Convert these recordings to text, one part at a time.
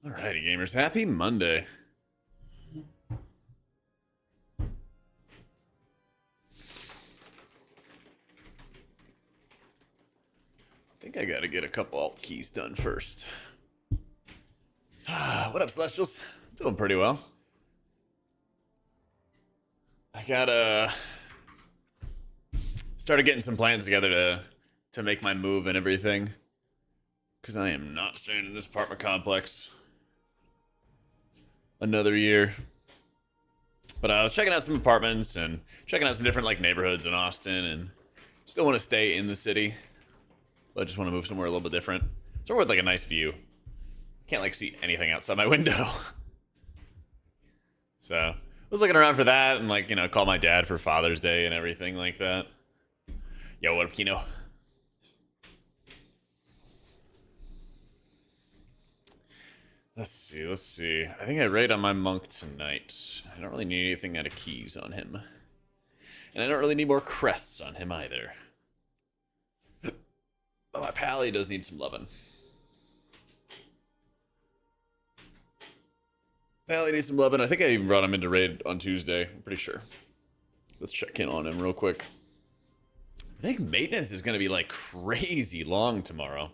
Alrighty, gamers. Happy Monday. I think I gotta get a couple alt keys done first. What up, Celestials? Doing pretty well. I gotta started getting some plans together to make my move and everything, because I am not staying in this apartment complex another year. But I was checking out some apartments and checking out some different like neighborhoods in Austin, and still want to stay in the city, but I just want to move somewhere a little bit different. Somewhere with like a nice view. Can't like see anything outside my window. So I was looking around for that, and like, call my dad for Father's Day and everything like that. Yo, what up, Kino? Let's see. I think I raid on my monk tonight. I don't really need anything out of keys on him. And I don't really need more crests on him either. But my pally does need some loving. Pally needs some loving. I think I even brought him into raid on Tuesday. I'm pretty sure. Let's check in on him real quick. I think maintenance is going to be like crazy long tomorrow.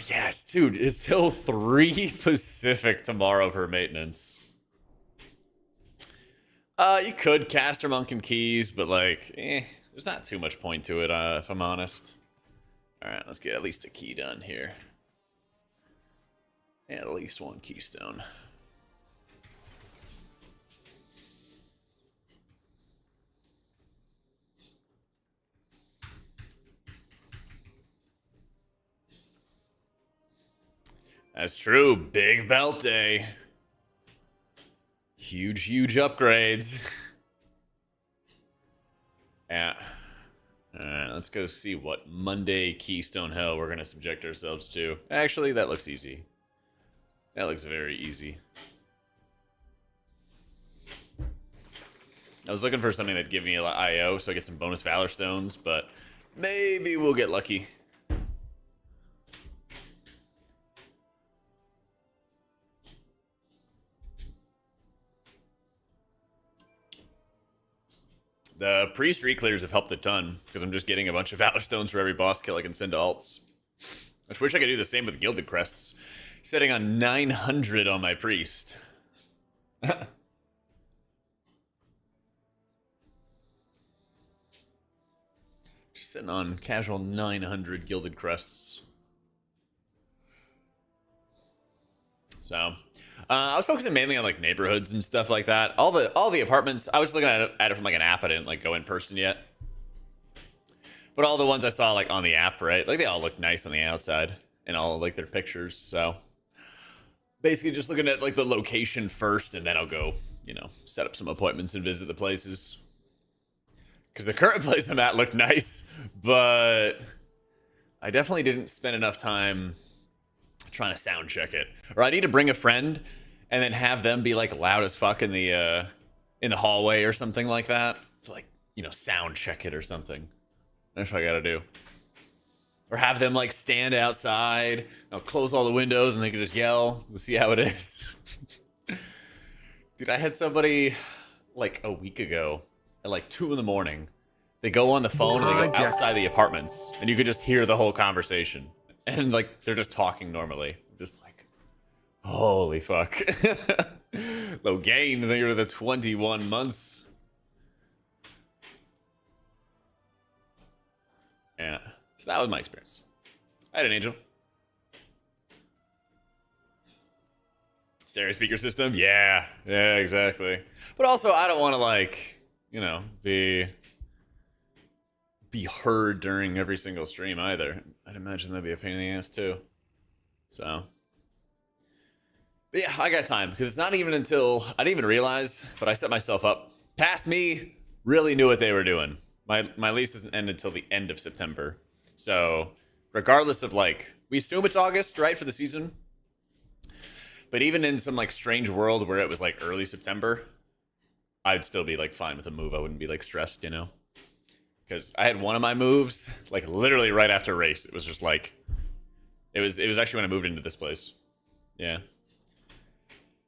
Yes, dude, it's till 3 Pacific tomorrow for maintenance. You could caster monk and keys, but like, there's not too much point to it, if I'm honest. Alright, let's get at least a key done here. And at least one keystone. That's true. Big belt day. Huge upgrades. Yeah. Alright, let's go see what Monday Keystone hell we're going to subject ourselves to. Actually, that looks easy. That looks very easy. I was looking for something that'd give me a IO so I get some bonus Valor Stones, but maybe we'll get lucky. The priest reclears have helped a ton, because I'm just getting a bunch of Valor Stones for every boss kill I can send to alts. I just wish I could do the same with Gilded Crests. Setting on 900 on my priest. Just sitting on casual 900 Gilded Crests. So, I was focusing mainly on like neighborhoods and stuff like that. All the apartments, I was looking at it from like an app. I didn't like go in person yet. But all the ones I saw like on the app, right? Like they all look nice on the outside and all like their pictures. So basically just looking at like the location first, and then I'll go, set up some appointments and visit the places. Because the current place I'm at looked nice, but I definitely didn't spend enough time trying to sound check it. Or I need to bring a friend and then have them be like loud as fuck in the hallway or something like that to like, sound check it or something. That's what I gotta do. Or have them like stand outside, close all the windows, and they can just yell. We'll see how it is. Dude, I had somebody like a week ago at like 2 in the morning. They go on the phone and they go outside the apartments, and you could just hear the whole conversation. And like they're just talking normally. Just like, holy fuck. Low gain, they were the 21 months. Yeah. So that was my experience. I had an angel. Stereo speaker system? Yeah, exactly. But also, I don't want to like, be heard during every single stream either. I'd imagine that'd be a pain in the ass too. So, but yeah, I got time, because it's not even until I didn't even realize, but I set myself up. Past me really knew what they were doing. My lease doesn't end until the end of September. So, regardless of like, we assume it's August, right, for the season. But even in some like strange world where it was like early September, I'd still be like fine with a move. I wouldn't be like stressed, Because I had one of my moves like literally right after race. It was just like, It was actually when I moved into this place. Yeah.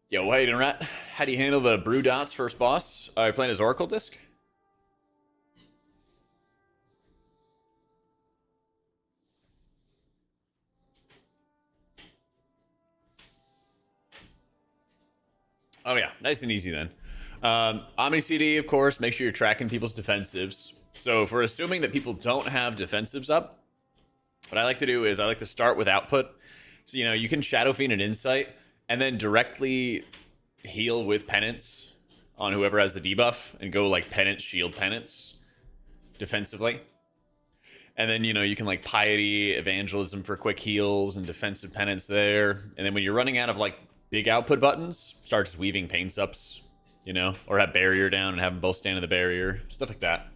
Yo, wait, Rat. How do you handle the Brew Dots first boss? Are you playing as Oracle Disc? Oh yeah, nice and easy then. Omni CD, of course, make sure you're tracking people's defensives. So if we're assuming that people don't have defensives up, what I like to do is I like to start with output. So, you can Shadow Fiend an Insight and then directly heal with Penance on whoever has the debuff and go like Penance, Shield Penance defensively. And then, you can like Piety, Evangelism for quick heals and defensive Penance there. And then when you're running out of like big output buttons, start just weaving Pain Sups, or have Barrier down and have them both stand in the barrier, stuff like that.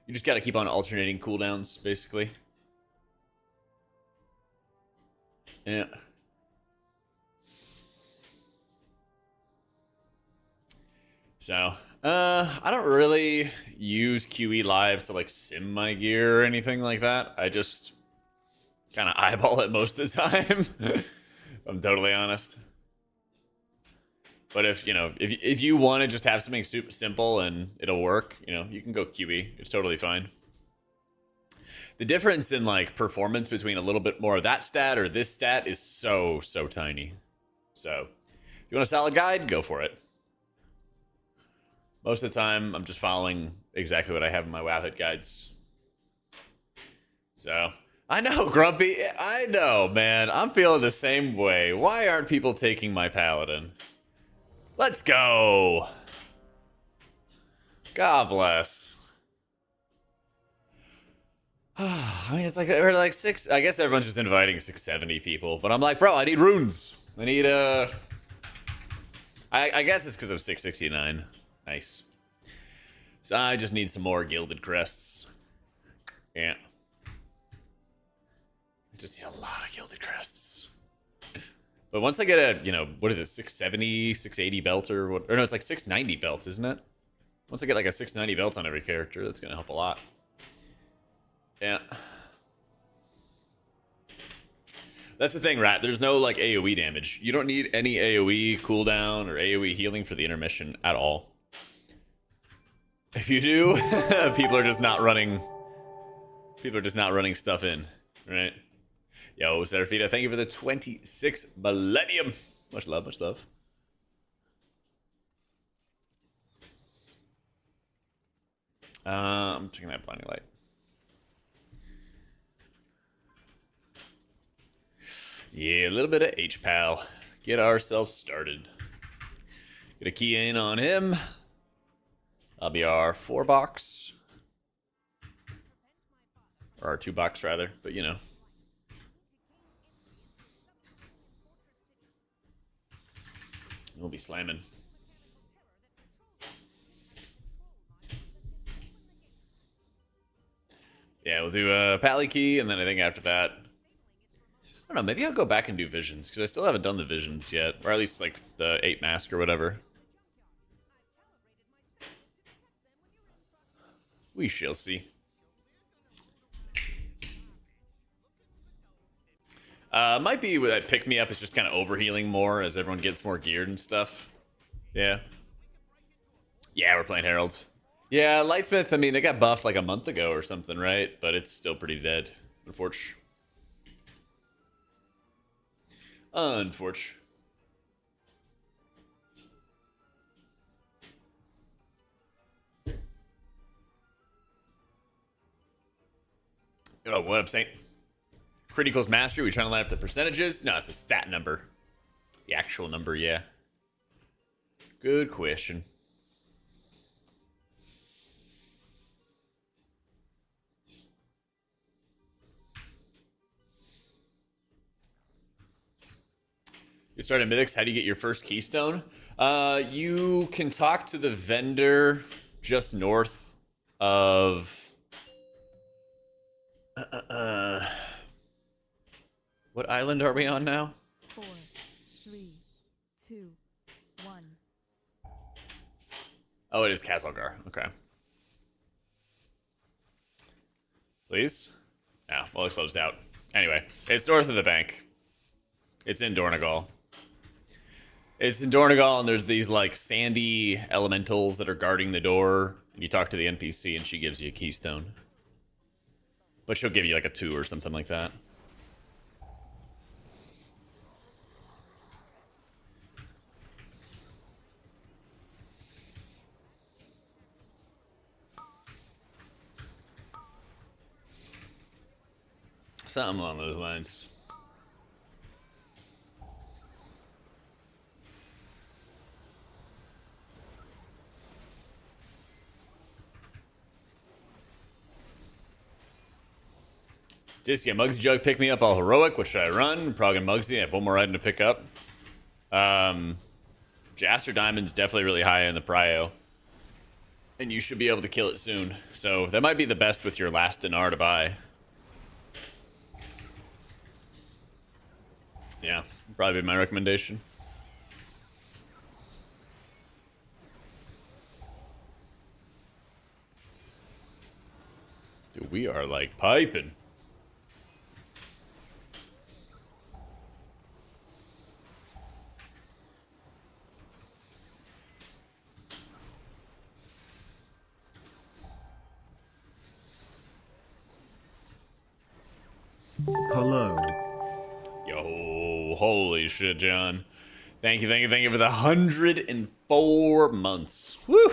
You just got to keep on alternating cooldowns, basically. Yeah. So, I don't really use QE Live to like sim my gear or anything like that. I just kind of eyeball it most of the time. If I'm totally honest. But if you want to just have something super simple and it'll work, you can go QE. It's totally fine. The difference in like performance between a little bit more of that stat or this stat is so tiny. So, if you want a solid guide, go for it. Most of the time, I'm just following exactly what I have in my Wowhead guides. So, I know, Grumpy. I know, man. I'm feeling the same way. Why aren't people taking my Paladin? Let's go. God bless. I mean, it's like we're like 6. I guess everyone's just inviting 670 people, but I'm like, bro, I need runes. I need I guess it's because I'm 669. Nice. So I just need some more gilded crests. Yeah. I just need a lot of gilded crests. But once I get a, what is it, 670, 680 belt or what? Or no, it's like 690 belts, isn't it? Once I get like a 690 belt on every character, that's going to help a lot. Yeah. That's the thing, Rat. There's no like AoE damage. You don't need any AoE cooldown or AoE healing for the intermission at all. If you do, people are just not running stuff in, right? Yo, Seraphita, thank you for the 26 millennium. Much love, much love. I'm checking that blinding light. Yeah, a little bit of H-Pal. Get ourselves started. Get a key in on him. That'll be our 4-box. Or our 2-box, rather. But, we'll be slamming. Yeah, we'll do a Pally key, and then I think after that... I don't know, maybe I'll go back and do Visions, because I still haven't done the Visions yet. Or at least, like, the 8 mask or whatever. We shall see. Might be that pick me up is just kind of overhealing more as everyone gets more geared and stuff. Yeah. Yeah, we're playing Herald. Yeah, Lightsmith, I mean, they got buffed like a month ago or something, right? But it's still pretty dead, unfortunately. Unfortunately. Oh, what up, Saint? Critical's mastery. We trying to line up the percentages? No, it's the stat number. The actual number, yeah. Good question. You start at Mythics. How do you get your first Keystone? You can talk to the vendor just north of... What island are we on now? 4, 3, 2, 1. Oh, it is Castlegar. Okay. Please? Yeah, well, it closed out. Anyway, it's north of the bank. It's in Dornegal. It's in Dornegal, and there's these like sandy elementals that are guarding the door. And you talk to the NPC, and she gives you a keystone. But she'll give you like a 2 or something like that. Something along those lines. Just get Muggsy Jug, pick me up all heroic. What should I run? Prog and Muggsy. I have one more item to pick up. Jaster Diamond's definitely really high in the prio. And you should be able to kill it soon. So that might be the best with your last dinar to buy. Yeah, probably my recommendation. Dude, we are like piping. Hello. Yo, holy shit, John. Thank you for the 104 months. Woo!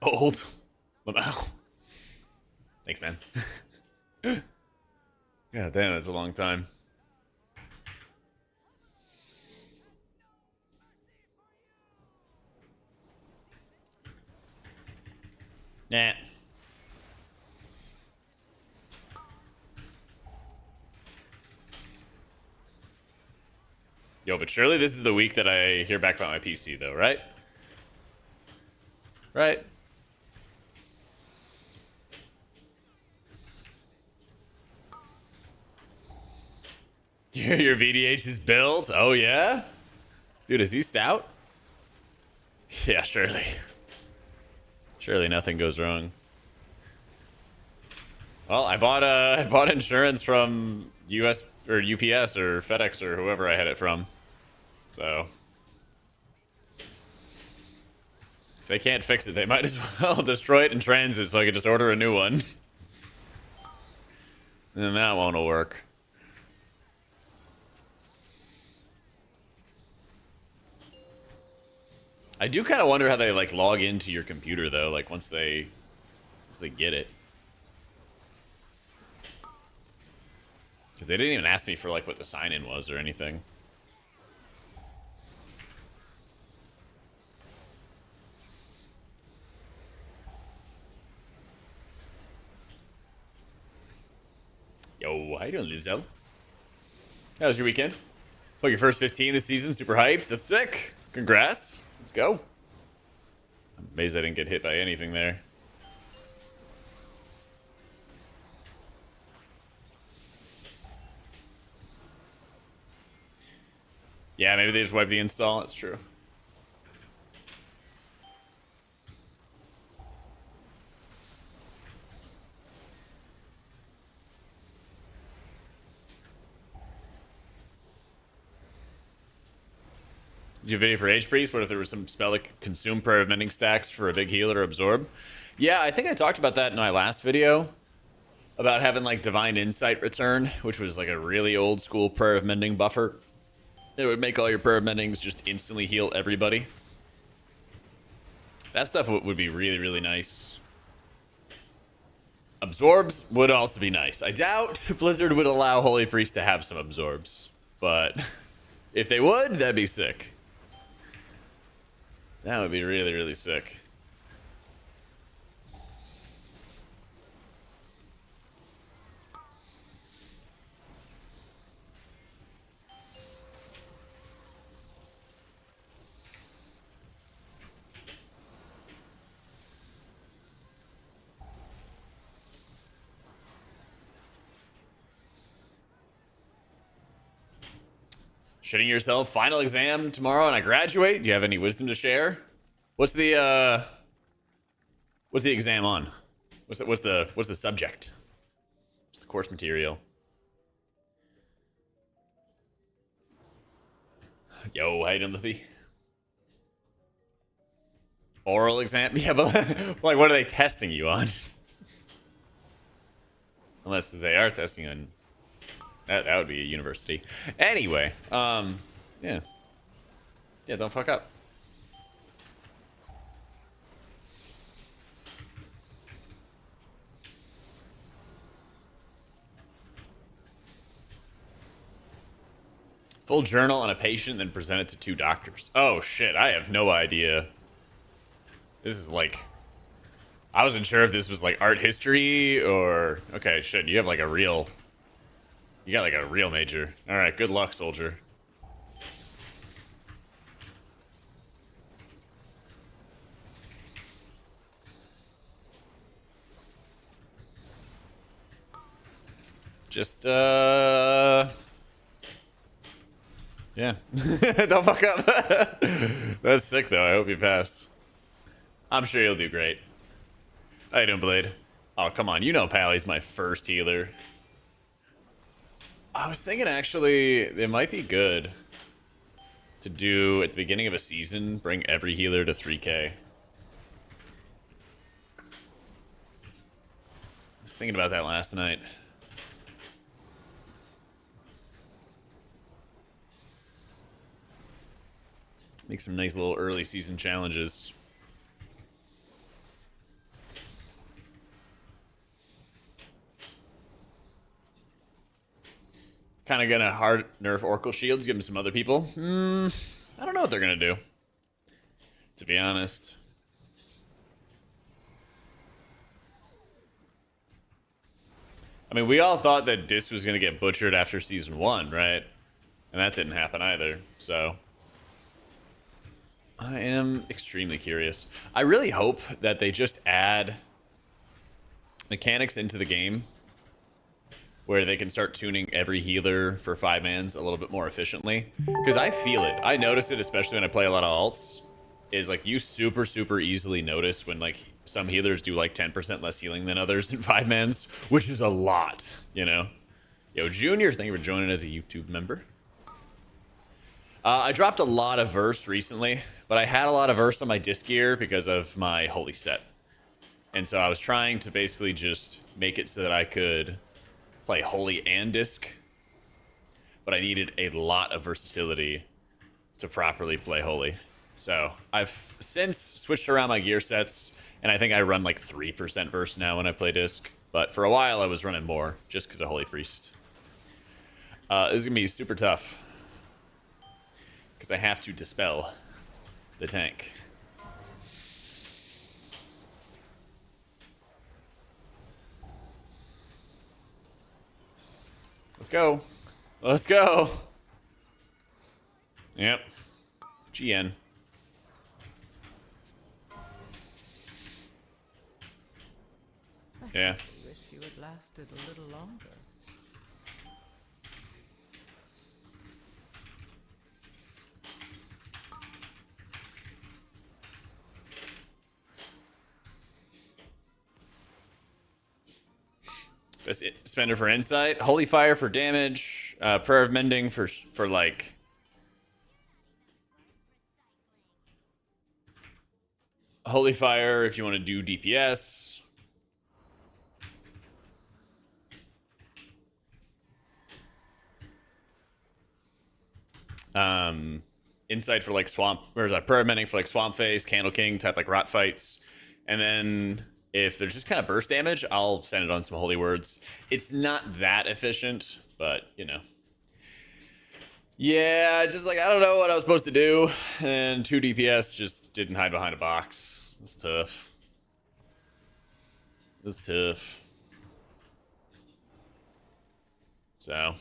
Old. Wow. Thanks, man. God damn, that's a long time. Nah. Yo, but surely this is the week that I hear back about my PC, though, right? Right? Your VDH is built? Oh, yeah? Dude, is he stout? Yeah, surely. Surely nothing goes wrong. Well, I bought insurance from US or UPS or FedEx or whoever I had it from. So if they can't fix it, they might as well destroy it in transit so I can just order a new one. And then that won't work. I do kind of wonder how they like log into your computer though, like once they get it. Cause they didn't even ask me for like what the sign-in was or anything. Yo, how you doing, Lizelle? How was your weekend? Like your first 15 this season, super hyped. That's sick. Congrats. Let's go. I'm amazed I didn't get hit by anything there. Yeah, maybe they just wiped the install. That's true. Did you have a video for Age Priest? What if there was some spell that could consume prayer of mending stacks for a big heal or absorb? Yeah, I think I talked about that in my last video. About having like Divine Insight return, which was like a really old school prayer of mending buffer. It would make all your prayer of mendings just instantly heal everybody. That stuff would be really, really nice. Absorbs would also be nice. I doubt Blizzard would allow Holy Priest to have some absorbs. But if they would, that'd be sick. That would be really, really sick. Shitting yourself. Final exam tomorrow and I graduate. Do you have any wisdom to share? What's the exam on? What's the subject? What's the course material? Yo, how you doing, Liffy? Oral exam? Yeah, but like, what are they testing you on? Unless they are testing on... That would be a university. Anyway, yeah. Yeah, don't fuck up. Full journal on a patient, then present it to 2 doctors. Oh, shit. I have no idea. This is like... I wasn't sure if this was like art history or... Okay, shit. You have like a real... You got like a real major. Alright, good luck, soldier. Just, yeah. Don't fuck up. That's sick, though. I hope you pass. I'm sure you'll do great. How you doing, Blade? Oh, come on. You know Pally's my first healer. I was thinking, actually, it might be good to do, at the beginning of a season, bring every healer to 3K. I was thinking about that last night. Make some nice little early season challenges. Kind of gonna hard nerf Oracle Shields, give them some other people. I don't know what they're gonna do, to be honest. I mean, we all thought that Dis was gonna get butchered after season 1, right? And that didn't happen either, so... I am extremely curious. I really hope that they just add mechanics into the game where they can start tuning every healer for 5-mans a little bit more efficiently. Because I feel it. I notice it, especially when I play a lot of alts, is like you super easily notice when like some healers do like 10% less healing than others in 5-mans, which is a lot, you know? Yo, Junior, thank you for joining as a YouTube member. I dropped a lot of verse recently, but I had a lot of verse on my disc gear because of my holy set. And so I was trying to basically just make it so that I could play holy and disc, but I needed a lot of versatility to properly play holy. So I've since switched around my gear sets, and I think I run like 3% verse now when I play disc. But for a while I was running more just because of Holy Priest. This is gonna be super tough because I have to dispel the tank. Let's go. Let's go. Yep. GN. Yeah. I wish you had lasted a little longer. Best spender for insight, holy fire for damage, prayer of mending for like holy fire if you want to do DPS. Insight for like swamp, or is that prayer of mending for like swamp face, candle king type like rot fights, and then if there's just kind of burst damage, I'll send it on some holy words. It's not that efficient, but you know. Yeah, just like I don't know what I was supposed to do, and 2 DPS just didn't hide behind a box. It's tough. It's tough. So,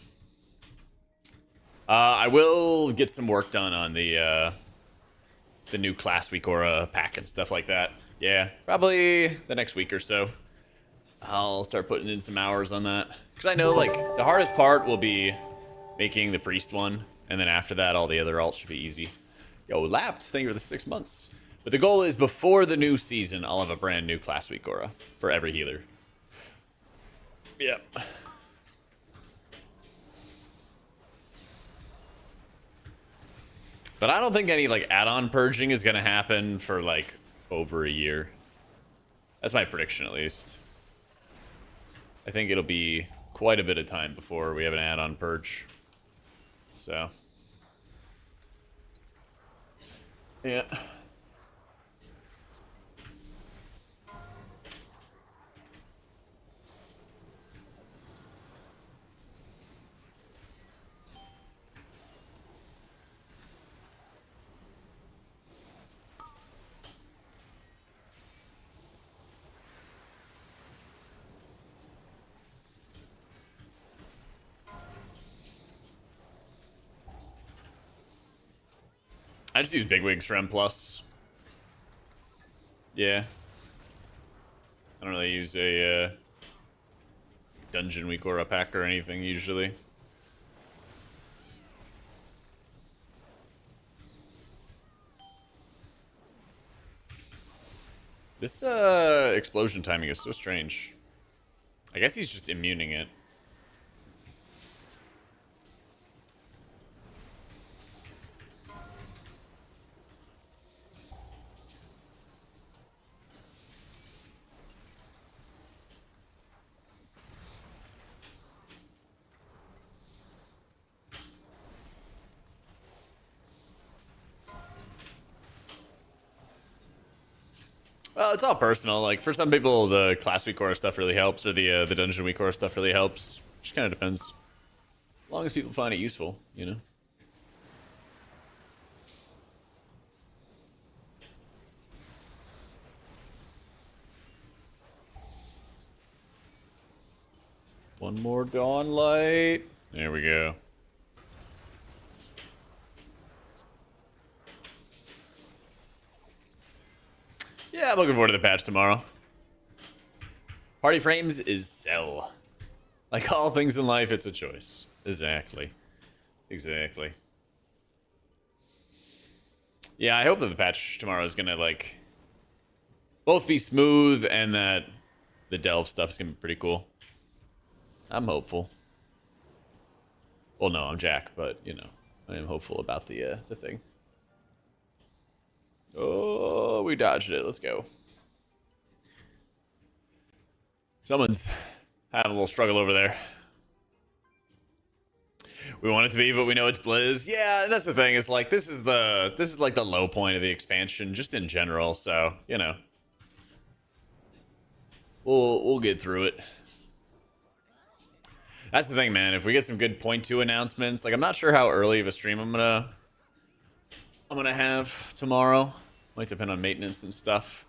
I will get some work done on the new class week aura pack and stuff like that. Yeah, probably the next week or so. I'll start putting in some hours on that. Because I know, like, the hardest part will be making the priest one. And then after that, all the other alts should be easy. Yo, Lapped, thank you for the 6 months. But the goal is before the new season, I'll have a brand new class week aura for every healer. Yep. But I don't think any like add-on purging is gonna happen for like over a year. That's my prediction, at least. I think it'll be quite a bit of time before we have an add-on purge. So, yeah. I just use bigwigs for M+. Yeah. I don't really use a dungeon week or a pack or anything usually. This explosion timing is so strange. I guess he's just immuning it. Well, it's all personal. Like, for some people, the class week aura stuff really helps, or the dungeon week aura stuff really helps. Just kind of depends. As long as people find it useful, you know? One more dawn light. There we go. Yeah, I'm looking forward to the patch tomorrow. Party frames is sell. Like all things in life, it's a choice. Exactly. Exactly. Yeah, I hope that the patch tomorrow is gonna, like, both be smooth and that the delve stuff is gonna be pretty cool. I'm hopeful. Well, no, I'm Jak, but, you know, I am hopeful about the thing. Oh, we dodged it. Let's go. Someone's having a little struggle over there. We want it to be, but we know it's Blizz. Yeah, and that's the thing. It's like this is like the low point of the expansion, just in general. So, you know, we'll get through it. That's the thing, man. If we get some good point 2 announcements, like I'm not sure how early of a stream I'm gonna have tomorrow. Might depend on maintenance and stuff.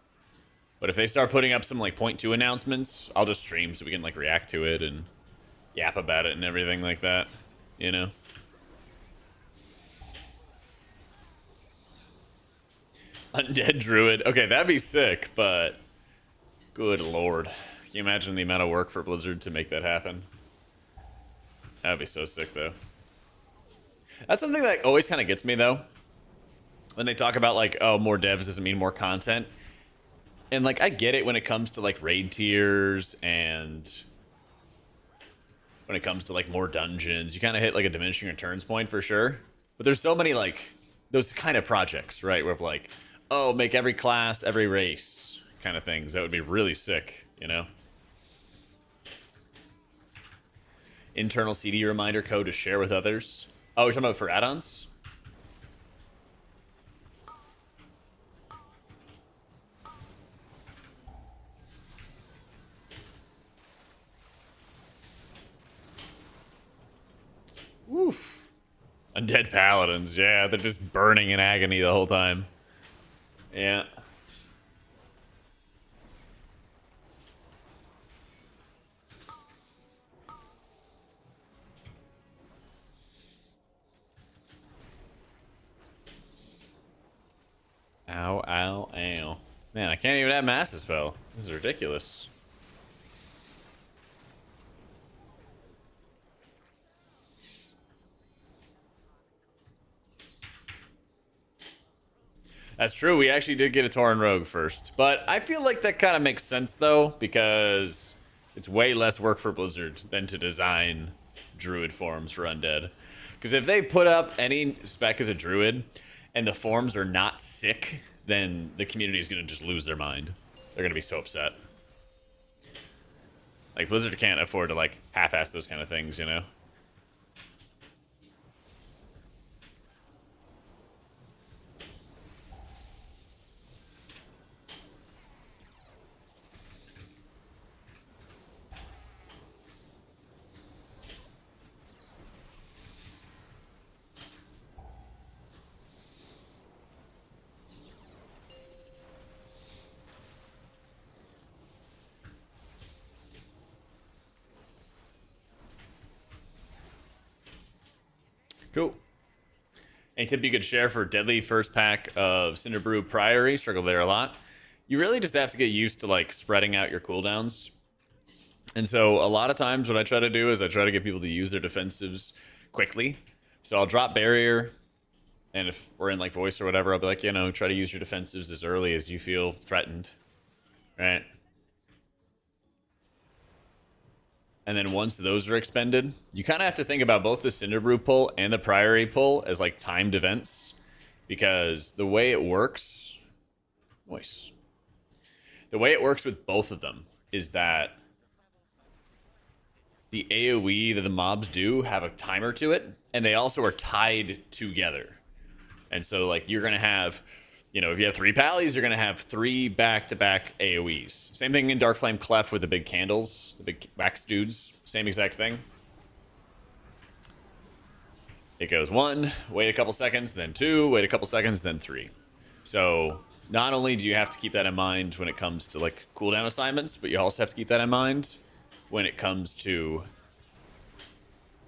But if they start putting up some like point 2 announcements, I'll just stream so we can like react to it and yap about it and everything like that. You know? Undead Druid. Okay, that'd be sick, but good lord. Can you imagine the amount of work for Blizzard to make that happen? That'd be so sick, though. That's something that always kind of gets me, though. When they talk about, like, oh, more devs doesn't mean more content. And, like, I get it when it comes to, like, raid tiers and when it comes to, like, more dungeons. You kind of hit, like, a diminishing returns point for sure. But there's so many, like, those kind of projects, right? Where, like, oh, make every class, every race kind of things. That would be really sick, you know? Internal CD reminder code to share with others. Oh, you're talking about for add-ons? Woof. Undead paladins, yeah, they're just burning in agony the whole time. Yeah. Ow, ow, ow. Man, I can't even have Master Spell. This is ridiculous. That's true. We actually did get a Tauren Rogue first. But I feel like that kind of makes sense, though, because it's way less work for Blizzard than to design druid forms for undead. Because if they put up any spec as a druid and the forms are not sick, then the community is going to just lose their mind. They're going to be so upset. Like, Blizzard can't afford to, like, half-ass those kind of things, you know? Cool. Any tip you could share for deadly first pack of Cinderbrew Priory? Struggle there a lot. You really just have to get used to like spreading out your cooldowns. And so a lot of times what I try to do is I try to get people to use their defensives quickly. So I'll drop barrier, and if we're in like voice or whatever, I'll be like, you know, try to use your defensives as early as you feel threatened. Right? And then once those are expended, you kind of have to think about both the Cinderbrew pull and the Priory pull as like timed events. Because the way it works... Voice. The way it works with both of them is that the AoE that the mobs do have a timer to it, and they also are tied together. And so like you're going to have... You know, if you have 3 pallies, you're going to have 3 back-to-back AoEs. Same thing in Darkflame Clef with the big candles, the big wax dudes. Same exact thing. It goes 1, wait a couple seconds, then 2, wait a couple seconds, then 3. So not only do you have to keep that in mind when it comes to like cooldown assignments, but you also have to keep that in mind when it comes to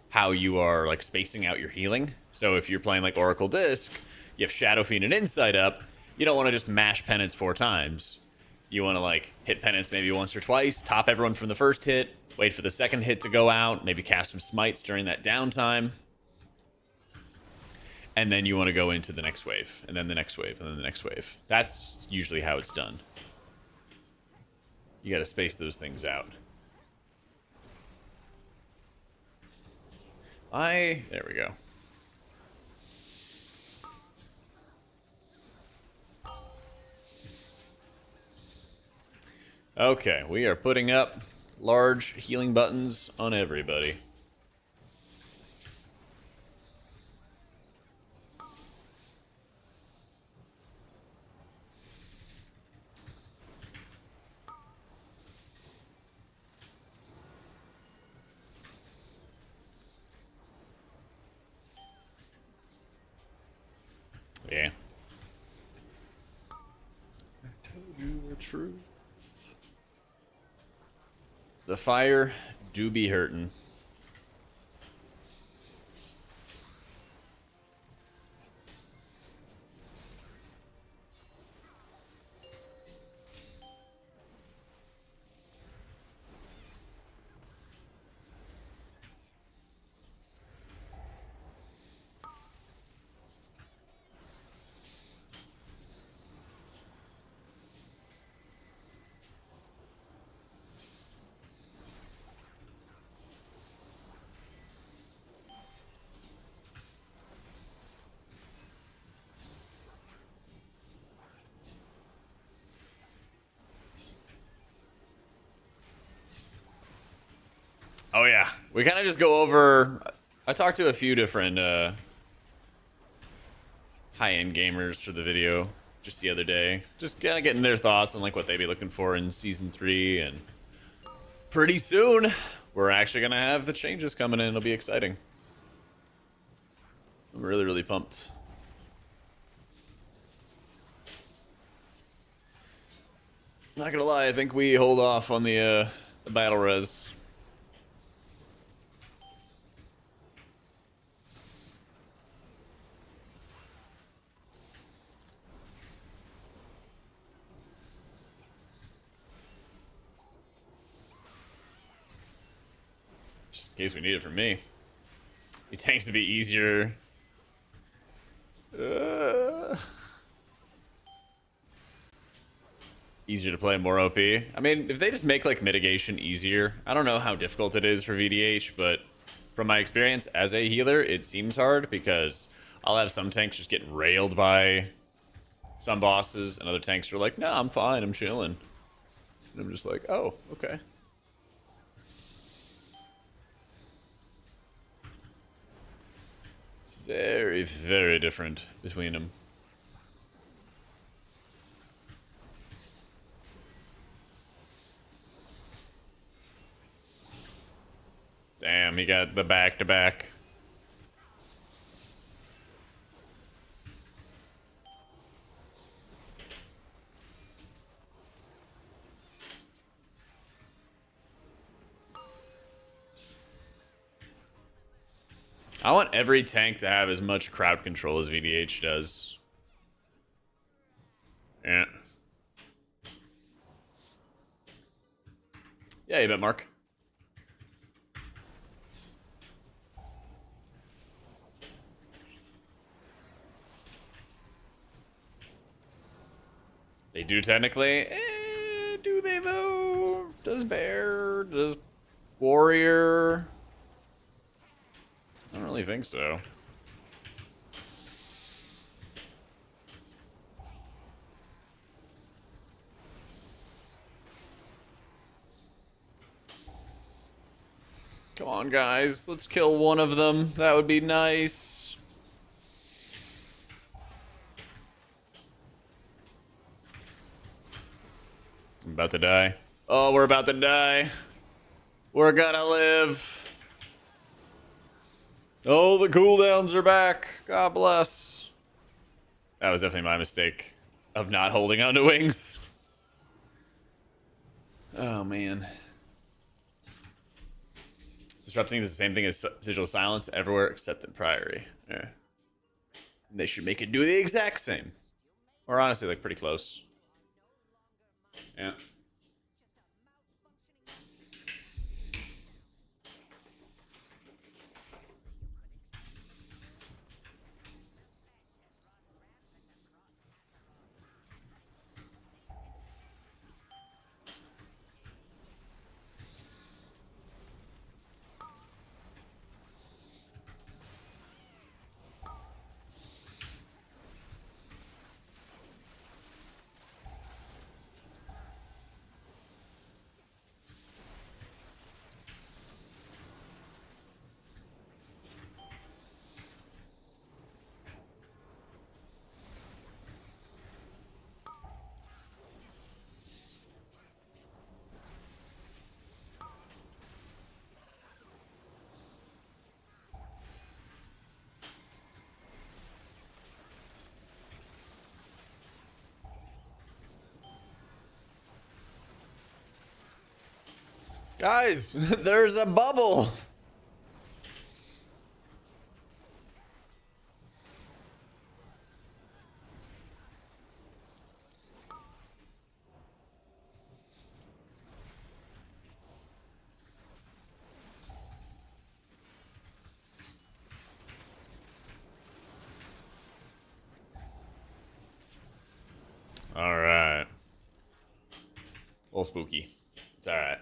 how you are like spacing out your healing. So if you're playing like Oracle Disc, you have Shadow Fiend and Insight up. You don't want to just mash penance 4 times. You want to like hit penance maybe once or twice, top everyone from the first hit, wait for the second hit to go out, maybe cast some smites during that downtime. And then you want to go into the next wave, and then the next wave, and then the next wave. That's usually how it's done. You got to space those things out. There we go. Okay, we are putting up large healing buttons on everybody. Yeah. I told you the truth. The fire do be hurting. Oh yeah, we kind of just go over. I talked to a few different high-end gamers for the video just the other day, just kind of getting their thoughts on like what they'd be looking for in season 3, and pretty soon we're actually gonna have the changes coming in. It'll be exciting. I'm really pumped. Not gonna lie, I think we hold off on the battle res. Just in case we need it from me. It tends to be easier. easier to play, more OP. I mean, if they just make like mitigation easier, I don't know how difficult it is for VDH, but from my experience as a healer, it seems hard because I'll have some tanks just get railed by some bosses, and other tanks are like, no, I'm fine, I'm chilling. And I'm just like, oh, okay. It's very, very different between them. Damn, he got the back-to-back. I want every tank to have as much crowd control as VDH does. Yeah. Yeah, you bet, Mark. They do technically. Do they though? Does Bear? Does Warrior? I don't really think so. Come on, guys. Let's kill one of them. That would be nice. I'm about to die. Oh, we're about to die. We're gonna live. Oh, the cooldowns are back. God bless. That was definitely my mistake of not holding onto wings. Oh, man. Disrupting is the same thing as Sigil Silence everywhere except in Priory. Yeah. They should make it do the exact same. Or honestly, like, pretty close. Yeah. Guys, there's a bubble. All right. A little spooky. It's all right.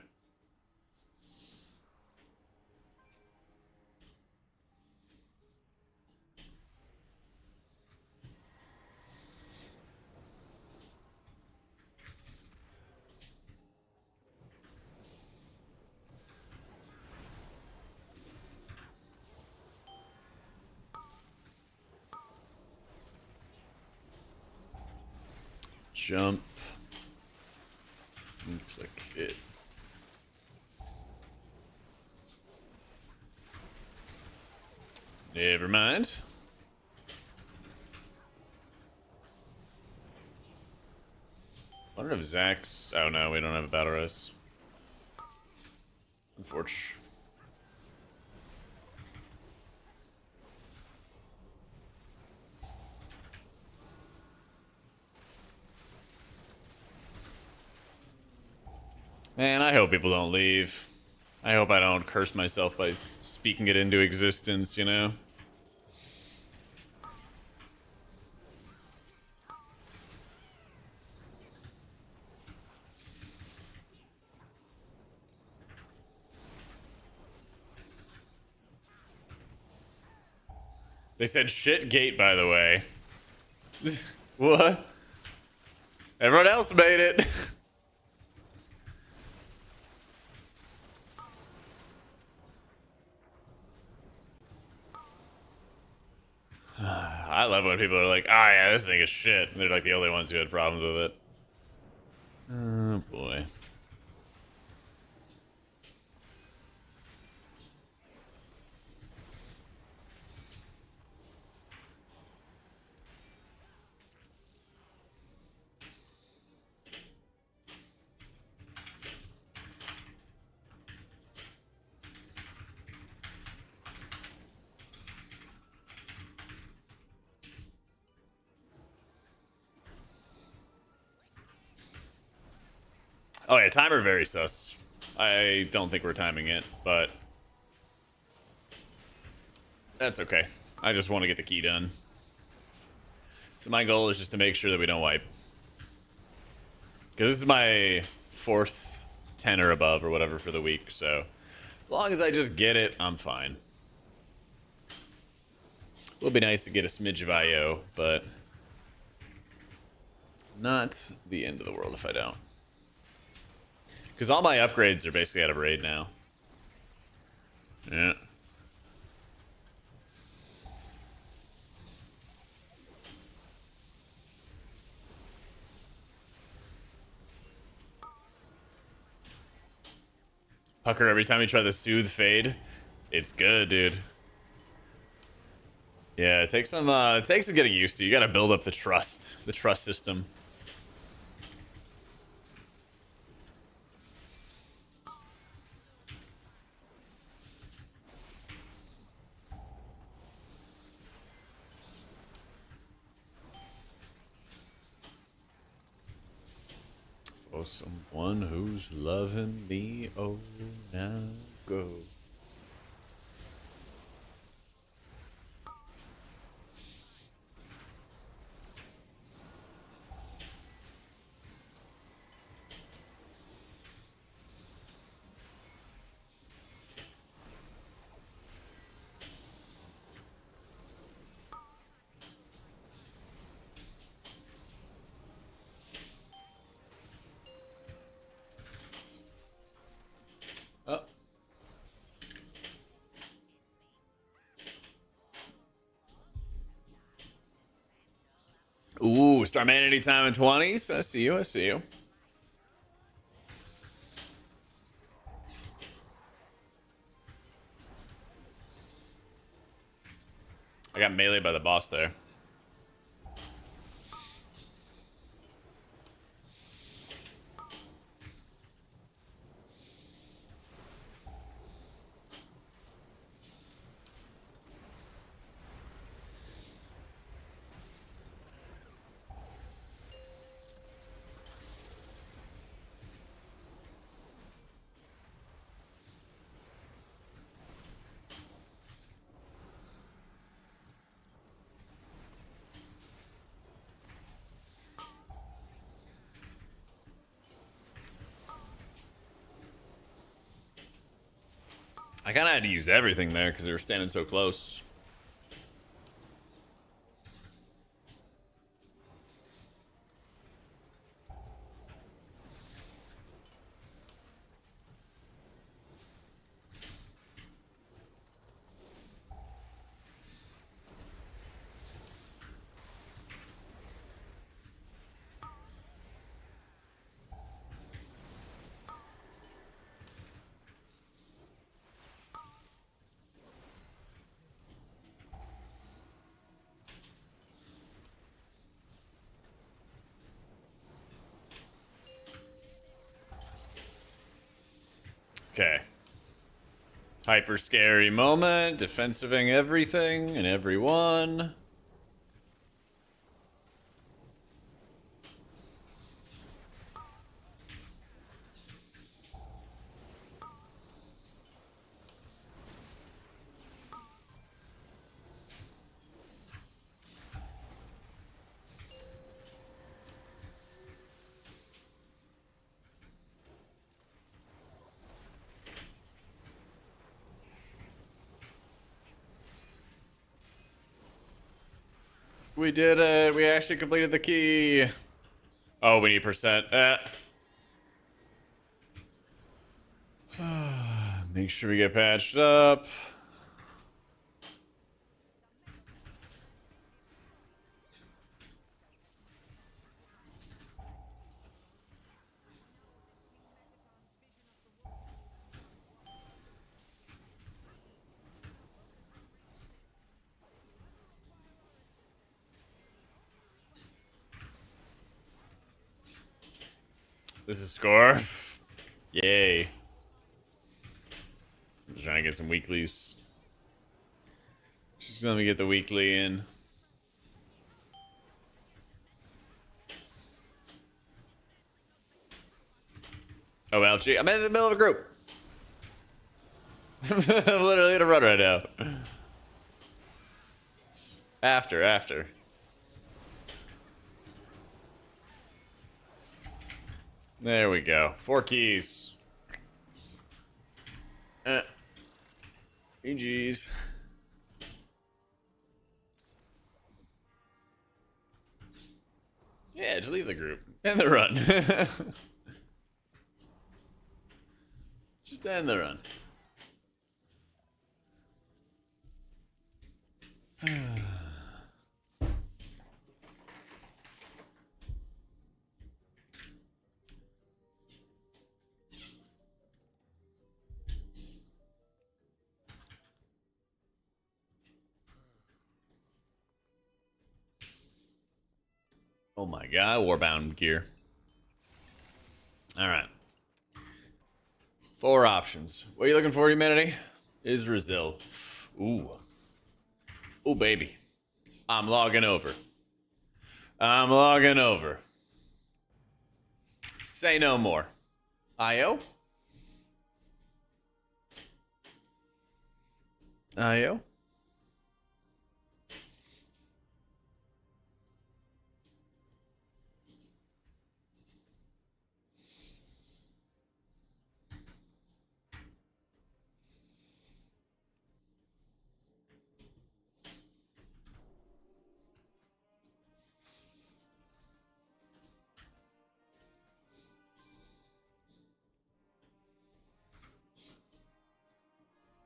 Jump. And click it. Never mind. I wonder if Zach's... Oh no, we don't have a battle race. Unfortunate. Man, I hope people don't leave. I hope I don't curse myself by speaking it into existence, you know? They said shit gate, by the way. What? Everyone else made it. I love when people are like, oh yeah, this thing is shit. And they're like the only ones who had problems with it. Oh boy. Oh yeah, timer very sus. I don't think we're timing it, but that's okay. I just want to get the key done. So my goal is just to make sure that we don't wipe. Because this is my 4th 10 or above or whatever for the week, so as long as I just get it, I'm fine. It would be nice to get a smidge of IO, but not the end of the world if I don't. Because all my upgrades are basically out of raid now. Yeah. Pucker, every time you try the soothe fade, it's good, dude. Yeah, it takes some getting used to. You gotta build up the trust system. Oh, someone who's loving me, oh, now go. Oh. Ooh, Starman anytime in 20s. I see you, I see you. I got meleeed by the boss there. I kind of had to use everything there because they were standing so close. Okay. Hyper scary moment, defensiving everything and everyone. We did it. We actually completed the key. Oh, we need percent. Make sure we get patched up. This is score. Yay. I'm trying to get some weeklies. Just let me get the weekly in. Oh, well, gee, I'm in the middle of a group. I'm literally in a run right now. After. There we go. 4 keys. GG's. Yeah, just leave the group. End the run. Just end the run. Oh my god, Warbound gear. Alright. 4 options. What are you looking for, humanity? Israel. Ooh. Ooh, baby. I'm logging over. Say no more. IO? IO?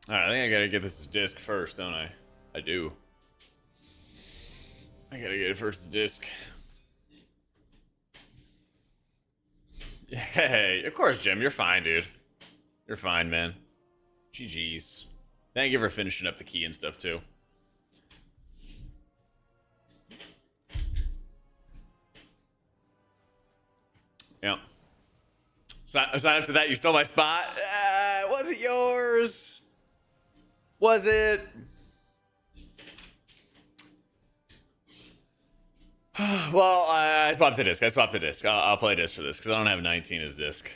Alright, I think I gotta get this disc first, don't I? I do. I gotta get it first to disc. Hey, of course, Jim. You're fine, dude. You're fine, man. GG's. Thank you for finishing up the key and stuff, too. Yeah. Sign up to that. You stole my spot. Was it yours? Was it? Well, I swapped the disc. I'll play disc for this because I don't have 19 as disc.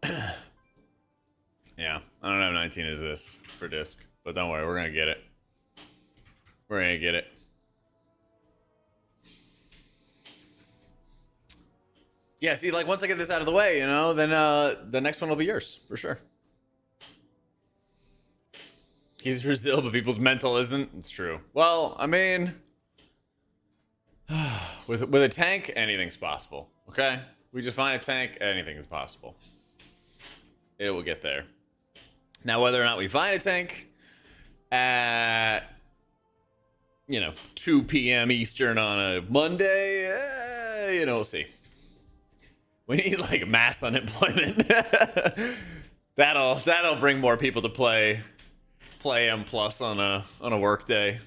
Yeah, I don't have 19 as this for disc. But don't worry, we're going to get it. Yeah, see, like, once I get this out of the way, you know, then the next one will be yours, for sure. He's Brazil, but people's mental isn't. It's true. Well, I mean, with a tank, anything's possible. Okay, we just find a tank, anything is possible. It will get there. Now, whether or not we find a tank at 2 p.m. Eastern on a Monday, we'll see. We need like mass unemployment. That'll bring more people to play M plus on a work day.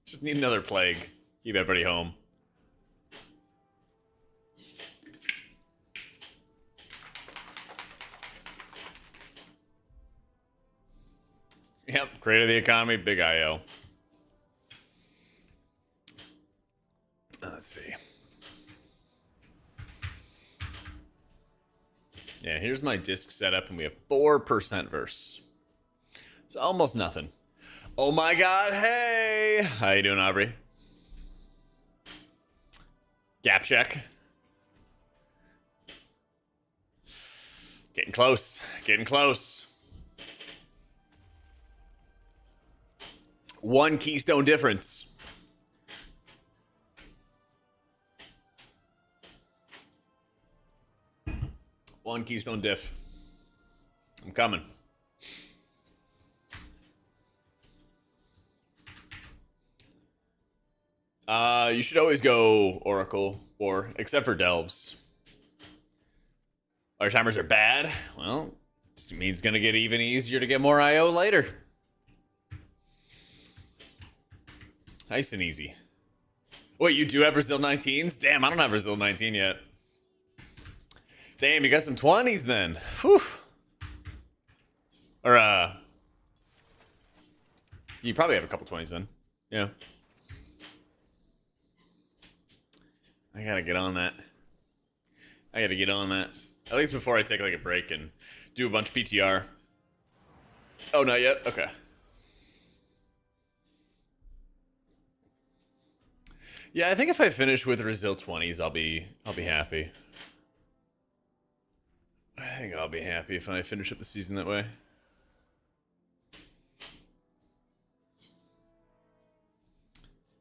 Just need another plague. Keep everybody home. Yep, created the economy, big IO. Let's see. Yeah, here's my disc setup, and we have 4% verse. So almost nothing. Oh my god, hey! How you doing, Aubrey? Gap check. Getting close. One Keystone difference. One Keystone diff. I'm coming. You should always go Oracle, or except for Delves. Our timers are bad. Well, just means it's gonna get even easier to get more IO later. Nice and easy. Wait, you do have Brazil 19s? Damn, I don't have Brazil 19 yet. Damn, you got some 20s then. Whew. Or, you probably have a couple 20s then. Yeah. I gotta get on that. I gotta get on that. At least before I take like a break and do a bunch of PTR. Oh, not yet? Okay. Yeah, I think if I finish with Brazil 20s, I'll be happy. I think I'll be happy if I finish up the season that way.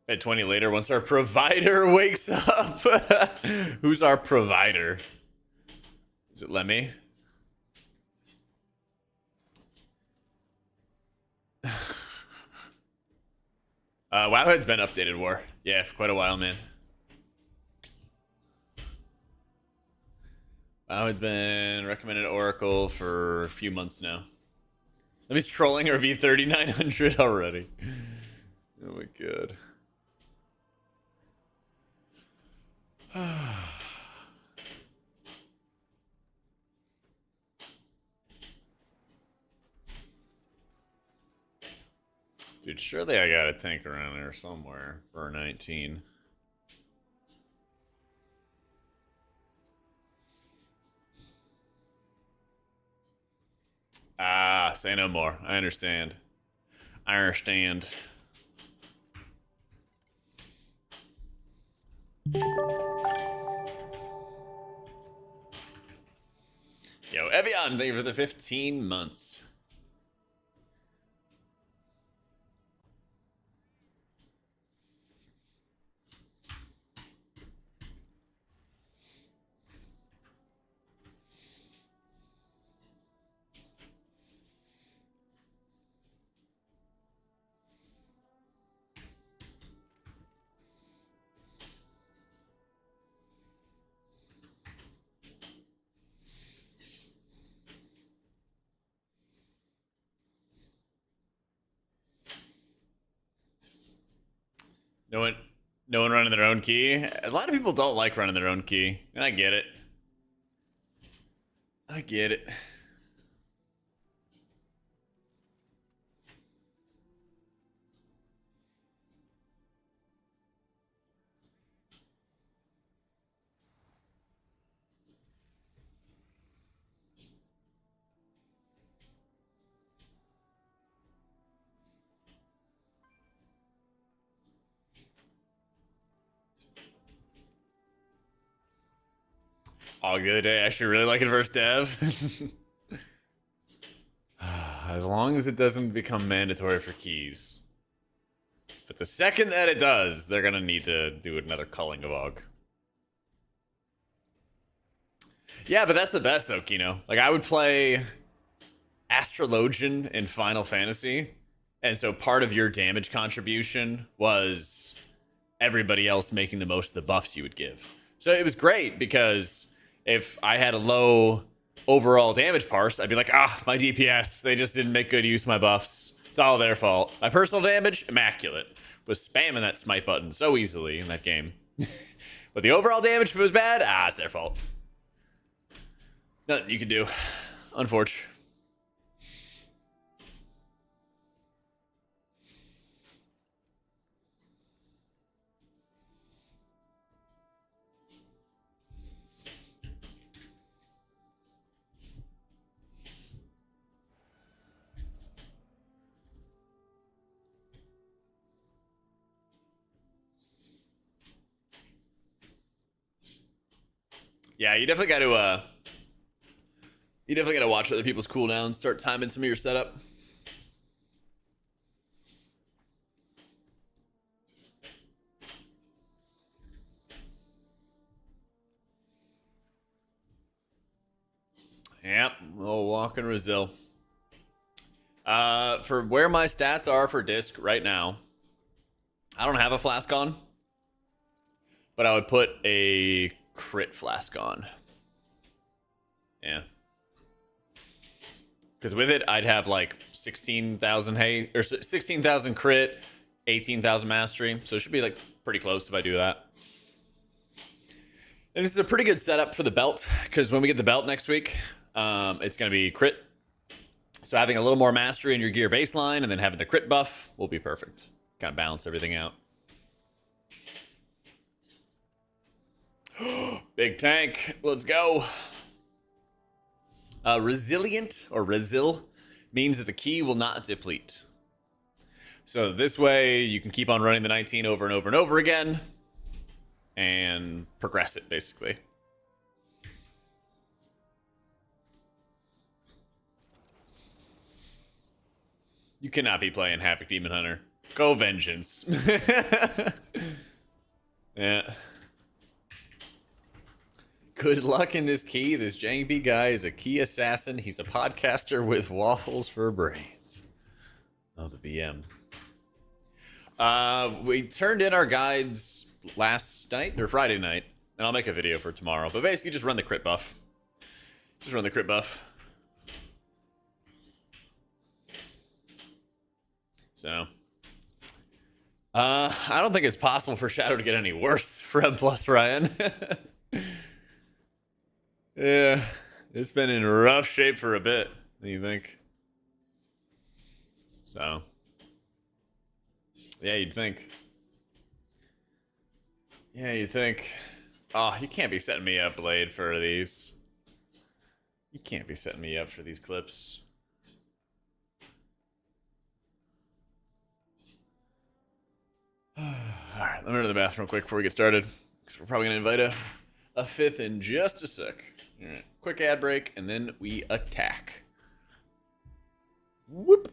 At 20 later, once our provider wakes up. Who's our provider? Is it Lemmy? Wowhead's been updated, War. Yeah, for quite a while, man. Wowhead's been recommended Oracle for a few months now. Lemmy's trolling or be 3,900 already. Oh my god. Dude, surely I got a tank around there somewhere for 19. Ah, say no more. I understand. I understand. Yo, Evian, thank you for the 15 months. No one running their own key. A lot of people don't like running their own key, and I get it. I get it. All good. I actually really like it versus dev. As long as it doesn't become mandatory for keys. But the second that it does, they're gonna need to do another culling of Og. Yeah, but that's the best though, Kino. Like I would play Astrologian in Final Fantasy, and so part of your damage contribution was everybody else making the most of the buffs you would give. So it was great because if I had a low overall damage parse, I'd be like, my DPS, they just didn't make good use of my buffs. It's all their fault. My personal damage, immaculate. Was spamming that smite button so easily in that game. But the overall damage, if it was bad, it's their fault. Nothing you can do, unfortunately. Yeah, you definitely got to watch other people's cooldowns, start timing some of your setup. Yep, we'll walk in Brazil. For where my stats are for disc right now, I don't have a flask on, but I would put a crit flask on. Yeah. Because with it, I'd have like 16,000 hay or 16,000 crit, 18,000 mastery. So it should be like pretty close if I do that. And this is a pretty good setup for the belt, because when we get the belt next week, it's going to be crit. So having a little more mastery in your gear baseline and then having the crit buff will be perfect. Kind of balance everything out. Big tank. Let's go. Resilient, or resil, means that the key will not deplete. So this way you can keep on running the 19 over and over and over again and progress it, basically. You cannot be playing Havoc Demon Hunter. Go Vengeance. Yeah. Good luck in this key. This JB guy is a key assassin. He's a podcaster with waffles for brains. Oh, the BM. We turned in our guides last night, or Friday night, and I'll make a video for tomorrow. But basically, just run the crit buff. Just run the crit buff. So, I don't think it's possible for Shadow to get any worse for M+ Ryan. Yeah, it's been in rough shape for a bit, you think? So, yeah, you'd think. Yeah, you'd think. Oh, you can't be setting me up, Blade, for these. You can't be setting me up for these clips. Alright, let me run to the bathroom real quick before we get started, because we're probably going to invite a fifth in just a sec. Alright, quick ad break, and then we attack. Whoop!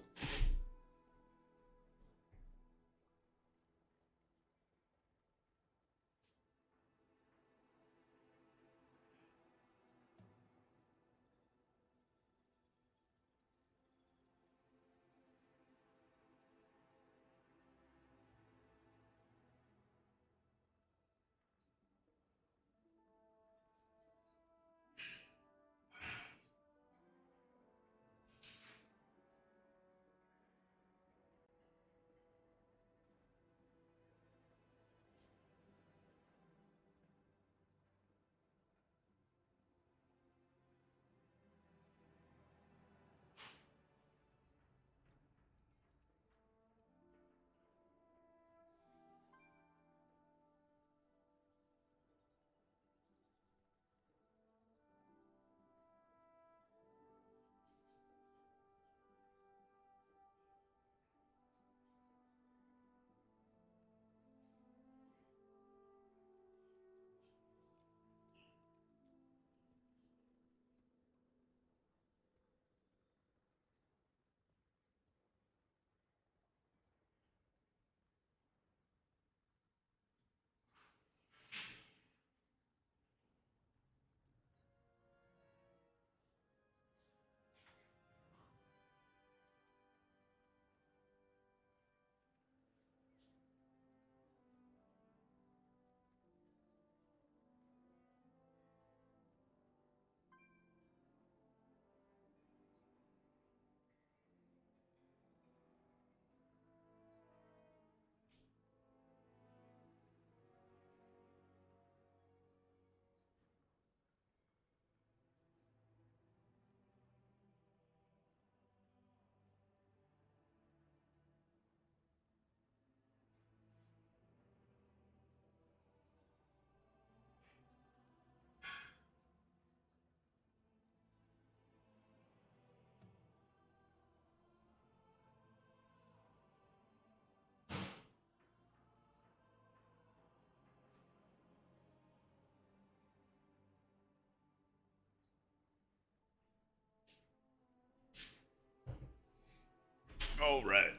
All right.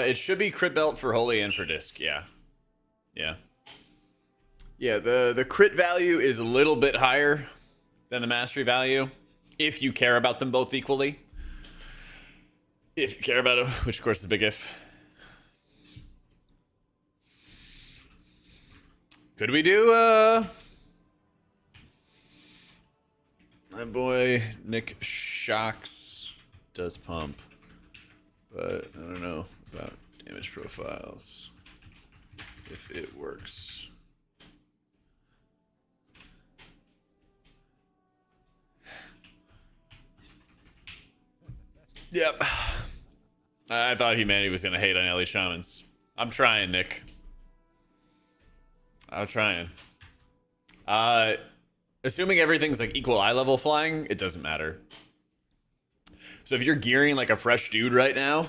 It should be crit belt for holy and for disc. Yeah. Yeah. Yeah, the crit value is a little bit higher than the mastery value, if you care about them both equally. If you care about it, which of course is a big if. Could we do, my boy Nick Shocks does pump, but I don't know about damage profiles, if it works. Yep. I thought humanity was going to hate on Ellie Shamans. I'm trying, Nick. I'm trying. Assuming everything's like equal eye level flying, it doesn't matter. So if you're gearing like a fresh dude right now,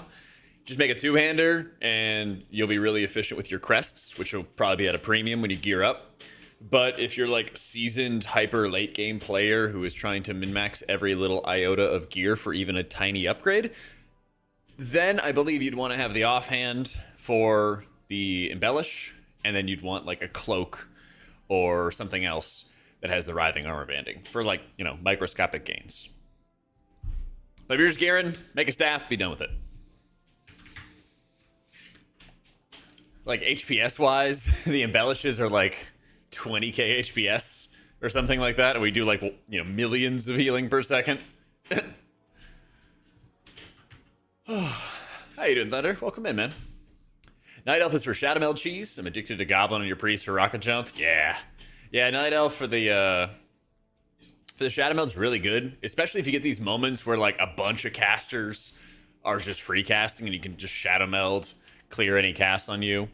just make a two-hander and you'll be really efficient with your crests, which will probably be at a premium when you gear up. But if you're like seasoned hyper late game player who is trying to min-max every little iota of gear for even a tiny upgrade, then I believe you'd want to have the offhand for the embellish, and then you'd want like a cloak or something else that has the writhing armor banding for like, you know, microscopic gains. But if you're just gearing, make a staff, be done with it. Like HPS wise, the embellishes are like 20k HPS or something like that, and we do like, you know, millions of healing per second. How you doing, Thunder? Welcome in, man. Night Elf is for Shadow Meld cheese. I'm addicted to Goblin on your priest for Rocket Jump. Yeah, Night Elf for the Shadow Meld's really good, especially if you get these moments where like a bunch of casters are just free casting and you can just Shadow Meld, clear any casts on you.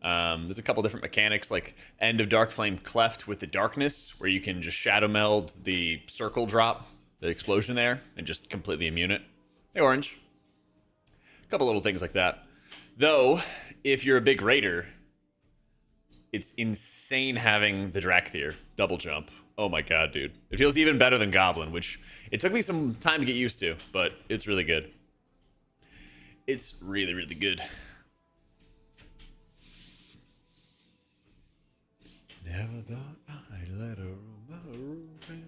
There's a couple different mechanics like End of Dark Flame Cleft with the Darkness, where you can just Shadow Meld the circle drop, the explosion there, and just completely immune it. Hey, Orange. A couple little things like that. Though, if you're a big raider, it's insane having the Drakthir double jump. Oh my god, dude. It feels even better than Goblin, which it took me some time to get used to, but it's really good. It's really, really good. Never thought I'd let her roam my room.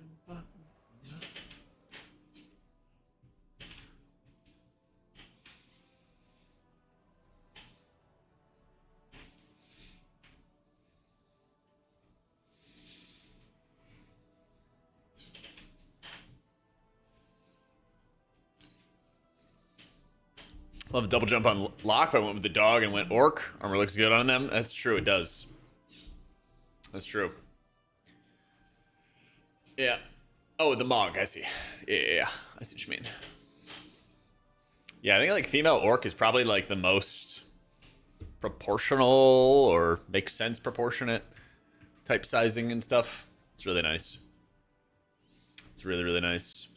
Love a double jump on Lock, but I went with the dog and went Orc. Armor looks good on them. That's true, it does. That's true. Yeah. Oh, the Mog, I see. Yeah, I see what you mean. Yeah, I think like female Orc is probably like the most proportional or makes sense proportionate type sizing and stuff. It's really nice. It's really, really nice.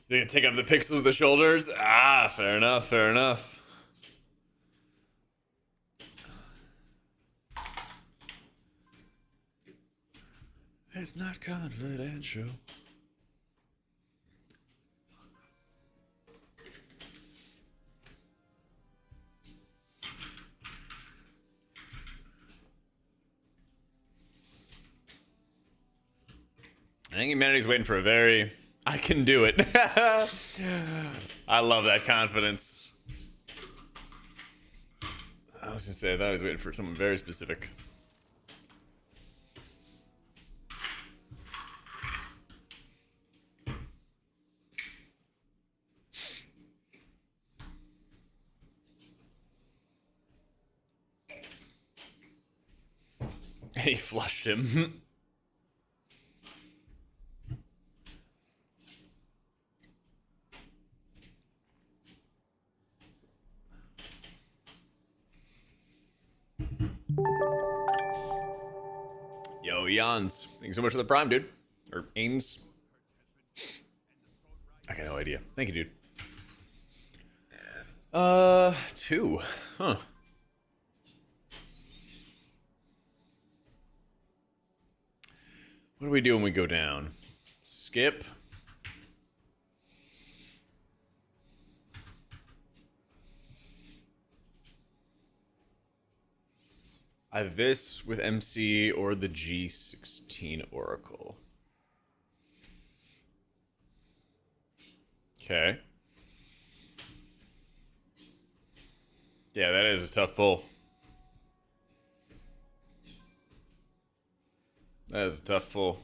They're gonna take up the pixels with the shoulders? Ah, fair enough, fair enough. It's not confidential. I think humanity's waiting for a very... I can do it. I love that confidence. I was gonna say, I thought I was waiting for someone very specific. And he flushed him. Yo, Jans. Thanks so much for the prime, dude. Or Ains. I got no idea. Thank you, dude. 2. Huh. What do we do when we go down? Skip. Either this with MC or the G16 Oracle. Okay. Yeah, that is a tough pull. That is a tough pull.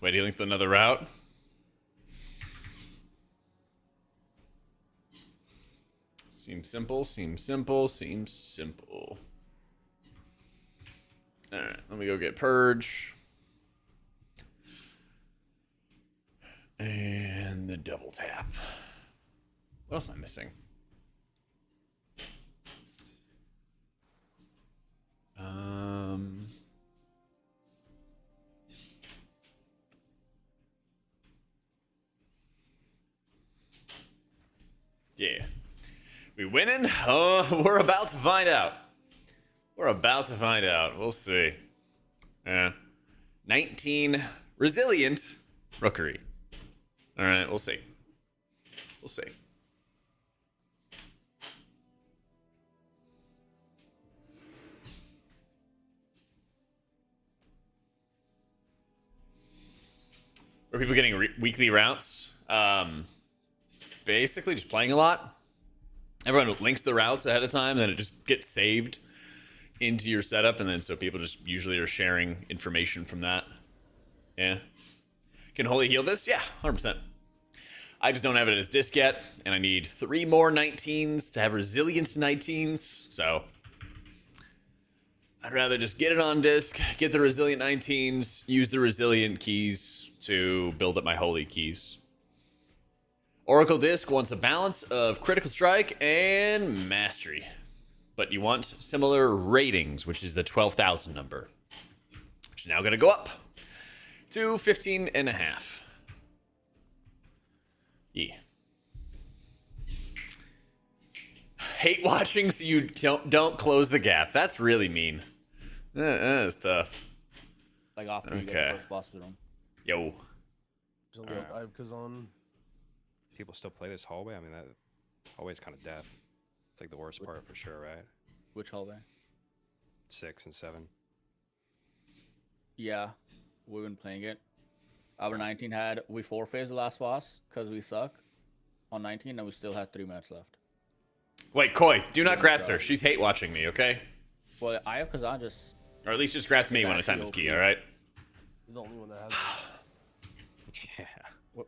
Wait, do you think another route? Seems simple, seems simple, seems simple. Alright, let me go get Purge. And the double tap. What else am I missing? Yeah. We winning? Oh, we're about to find out. We're about to find out. We'll see. 19 resilient rookery. All right, we'll see. We'll see. Are people getting weekly routes? Basically, just playing a lot. Everyone links the routes ahead of time, then it just gets saved into your setup, and then so people just usually are sharing information from that. Yeah. Can Holy heal this? Yeah, 100%. I just don't have it as disc yet, and I need 3 more 19s to have resilient 19s, so I'd rather just get it on disc, get the resilient 19s, use the resilient keys to build up my holy keys. Oracle disc wants a balance of critical strike and mastery, but you want similar ratings, which is the 12,000 number, which is now going to go up to 15.5. Yeah. Hate watching so you don't close the gap. That's really mean. That is tough. Like after you get the first boss with them. Yo. I have Kazan. People still play this hallway? I mean, that hallway's kind of death. It's like the worst part for sure, right? Which hallway? 6 and 7. Yeah, we've been playing it. Our 19 we forfeited the last boss because we suck on 19, and we still had 3 minutes left. Wait, Koi, do not grats her. She's hate watching me, okay? Well, I have Kazan just. Or at least just grats me when I time this key, alright? He's the only one that has it. Yeah.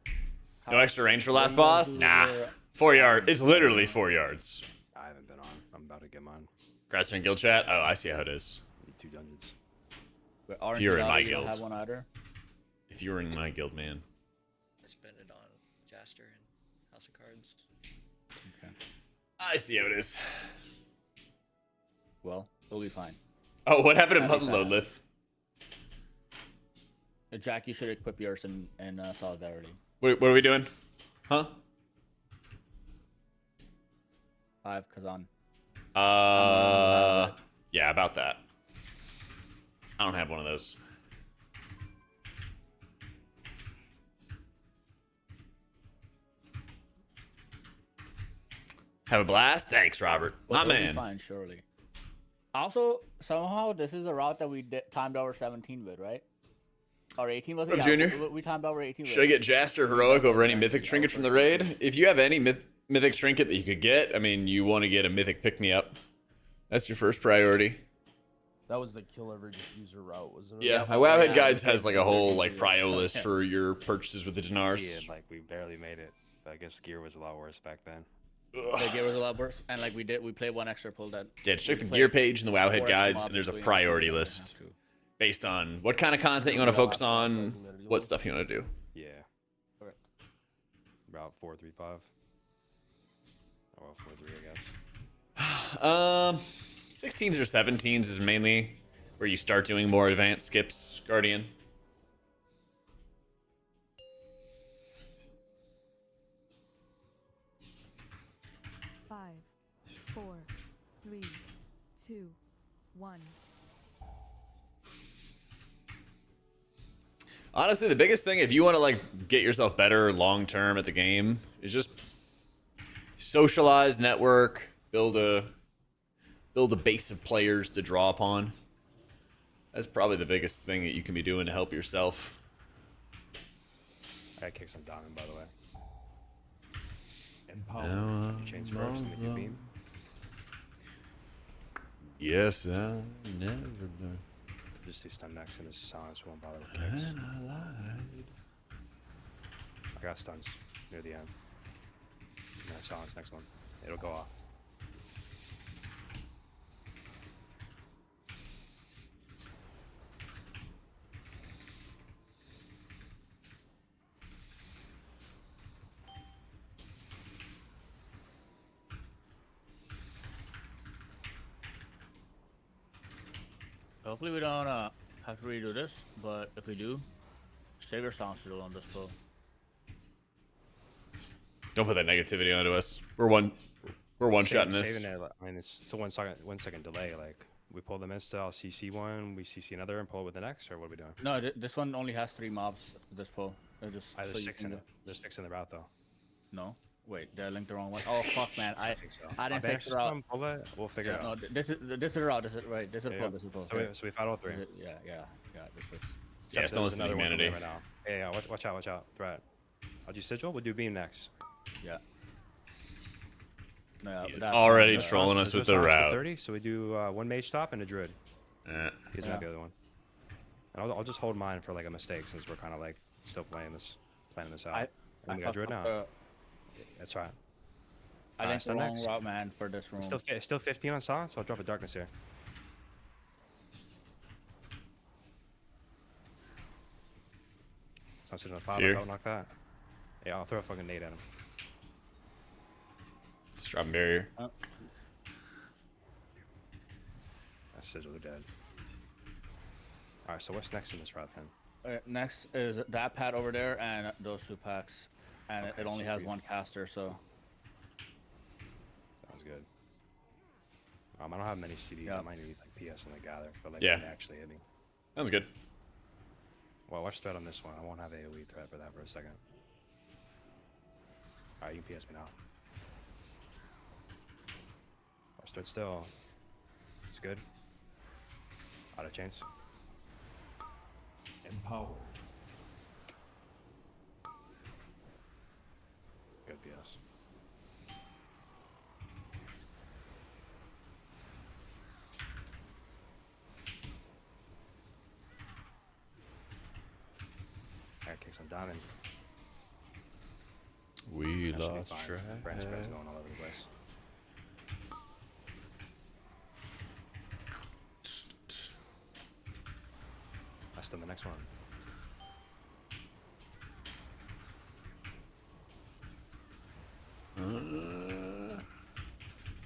No extra range for last boss? Nah. 4 yards. It's literally 4 yards. I haven't been on. I'm about to get mine. Grats her in guild chat? Oh, I see how it is. Need 2 dungeons. If you're in my guild. Have one either. If you were in my guild, man. I spent it on Jaster and House of Cards. Okay. I see how it is. Well, it'll be fine. Oh, what happened to That'll be Muzzle fine. Lodlith? Jack, you should equip yours in Solidarity. What are we doing? Huh? I have Kazan. Yeah, about that. I don't have one of those. Have a blast? Thanks, Robert. Well, My it'll be man. fine, surely. Also, somehow this is a route that we timed our 17 with, right? Or 18 was it? Oh, Yeah, Junior. we timed our 18 with. Should I get Jaster Heroic over any Mythic Trinket from the raid? If you have any Mythic Trinket that you could get, I mean, you want to get a Mythic Pick-Me-Up. That's your first priority. That was the kill every diffuser route, wasn't it? Yeah, my Wowhead Guides has like a whole like prio list for your purchases with the Dinars. Yeah, like we barely made it. But I guess gear was a lot worse back then. The gear was a lot worse, and like we played one extra pull that. Yeah, just check we the played gear page in the 4 Wowhead extra Guides, mobs and there's a between us, priority we didn't list have to. based on what kind of content you want to focus on, what stuff you want to do. Yeah. Okay. Route 435. Oh, well, 43, I guess. 16s or 17s is mainly where you start doing more advanced skips, Guardian. 2, 1. Honestly, the biggest thing if you want to like get yourself better long term at the game is just socialize, network, build a base of players to draw upon. That's probably the biggest thing that you can be doing to help yourself. I gotta kick some diamond, by the way. Empower. You chains first and then you beam. Yes, I never know. Just do stun next and his silence won't bother with kicks. I got stuns near the end. And then silence next one. It'll go off. Hopefully we don't have to redo this, but if we do, Saber sounds still on this pull. Don't put that negativity onto us. We're one shotting this. Saving it, I mean, it's a 1 second delay. Like, we pull them insta, I'll CC one, we CC another, and pull it with the next, or what are we doing? No, this one only has 3 mobs. This pull. Just There's so you 6 can in it. There's 6 in the route, though. No, wait, did I link the wrong one? Oh fuck, man, I think so. I didn't I'll fix banish the route. one, pull it, we'll figure it No, out. this is the route. This is right. This is Yeah, pull. yeah. This is pull. So we fought all 3. Yeah. This is. Yeah, Except don't listen to there's another one coming humanity. Right now. Yeah, watch out. Threat. I'll do sigil, we'll do beam next. Yeah. No, He's that- already that- trolling us with the route. 30, so we do 1 mage stop and a druid. He doesn't have the other one. And I'll just hold mine for like a mistake since we're kind of like still planning this out. And we got druid now. That's right. I linked the stun wrong next. route, man, for this room. Still 15 on silence, so I'll drop a darkness here. So I'm sitting on 5, Fear. don't knock that. Yeah, I'll throw a fucking nade at him. Just drop barrier. That's sigil, they're dead. Alright, so what's next in this route then? Next is that pad over there and those 2 packs, and Okay, it only so has we- 1 caster, so Sounds good. I don't have many CDs. Yeah. I might need like PS and the gather for like Yeah. when they actually hit me. Sounds good. Well, watch threat on this one. I won't have AoE threat for that for a second. Alright, you can PS me now. Watch threat still. It's good. Auto chains. Empower. Good PS. Alright, kicks on diamond. We That should be lost fine. track. Brand spread's going all over the place. That's still the next one.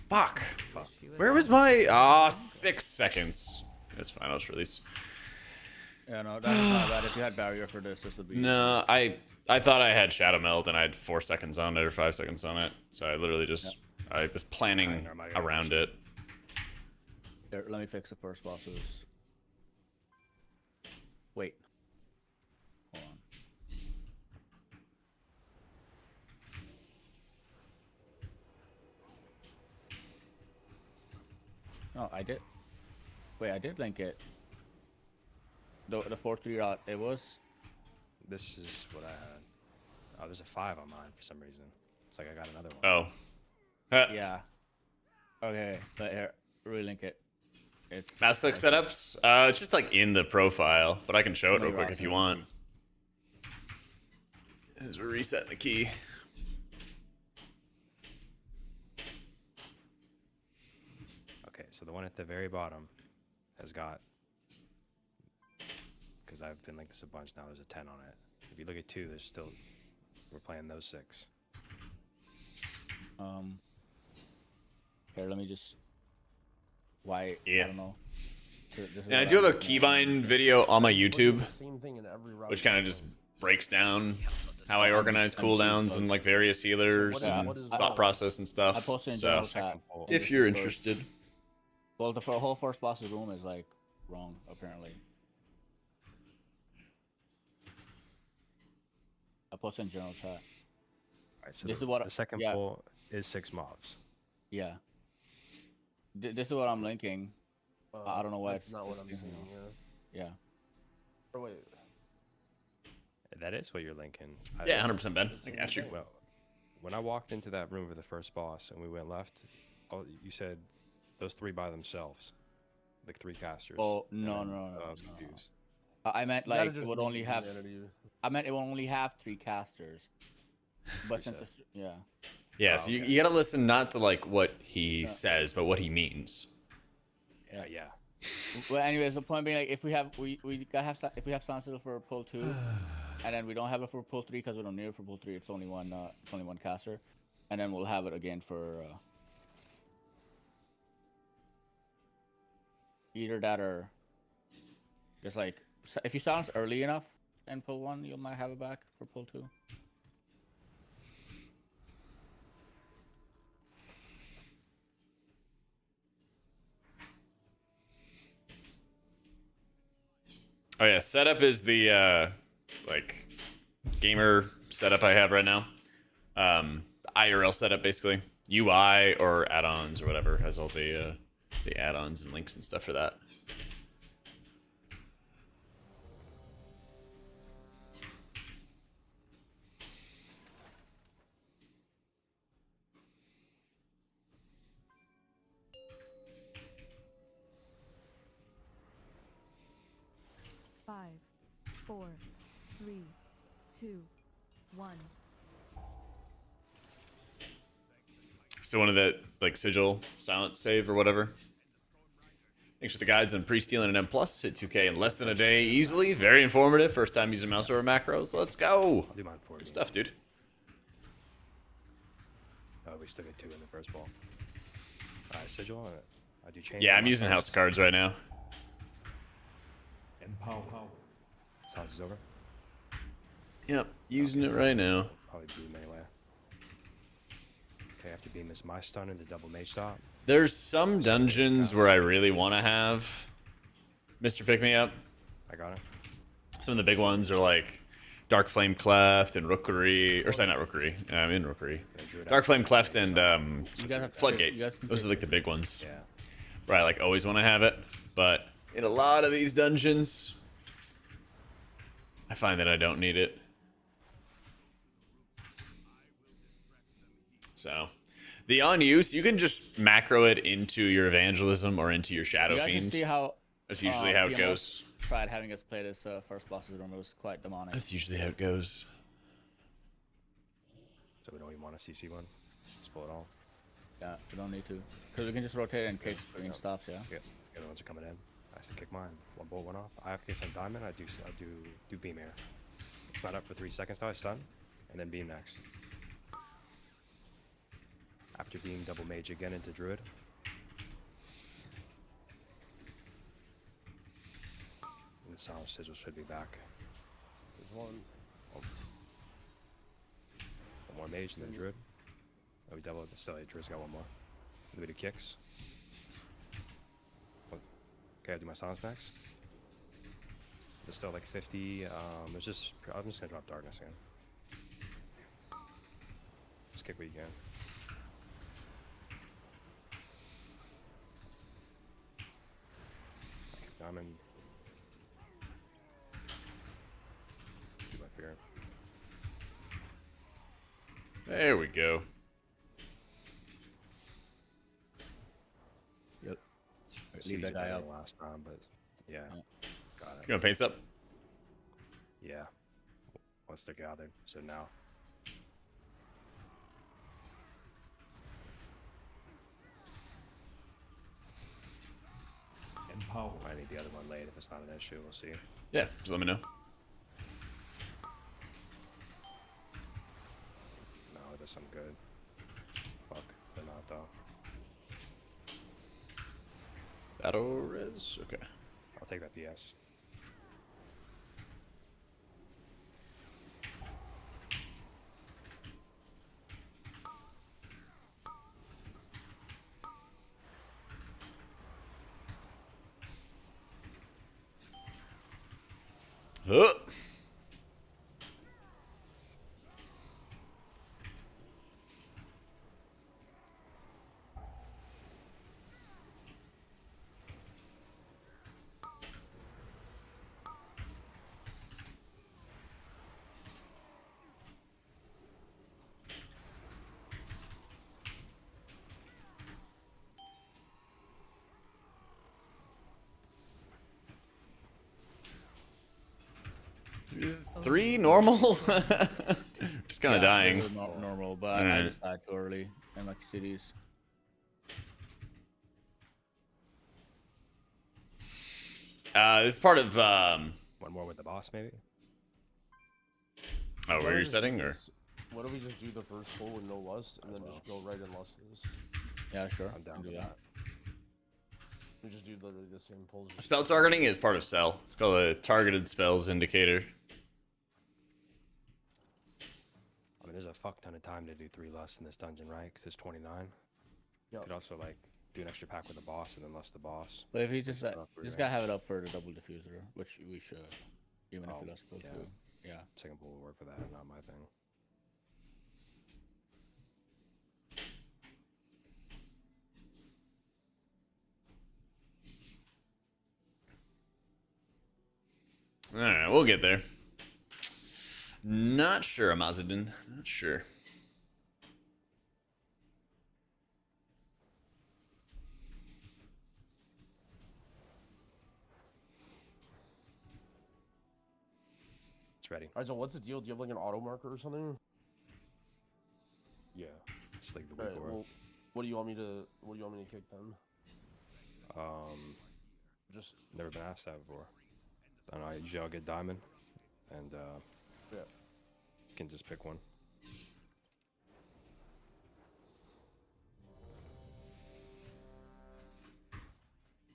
Fuck. Wish you had Where was lasted my 6 longer. seconds? That's fine. I'll just release. yeah, no, that's not bad. If you had barrier for this would be. No, I thought I had Shadow Melt and I had 4 seconds on it or 5 seconds on it. So I literally just I was planning never mind. around it. Here, let me fix the first bosses. Wait. Hold on. No, I did. Wait, I did link it. The 4-3 route. It was. This is what I had. Oh, there's a 5 on mine for some reason. It's like I got another one. Oh. Huh. Yeah. Okay, but here, relink it. It's Mouse click setups. It's just like in the profile, but I can show it real quick if you want. As we're resetting the key. Okay, so the one at the very bottom has got, because I've been like this a bunch now, there's a 10 on it. If you look at 2, there's still, we're playing those 6. Here, let me just. Why? Yeah. I don't know. And I do have a keybind video on my YouTube, The same thing in every route. which kind of just breaks down That's what this how I is. organize cooldowns and like various healers what and is thought that? process and I stuff. posted in So general chat. if you're interested, Well, the whole first boss's room is like wrong apparently. I posted in general chat. Alright, so This the, is what the second yeah. pull is 6 mobs. Yeah. This is what I'm linking. I don't know why That's it's not what I'm it's- seeing. Yeah. Yeah. Or wait. That is what you're linking. Yeah, 100% Ben. I got you. Well, when I walked into that room for the first boss and we went left, you said those 3 by themselves, like 3 casters. Oh and no then no no. I was no. confused. I meant You gotta like it just would leave only have. humanity. I meant it would only have 3 casters. But since Reset. it's, yeah. Yeah, Oh, so you, okay. you gotta listen not to like what he Yeah. says, but what he means. Yeah. Well, anyways, the point being, like, if we gotta have if we have Sound Sizzle for pull 2, and then we don't have it for pull 3 because we don't need it for pull 3. It's only one caster, and then we'll have it again for either that or just like if you silence early enough and pull 1, you might have it back for pull 2. Oh yeah, setup is the like gamer setup I have right now. IRL setup basically. UI or add-ons or whatever has all the add-ons and links and stuff for that. Five, four, three, two, one. So one of the like sigil silence save or whatever. Thanks for the guides on pre-stealing an M plus. Hit 2K in less than a day easily. Very informative. First time using mouse over macros. Let's go. I'll do mine for you. Good stuff, dude. Oh, we still get 2 in the first ball. Alright, sigil. I do change. Yeah, on I'm my using cards. house cards right now. Silence is over. Yep, using it right now. Probably beam anyway. Okay, after beam is my stun into double mage stop. There's some dungeons where I really want to have Mr. Pick Me Up. I got it. Some of the big ones are like Dark Flame Cleft and Rookery, or sorry, not Rookery. I'm in Rookery. Yeah, Druid Dark out. Flame Cleft and You guys have Floodgate. you guys can Those are like the big ones Yeah. where I like always want to have it. But in a lot of these dungeons, I find that I don't need it. So, the on use, you can just macro it into your evangelism or into your Shadow You guys should Fiend. see how That's usually how it PMO goes. tried having us play this first boss's room. It was quite demonic. That's usually how it goes. So we don't even want a CC one. Just pull it all. Yeah, we don't need to. Because we can just rotate and kick screen stops, yeah? Yeah, the other ones are coming in. I still kick mine. One bolt, one off. I have case on diamond. I do beam air. It's not up for 3 seconds. Now I stun, and then beam next. After beam, double mage again into druid. And the silent sigil should be back. There's one. One more mage and then druid. Oh, we double it. Still, druid's got one more. Do we do kicks? Okay, I do my silence next. There's still like 50. There's just. I'm just gonna drop darkness again. Just kick what you can. Kick diamond. Do my fear. There we go. Yep. I Leave see that guy up. last time, but yeah, got You it. gonna paint up? Yeah, once they're gathered. So now. I need the other one late if it's not an issue. We'll see. Yeah, just let me know. No, this I'm good. Fuck, they're not though. Battle res? Okay. I'll take that PS. Huh. Is 3 normal? Just kind of dying. It was normal, but I Alright. just died too early in my cities. This is part of One more with the boss, maybe. oh, Why where don't you're we just setting do or this? Why don't we just do the first pull with no lust, and then just go right in lust to this? Yeah, sure. I'm down Can for do that. We just do literally the same pulls. just- spell targeting is part of cell. It's called a targeted spells indicator. I mean, there's a fuck ton of time to do 3 lusts in this dungeon, right? Because there's 29. Yeah. Could also like do an extra pack with the boss and then lust the boss. But if he just Just up just three gotta have it up for the double diffuser, which we should, even if Oh, we lost pull yeah. two. Yeah. Second pull will work for that, not my thing. All right, we'll get there. Not sure, Amazadin. Not sure. It's ready. Alright, so what's the deal? Do you have like an auto marker or something? Yeah. It's like the Alright, weak well, what do you want me to kick then? Just Never been asked that before. I don't know. Usually I'll get diamond, and yeah. can just pick one.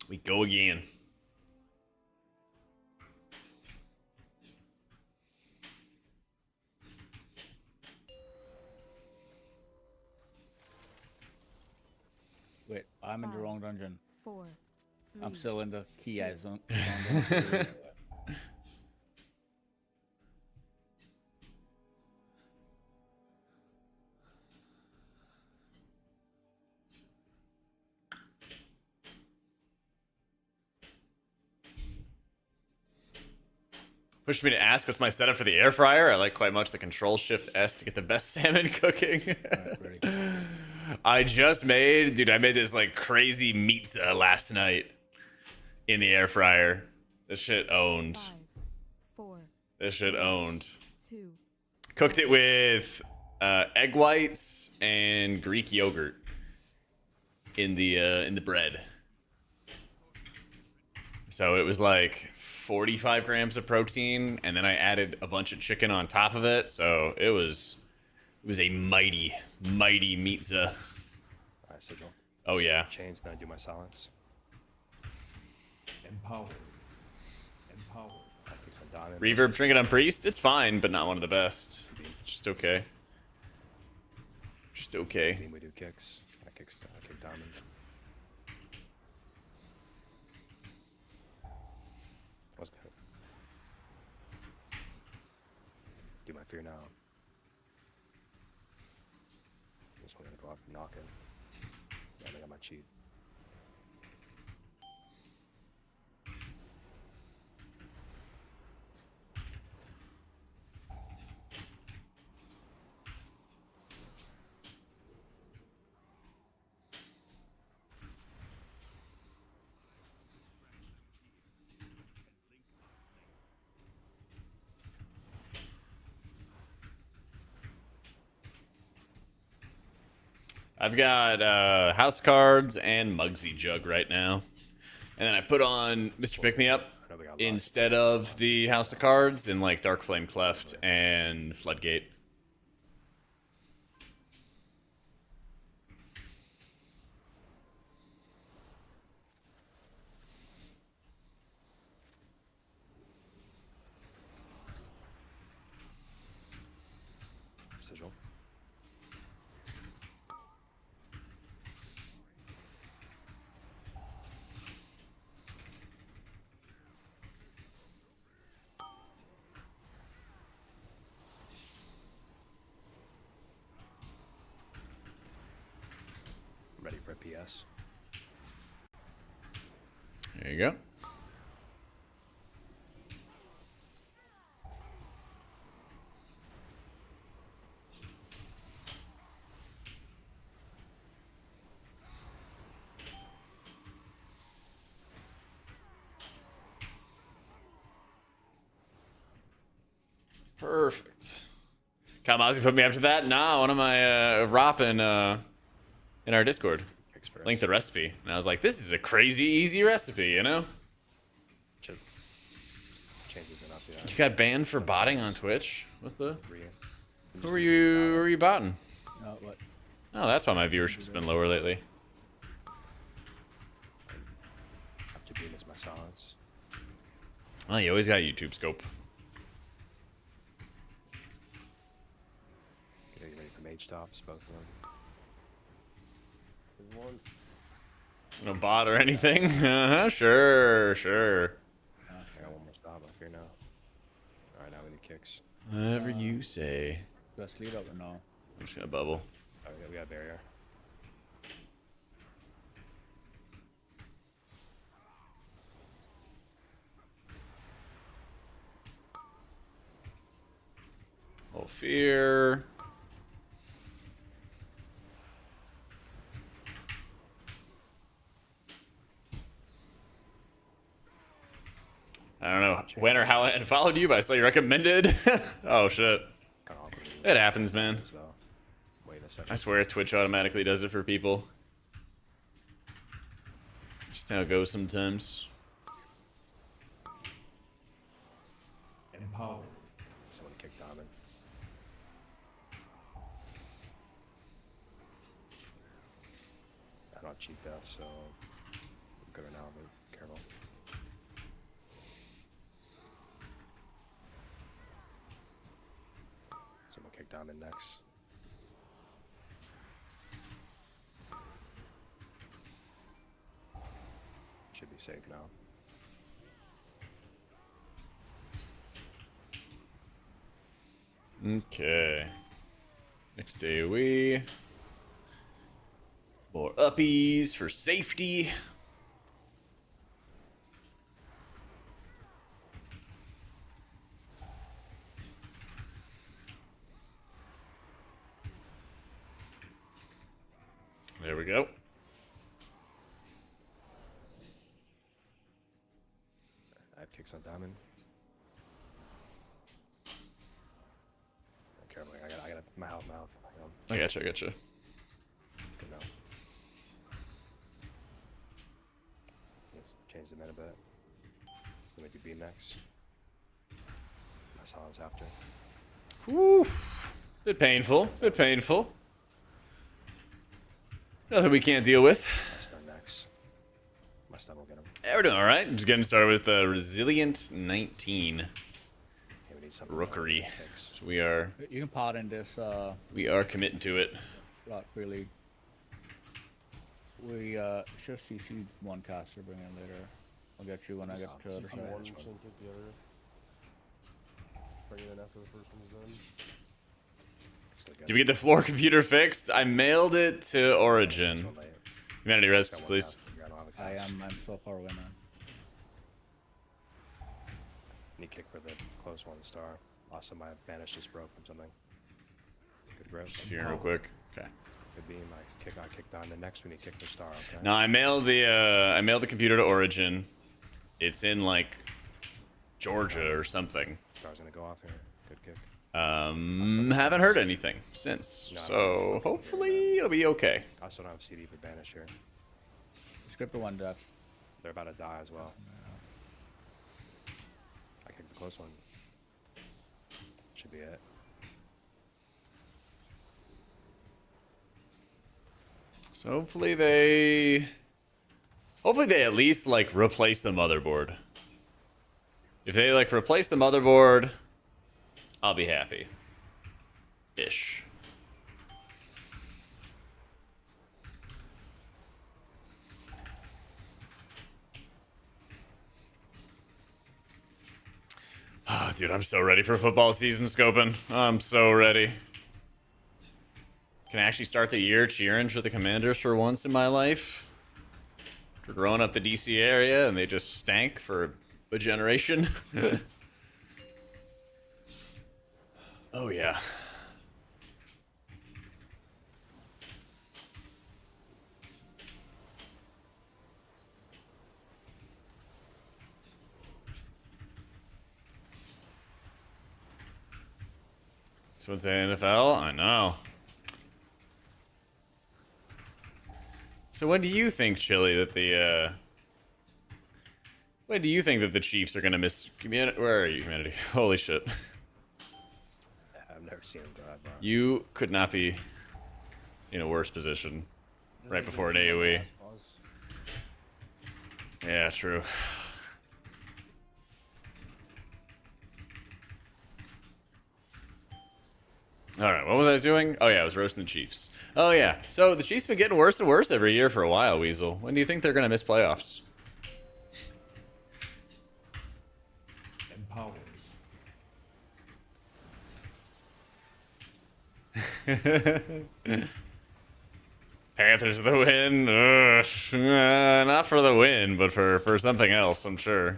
We go again. Wait, I'm in the 5, wrong dungeon. 4, 3, I'm still in the key two, zone. Pushed me to ask what's my setup for the air fryer. I like quite much the Control Shift S to get the best salmon cooking. Alright, ready. I just made, dude, I made this like crazy pizza last night in the air fryer. This shit owned. 5, 4, This shit owned. 2, Cooked it with egg whites and Greek yogurt in the bread. So it was like 45 grams of protein, and then I added a bunch of chicken on top of it. So it was a mighty pizza. Alright, sigil. Oh yeah. Chains, then I do my silence. Empowered. Empowered. I pick some diamond. Reverb Trinket on Priest. It's fine, but not one of the best. Just okay. Just okay. Team we do kicks. I kick diamond. Let's go. Do my fear now. This one gonna go up and knock it. Yeah, I got my cheat. I've got House Cards and Mugsy Jug right now. And then I put on Mr. Pick Me Up I know we got lots. instead of the House of Cards in like Dark Flame Cleft and Floodgate. Sigil. guess. There you go. Perfect. Kamazzi put me up to that. Nah, one of my Roppin in our Discord Kicks first. linked the recipe, and I was like, "This is a crazy easy recipe," you know? Just changes it up. Yeah. You got banned for botting on Twitch. What the? Re- Who were you botting? What? Oh, that's why my viewership's been lower lately. Up to beat is my silence. Oh, you always got a YouTube scope. Get ready for mage tops, both of them. There's one. No bot or anything? Sure. I got one more stop. I fear now. All right, now we need kicks. Whatever you say. Do I sleep up or no? I'm just gonna bubble. Oh, yeah, we got barrier. Oh, fear. I don't know when or how I had followed you, but I saw you recommended. Oh shit. Kind of awkward. It happens, man. Though. Wait a second. I swear Twitch automatically does it for people. Just how it goes sometimes. Empower. Someone kicked Diamond. I don't cheat that, so I'm good right now, but careful. Someone kicked Diamond next. Should be safe now. Okay. Next day we more uppies for safety. There we go. I have kicks on Diamond. Careful, I got mouth. I gotcha. Good now. Let's change the meta a bit. Let me do B next. My silence after. Oof. Bit painful. Nothing we can't deal with. My stun next. My stun will get him. Yeah, we're doing all right. Just getting started with Resilient 19 Hey, we need something. Rookery. Kicks. So we are You can pot in this committing to it. slot freely. We should CC one caster, bring in later. I'll get you when I get to the other CC side. one, kick the other. Bring it in after the first one's done. So Did we get the floor computer fixed? I mailed it to Origin. Humanity res, please. I'm so far away, man. Need kick for the close one star. Also, my banish just broke from something. Good grip. Just fearing real quick. Okay. Good beam. I kicked on. The next we need kick for star. Okay. No, I mailed the computer to Origin. It's in like Georgia or something. Star's gonna go off here. Good kick. Haven't heard anything since. No, So hopefully it'll be okay. I still don't have CD for banish here. Script for one death. They're about to die as well. I kicked the close one. Should be it. So hopefully they at least like replace the motherboard. If they like replace the motherboard, I'll be happy. Ish. Oh, dude, I'm so ready for football season, Scopin. I'm so ready. can actually start the year cheering for the Commanders for once in my life. After growing up the DC area and they just stank for a generation. Oh yeah. Someone say NFL? I know. So when do you think, Chili, that the when do you think that the Chiefs are gonna miss community? Where are you, humanity? Holy shit! I've never seen him go that far. You could not be in a worse position right before an AOE. Yeah, true. Alright, what was I doing? Oh yeah, I was roasting the Chiefs. Oh yeah, so the Chiefs been getting worse and worse every year for a while, Weasel. When do you think they're gonna miss playoffs? Empowered. Panthers the win? Not for the win, but for something else, I'm sure.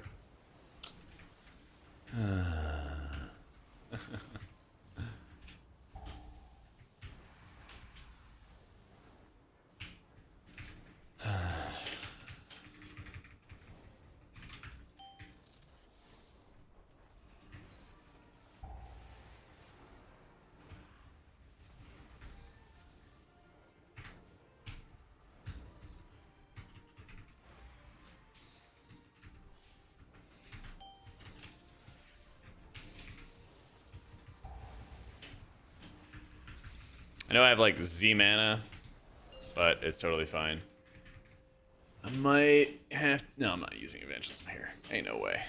I know I have like Z mana, but it's totally fine. I might have. No, I'm not using evangelism here. Ain't no way.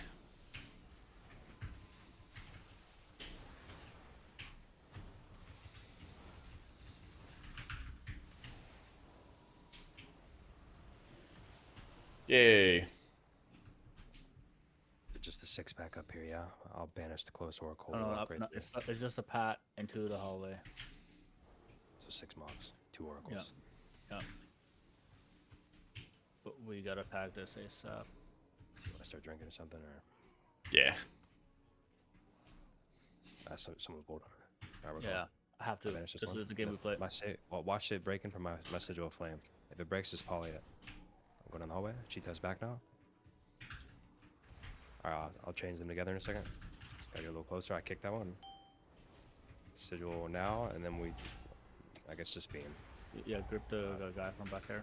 Yay. Just the 6-pack up here, yeah. I'll banish the close oracle. No, upgrade the- it's just a pat into the hallway. So 6 mobs, 2 oracles. Yeah. But we gotta pack this ASAP. I start drinking or something, or Yeah. someone's bold on it. All right, we're Yeah, going. I have to. Banish This this one. is the game we play. My well, watch it breaking from my sigil flame. If it breaks, just poly it. I'm going down the hallway. Cheetah's back now. Alright, I'll change them together in a second. Gotta get a little closer. I kicked that one. Sigil now, and then I guess just beam. Yeah, grip the guy from back there.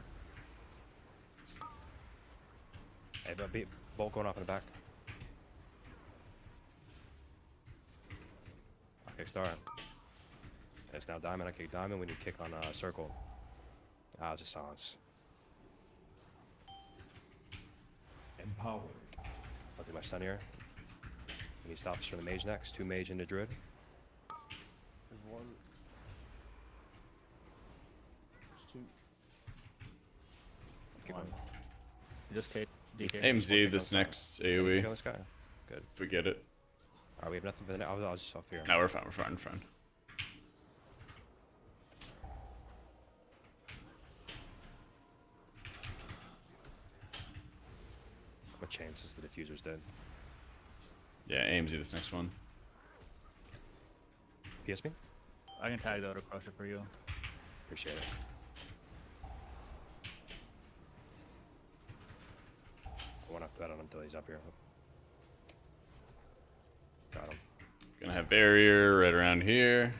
Hey, but bolt going off in the back. I kick star. It's now diamond. I kick diamond. We need to kick on circle. It's just silence. Empowered. I'll do my stun here. And he stops for the mage next. 2 mage into druid. There's one. There's 2. Kick One. one. Just K. DK. AMZ this next AoE. Kill this guy. Good. If we get it. Alright, we have nothing for the I'll just off here. No, we're fine, we're fine, we're fine. What chances the diffuser's dead? Yeah, AMZ this next one. PS me? I can tag the auto crusher for you. Appreciate it. I won't have to bet on him until he's up here. Got him. Gonna have barrier right around here.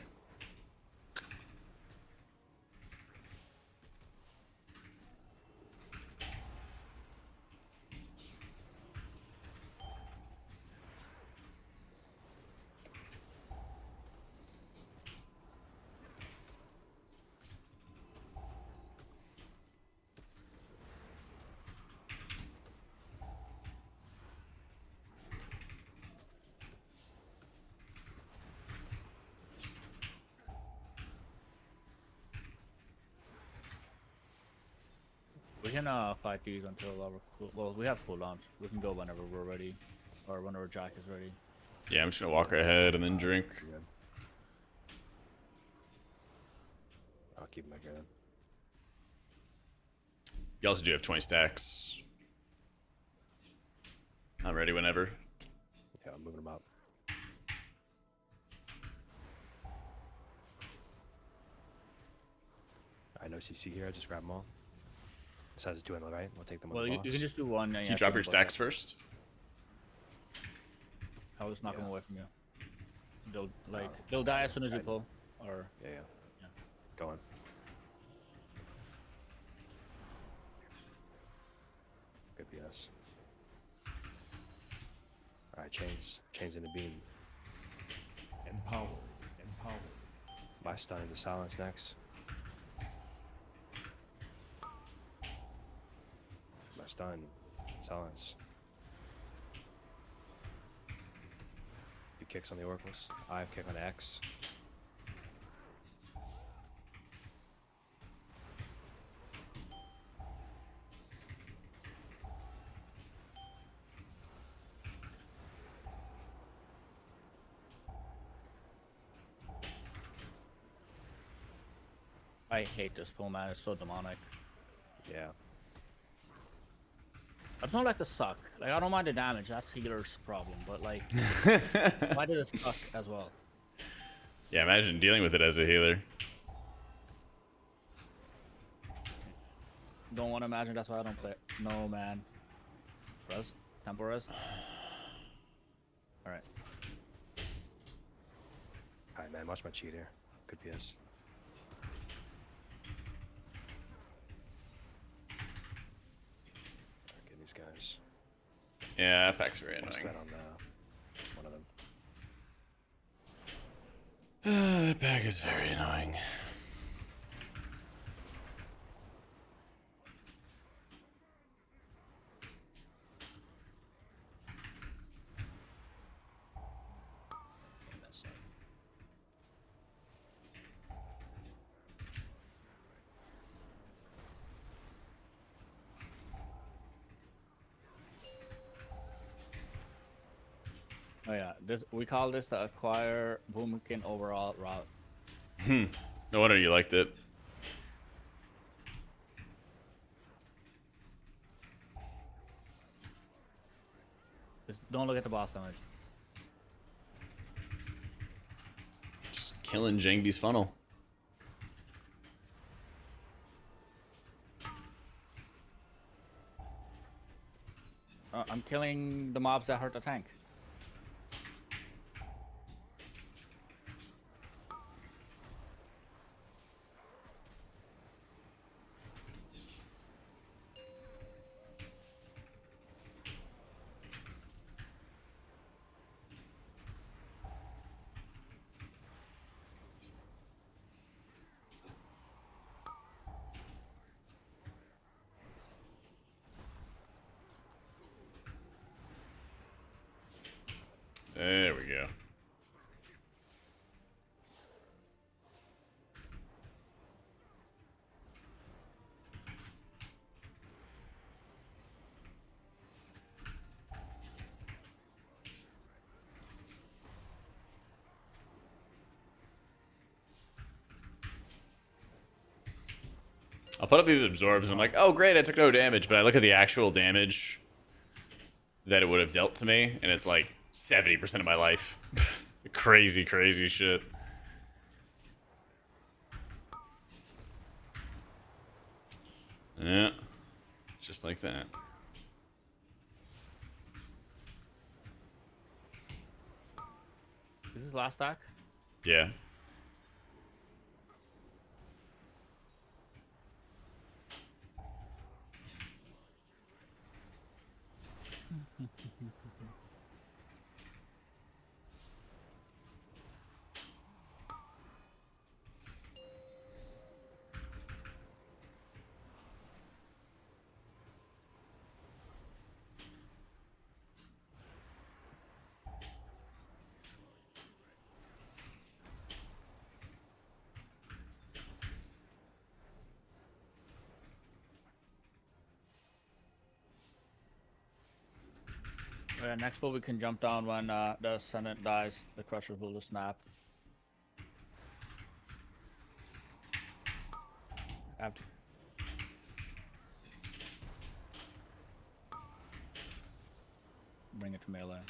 We can fight these until well, we have cooldowns. We can go whenever we're ready, or whenever Jack is ready. Yeah, I'm just gonna walk ahead and then drink. I'll keep my good. You also do have 20 stacks. I'm ready whenever. Yeah, I'm moving them up. I know CC here. I just grab them all. Besides the two on the right, we'll take them on Well, the you boss. can just do one. Can you drop your stacks first? I'll just knock Yeah. them away from you. They'll die as soon as you pull. Or Yeah. Yeah. Go on. Good PS. Alright, chains. Chains in the beam. Empower. Empower. My stun into silence next. My stun. Silence. Do kicks on the oracles. I have kick on X. I hate this pull, man. It's so demonic. Yeah. I don't like the suck. Like, I don't mind the damage. That's healer's problem. But like, why did it suck as well? Yeah, imagine dealing with it as a healer. Don't want to imagine. That's why I don't play it. No, man. Res? Tempo res? Alright. Alright, man. Watch my cheat here. Good PS. Get these guys. Yeah, that pack's very I'll annoying. spend on one of them. That pack is very annoying. Mess up. Oh yeah, we call this the acquire boomkin overall route. No wonder you liked it. Just don't look at the boss damage. Just killing Jangby's funnel. I'm killing the mobs that hurt the tank. There we go. I'll put up these absorbs and I'm like, oh great, I took no damage, but I look at the actual damage that it would have dealt to me, and it's like 70% of my life. Crazy, crazy shit. Yeah, just like that. Is this last stack? Yeah. Oh, yeah, next pull we can jump down when the Ascendant dies. The Crusher will snap. After. Bring it to melee.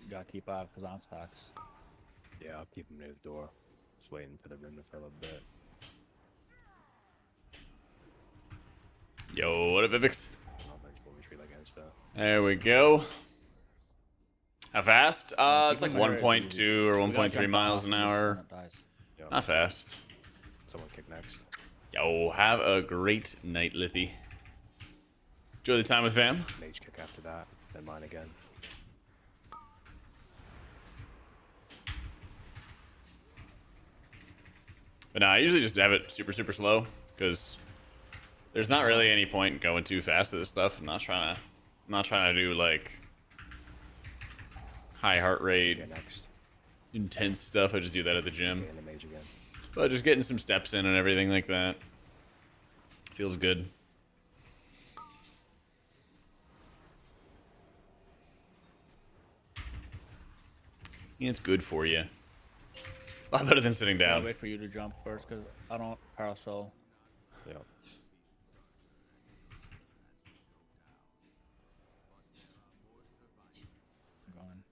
You gotta keep out because on stacks. Yeah, I'll keep him near the door. Just waiting for the room to fill a bit. Yo, what up, Vivix? I'll like full retreat like and stuff. There we go. How fast? It's like keeping my hair is 1.2 or We gotta 1.3 jump miles off an and just hour. when it dies. Yep. Not fast. Someone kick next. Yo, have a great night, Lithy. Enjoy the time with fam. Mage kick after that. Then mine again. But nah, I usually just have it super, super slow because there's not really any point in going too fast at this stuff. I'm not trying to do like high heart rate, Okay, next. intense stuff. I just do that at the gym. Okay, and the mage again. But just getting some steps in and everything like that feels good. Yeah, it's good for you. A lot better than sitting I'll down. wait for you to jump first because I don't parasol. Yep. I'm going.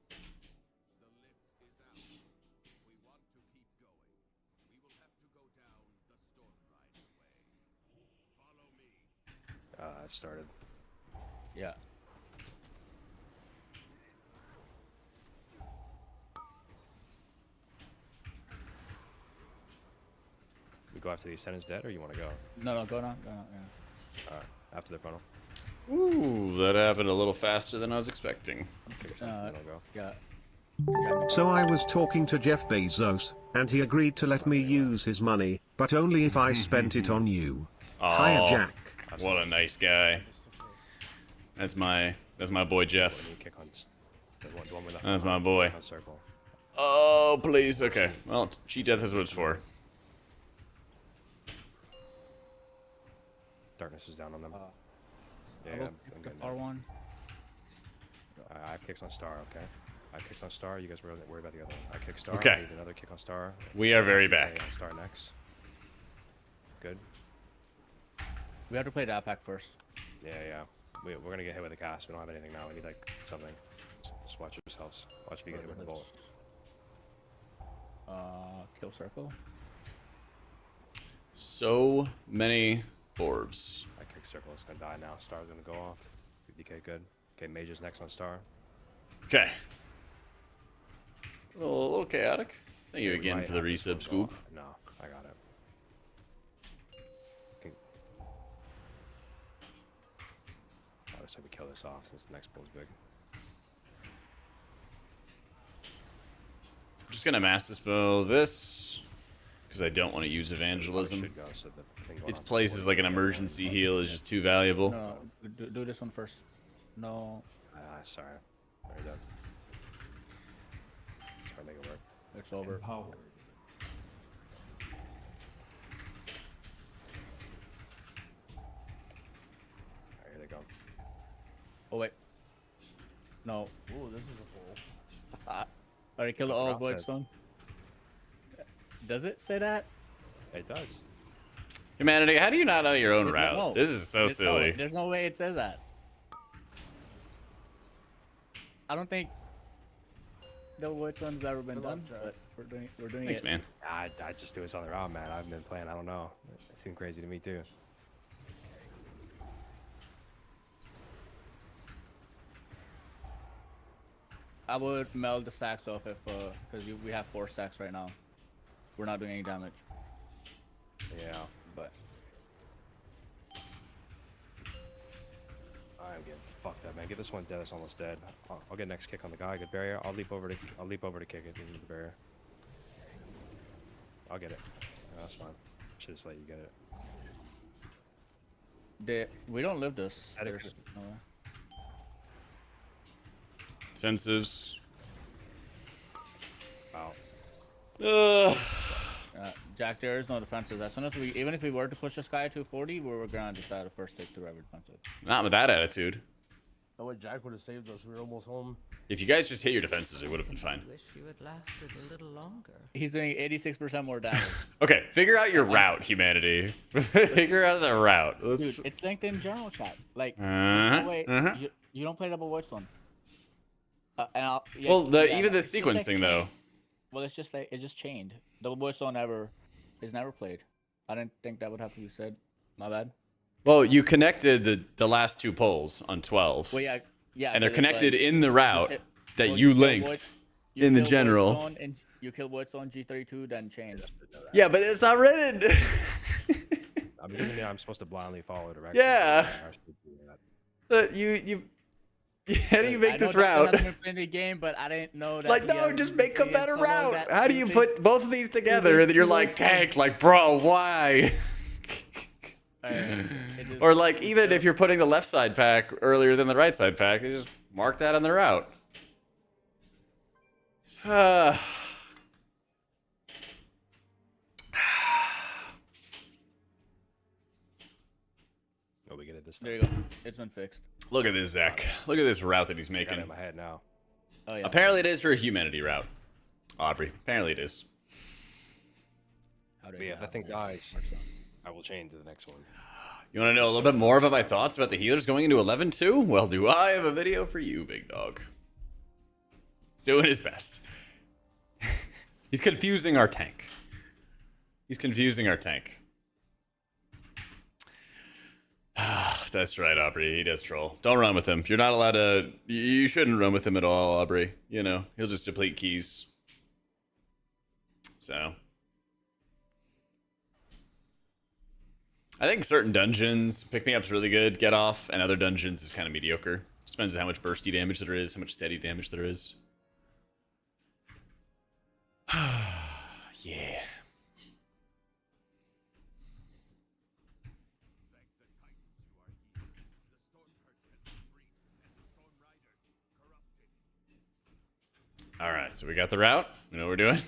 It started. Yeah. We go after the Ascendant's dead, or you want to go? No, go now. Go now. Yeah. Alright, after the funnel. Ooh, that happened a little faster than I was expecting. Kick something, then I'll go. Yeah. So I was talking to Jeff Bezos, and he agreed to let me use his money, but only if I spent it on you. Hiya, Jack. What a nice guy. That's my boy Jeff. When you kick on the one with the That's my boy. on circle. Oh, please. Okay. Well, cheat death is what it's for. Darkness is down on them. Yeah, I'll I'm good now. R1. I have kicks on star, okay? I have kicks on star, you guys worry about the other one. I kick star, Okay. I need another kick on star. We are very Okay, back. on star next. Good. We have to play that pack first. Yeah. We're gonna get hit with a cast. We don't have anything now. We need like something. Just watch yourselves. Watch if you get hit with a bolt. Kill circle. So many orbs. I kick circle, it's gonna die now. Star's gonna go off. 50k good. Okay, mage is next on star. Okay. A little chaotic. Thank you We again might for the have this one resub go scoop. off. No, I got it. Okay. I would say we kill this off since the next bull's big. I'm just gonna mass dispel this because I don't want to use Should evangelism. go, so the thing going Its on place forward is like an is emergency heal is just too valuable. No, do this one first. No, sorry. Very done. Try to make it work. it's over. Empowered. Alright, here they go. Oh wait. No. Ooh, this is a hole. Already killed Fuck all off, void Ted. stone. Does it say that? It does. Humanity, how do you not know your own There's no- route? no. This is so silly. There's no way it says that. I don't think the void stone's ever been Good luck, done, Jack. but we're doing Thanks, it. man. I just do this on the route, man. I haven't been playing. I don't know. It seemed crazy to me too. I would meld the stacks off if, because we have 4 stacks right now. We're not doing any damage, Yeah. but I'm getting fucked up, man. Get this one dead. It's almost dead. I'll get next kick on the guy. Good barrier. I'll leap over to kick it into the barrier. I'll get it. No, that's fine. Should just let you get it. we don't live this. I don't- There's no way. Defensives. Wow. Jack, there is no defenses. As soon as we, even if we were to push this guy to 240, we were gonna just have the first take through every defensive. Not with that attitude. That way Jack would have saved us. We were almost home. If you guys just hit your defenses, it would have been fine. Wish you had lasted a little longer. He's doing 86% more damage. Okay, figure out your route, humanity. Figure out the route. Let's... Dude, it's linked in general chat. Like, Uh-huh, no way, uh-huh. you don't play double voice one. Yeah, Well, yeah, even the it's just sequencing like, though. Well, it's just like, it's just chained. Double voice one is never played. I didn't think that would have to be said. My bad. Well, you connected the last 2 poles on 12. Well, yeah. And they're so it's connected like, in the route that well, you kill linked voice- in the kill voice general. zone and you kill voice on G32, then change. Yeah, but it's not written. I mean, doesn't mean I'm supposed to blindly follow directions. Yeah. I should do that. you how do you I make know this Dustin route? hasn't been playing the game, but I didn't know that. Like, he no, hasn't just been make a playing better some of route. that How do you stupid- put both of these together and you're like, tank, like, bro, why? It just- Or like, even if you're putting the left side pack earlier than the right side pack, you just mark that on the route. Oh, we get it this time. There you go. It's been fixed. Look at this, Zach. Look at this route that he's I got it making. in my head now. Oh yeah. Apparently it is for a humanity route. Aubrey, apparently it is. But yeah, if that thing dies, I will change to the next one. You want to know a little bit more about my thoughts about the healers going into 11-2? Well, do I have a video for you, big dog. He's doing his best. He's confusing our tank. He's confusing our tank. That's right, Aubrey. He does troll. Don't run with him. You're not allowed to... You shouldn't run with him at all, Aubrey. You know, he'll just deplete keys. So... I think certain dungeons, pick me up's really good, get off, and other dungeons is kind of mediocre. Just depends on how much bursty damage there is, how much steady damage there is. Yeah. All right, so we got the route. You know what we're doing?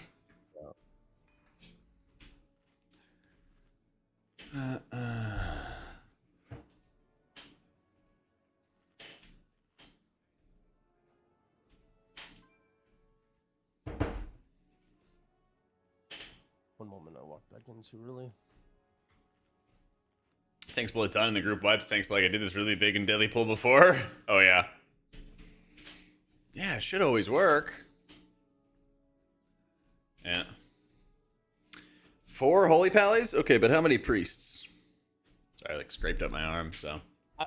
One moment, I walked back in too early. Tank's bullet done in the group wipes. Tank's like, I did this really big and deadly pull before. Oh, yeah. Yeah, it should always work. Yeah. 4 holy pallies? Okay, but how many priests? Sorry, I like scraped up my arm, so.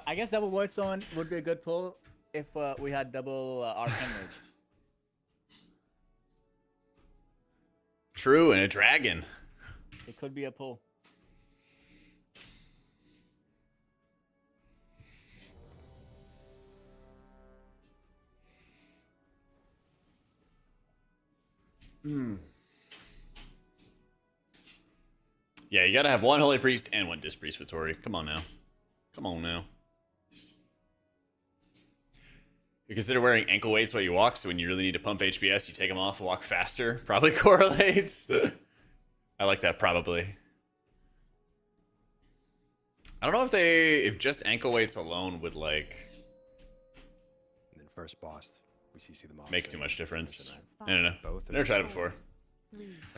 I guess double voice zone would be a good pull if we had double arcane rage. True, and a dragon. It could be a pull. Yeah, you gotta have 1 holy priest and 1 disc priest for Tori. Come on now. Come on now. You consider wearing ankle weights while you walk, so when you really need to pump HPS, you take them off and walk faster. Probably correlates. I like that, probably. I don't know if just ankle weights alone would, like... And then first boss, we CC them off. make too much difference. No. Both. Never tried it before.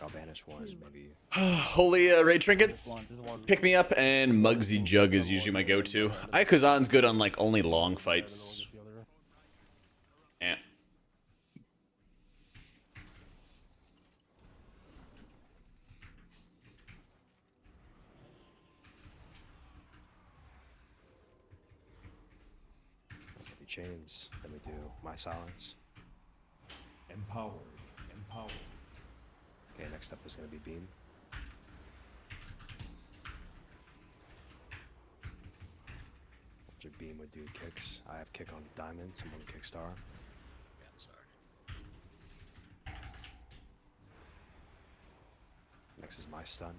I'll banish one, maybe. Holy raid trinkets. There's one. Pick me up and Muggsy Jug is usually my go-to. Kazan's good on like only long fights. The other. Yeah. The chains. Then we do my silence. Empowered. Empowered. Okay, next up is gonna be beam. After beam would do kicks. I have kick on diamond. Someone kick star. Yeah, sorry. Next is my stun.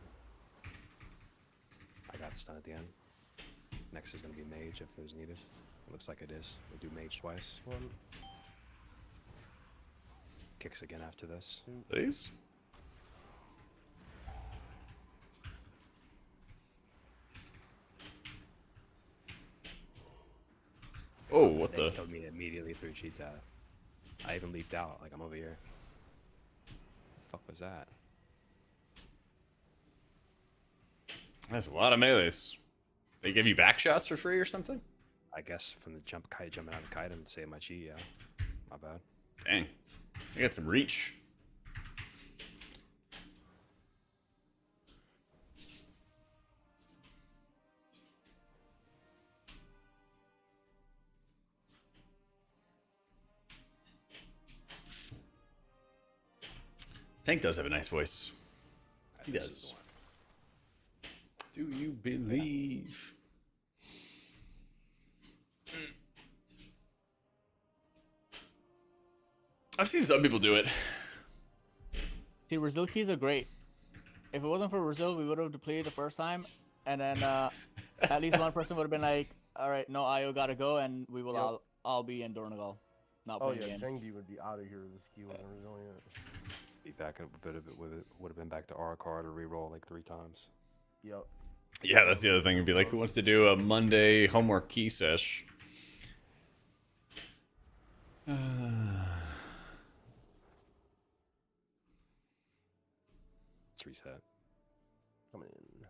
I got the stun at the end. Next is gonna be mage if there's needed. It looks like it is. We'll do mage twice. One. kicks again after this. Please. Oh, what They the? killed me immediately through cheat death. I even leaped out, like I'm over here. The fuck was that? That's a lot of melees. They give you back shots for free or something? I guess from the jumping out of the kite and save my chi, yeah. My bad. Dang. I got some reach. Tank does have a nice voice. He does. Do you believe? I've seen some people do it. See, Brazil keys are great. If it wasn't for Brazil, we would have depleted the first time, and then at least one person would have been like, "All right, no, Io gotta go," and we will all be in Dornagal, not Oh playing yeah, again. Jengi would be out of here if this key wasn't resilient. Be back a bit of it would have been back to R card or reroll like 3 times. Yep. Yeah, that's the other thing. It'd be like, who wants to do a Monday homework key sesh? Let's reset. Coming in.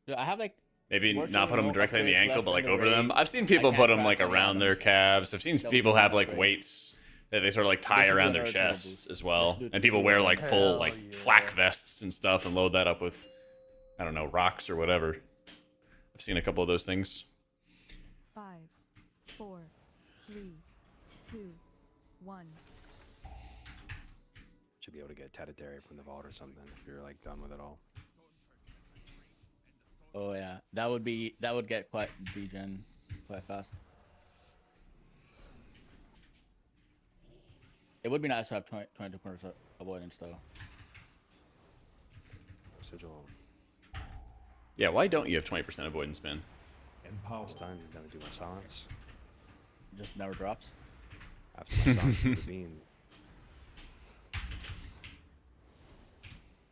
Yeah, I have like Maybe Works not put really them well, directly in the space ankle, left but in like the over them. ring. I've seen people I put can't them like crack around them. their calves. I've seen Double people boost have like great. weights that they sort of like tie This is around the their original chest boost. as well. Let's do And people wear like full Hell like yeah. flak vests and stuff and load that up with, I don't know, rocks or whatever. I've seen a couple of those things. 5, 4, 3, 2, 1. Should be able to get Tadadary from the vault or something if you're like done with it all. Oh yeah, that would get quite degen quite fast. It would be nice to have 22% avoidance though. Sigil. Yeah, why don't you have 20% avoidance, man? Empower. This time you're gonna do my silence. Just never drops. After my silence, do the beam.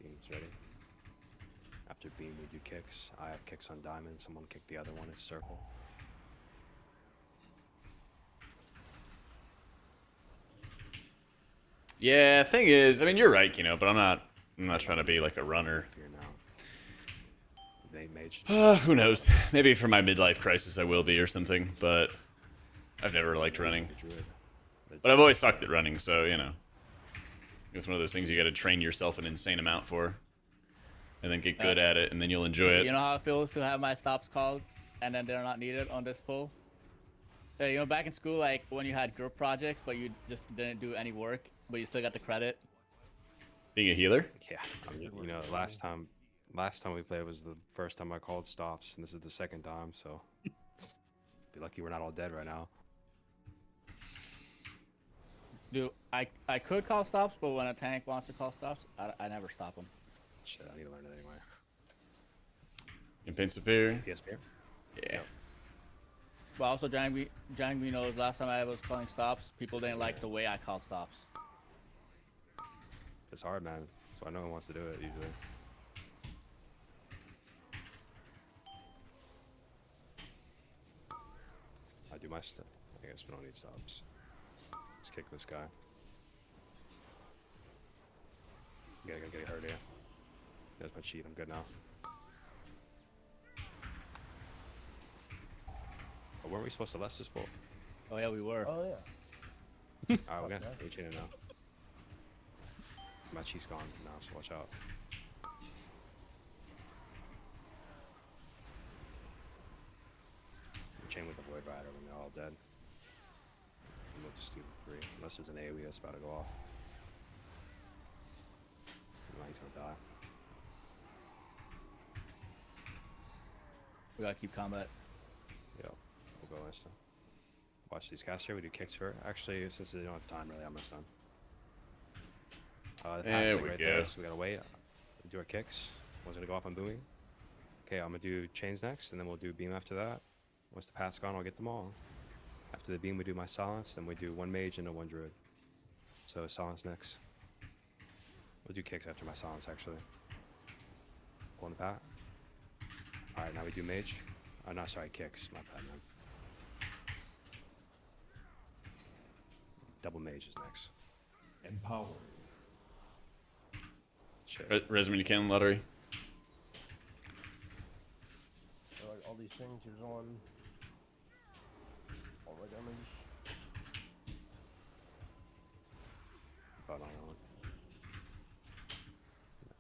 Beam's ready. After beam, we do kicks. I have kicks on diamond. Someone kick the other one in circle. Yeah, thing is, I mean, you're right, but I'm not trying to be like a runner. Here now. They mage. Who knows? Maybe for my midlife crisis I will be or something, but I've never liked running. The druid. But I've always sucked at running, so, it's one of those things you gotta train yourself an insane amount for. And then get good at it, and then you'll enjoy it. You know how it feels to have my stops called and then they're not needed on this pull? Yeah, back in school, like when you had group projects, but you just didn't do any work, but you still got the credit. Being a healer? Yeah, I mean, last time we played was the first time I called stops, and this is the second time, so be lucky we're not all dead right now. Dude, I could call stops, but when a tank wants to call stops, I never stop them. Shit, I need to learn it anyway. Invincible. PSP? Yeah. But also, Jangmi knows last time I was calling stops, people didn't like the way I called stops. It's hard, man. So I know who wants to do it usually. I do my stuff. I guess we don't need stops. Let's kick this guy. Gotta get hurt here. There's my cheat. I'm good now. Oh, weren't we supposed to less this pull? Oh yeah, we were. Oh yeah. Alright, we're gonna H in it now. My cheat's gone now, so watch out. We're chain with the Void Rider when they're all dead. And we'll just do 3. Unless there's an AoE that's about to go off. No, he's gonna die. We gotta keep combat. Yep, we'll go instant. Watch these casts here. We do kicks for. Actually, since they don't have time, really, I'm done. The There path's we right go. there, so we gotta wait. Do our kicks. One's gonna go off on booming. Okay, I'm gonna do chains next, and then we'll do beam after that. Once the path's gone, I'll get them all. After the beam, we do my silence, then we do 1 mage and a 1 druid. So silence next. We'll do kicks after my silence, actually. Pulling the bat. Alright, now we do mage. Oh, no, sorry, kicks. My bad, man. Double mage is next. Empowered. Shit. Resume cannon lottery. So, like, all these things, here's one. All my damage. Hold on.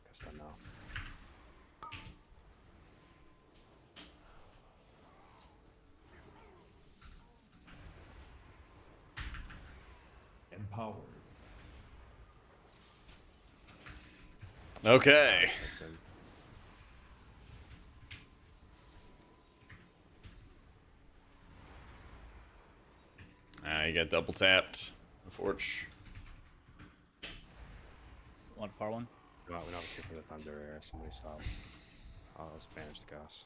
Guess done now. Empowered. Okay. That's him. You got double tapped. Forge. One far one. No, we don't have a kick for the thunder air. Somebody stop. Oh, let's banish the gas.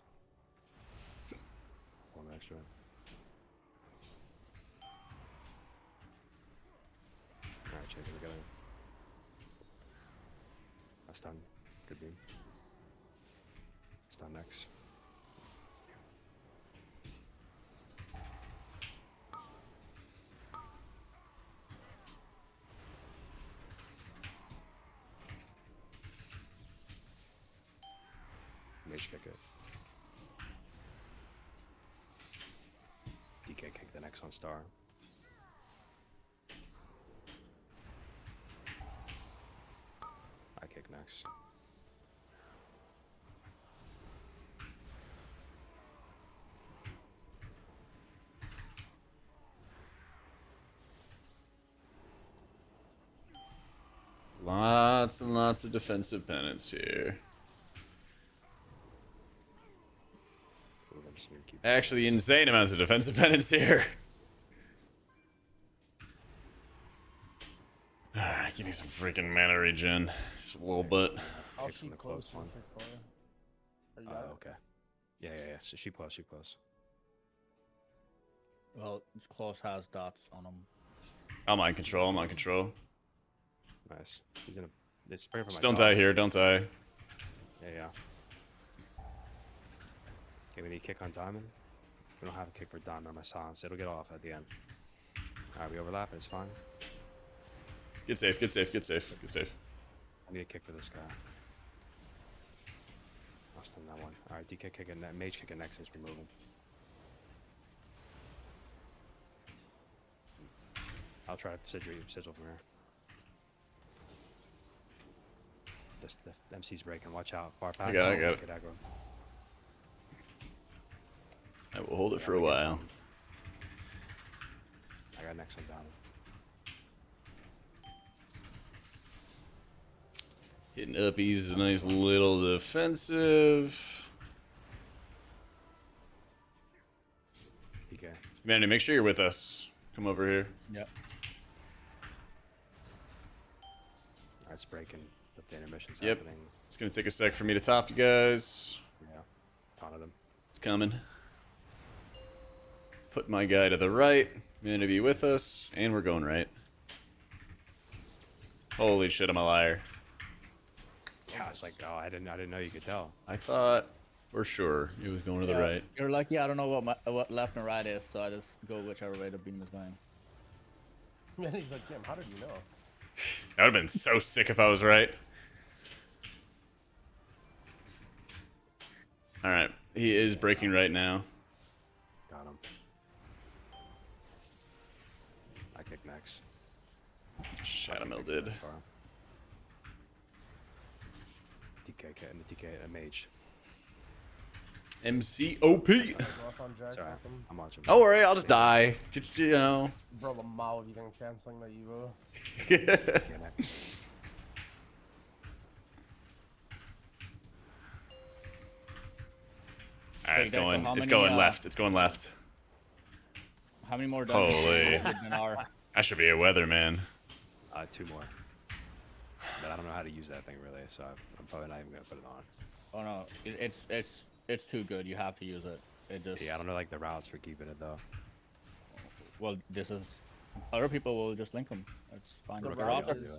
One extra. Alright, check it together. That's done. Good beam. Stun next. Mage kick it. DK kick the next on star. I kick next. Lots and lots of defensive penance here. Ooh, I'm just gonna keep Actually, insane amounts of defensive penance here. Alright, give me some freaking mana regen. Just a little bit. I'll kicks on keep the close close one. and kick for you. Are you Oh, got it? okay. Yeah. So she close. Well, it's close has dots on them. I'm on control. Nice. He's in a. It's spraying for my Just don't dog. die here. Don't die. Yeah. Okay, we need kick on diamond. We don't have a kick for diamond on my silence. It'll get off at the end. Alright, we overlap. It's fine. Get safe. I need a kick for this guy. I'll stun that one. Alright, DK kick it, mage kick it next since we move him. I'll try to sigil from here. The MC's breaking. Watch out. Far past. I got it. Get aggro. I will hold it for a while. I got next on down. Hitting uppies is a nice little defensive. DK. Manny, make sure you're with us. Come over here. Yep. Alright, it's breaking. The intermission's Yep. happening. It's gonna take a sec for me to top you guys. Yeah. Taunted him. It's coming. Put my guy to the right. Man to be with us, and we're going right. Holy shit, I'm a liar. Yeah, it's like, oh, I didn't know you could tell. I thought for sure it was going to the right. You're like, yeah, I don't know what left and right is, so I just go whichever way the beam is going. Man, he's like, damn, how did you know? That would have been so sick if I was right. Alright, he is breaking right now. Got him. I kick next. Shadowmill did. DK and the DK a mage. MCOP. Go off on Jack, Sorry, fuck him. I'm watching. Don't worry, I'll just die. You know. Bro, the Mao even canceling the Evo. DK next. Alright, Hey, Deco, how it's many, going left. It's going left. How many more Holy. than are? I should be a weatherman. 2 more. But I don't know how to use that thing really, so I'm probably not even gonna put it on. Oh no, it's too good. You have to use it. It just. Yeah, I don't know like the routes for keeping it though. Well, this is other people will just link them. That's fine. The But route also- is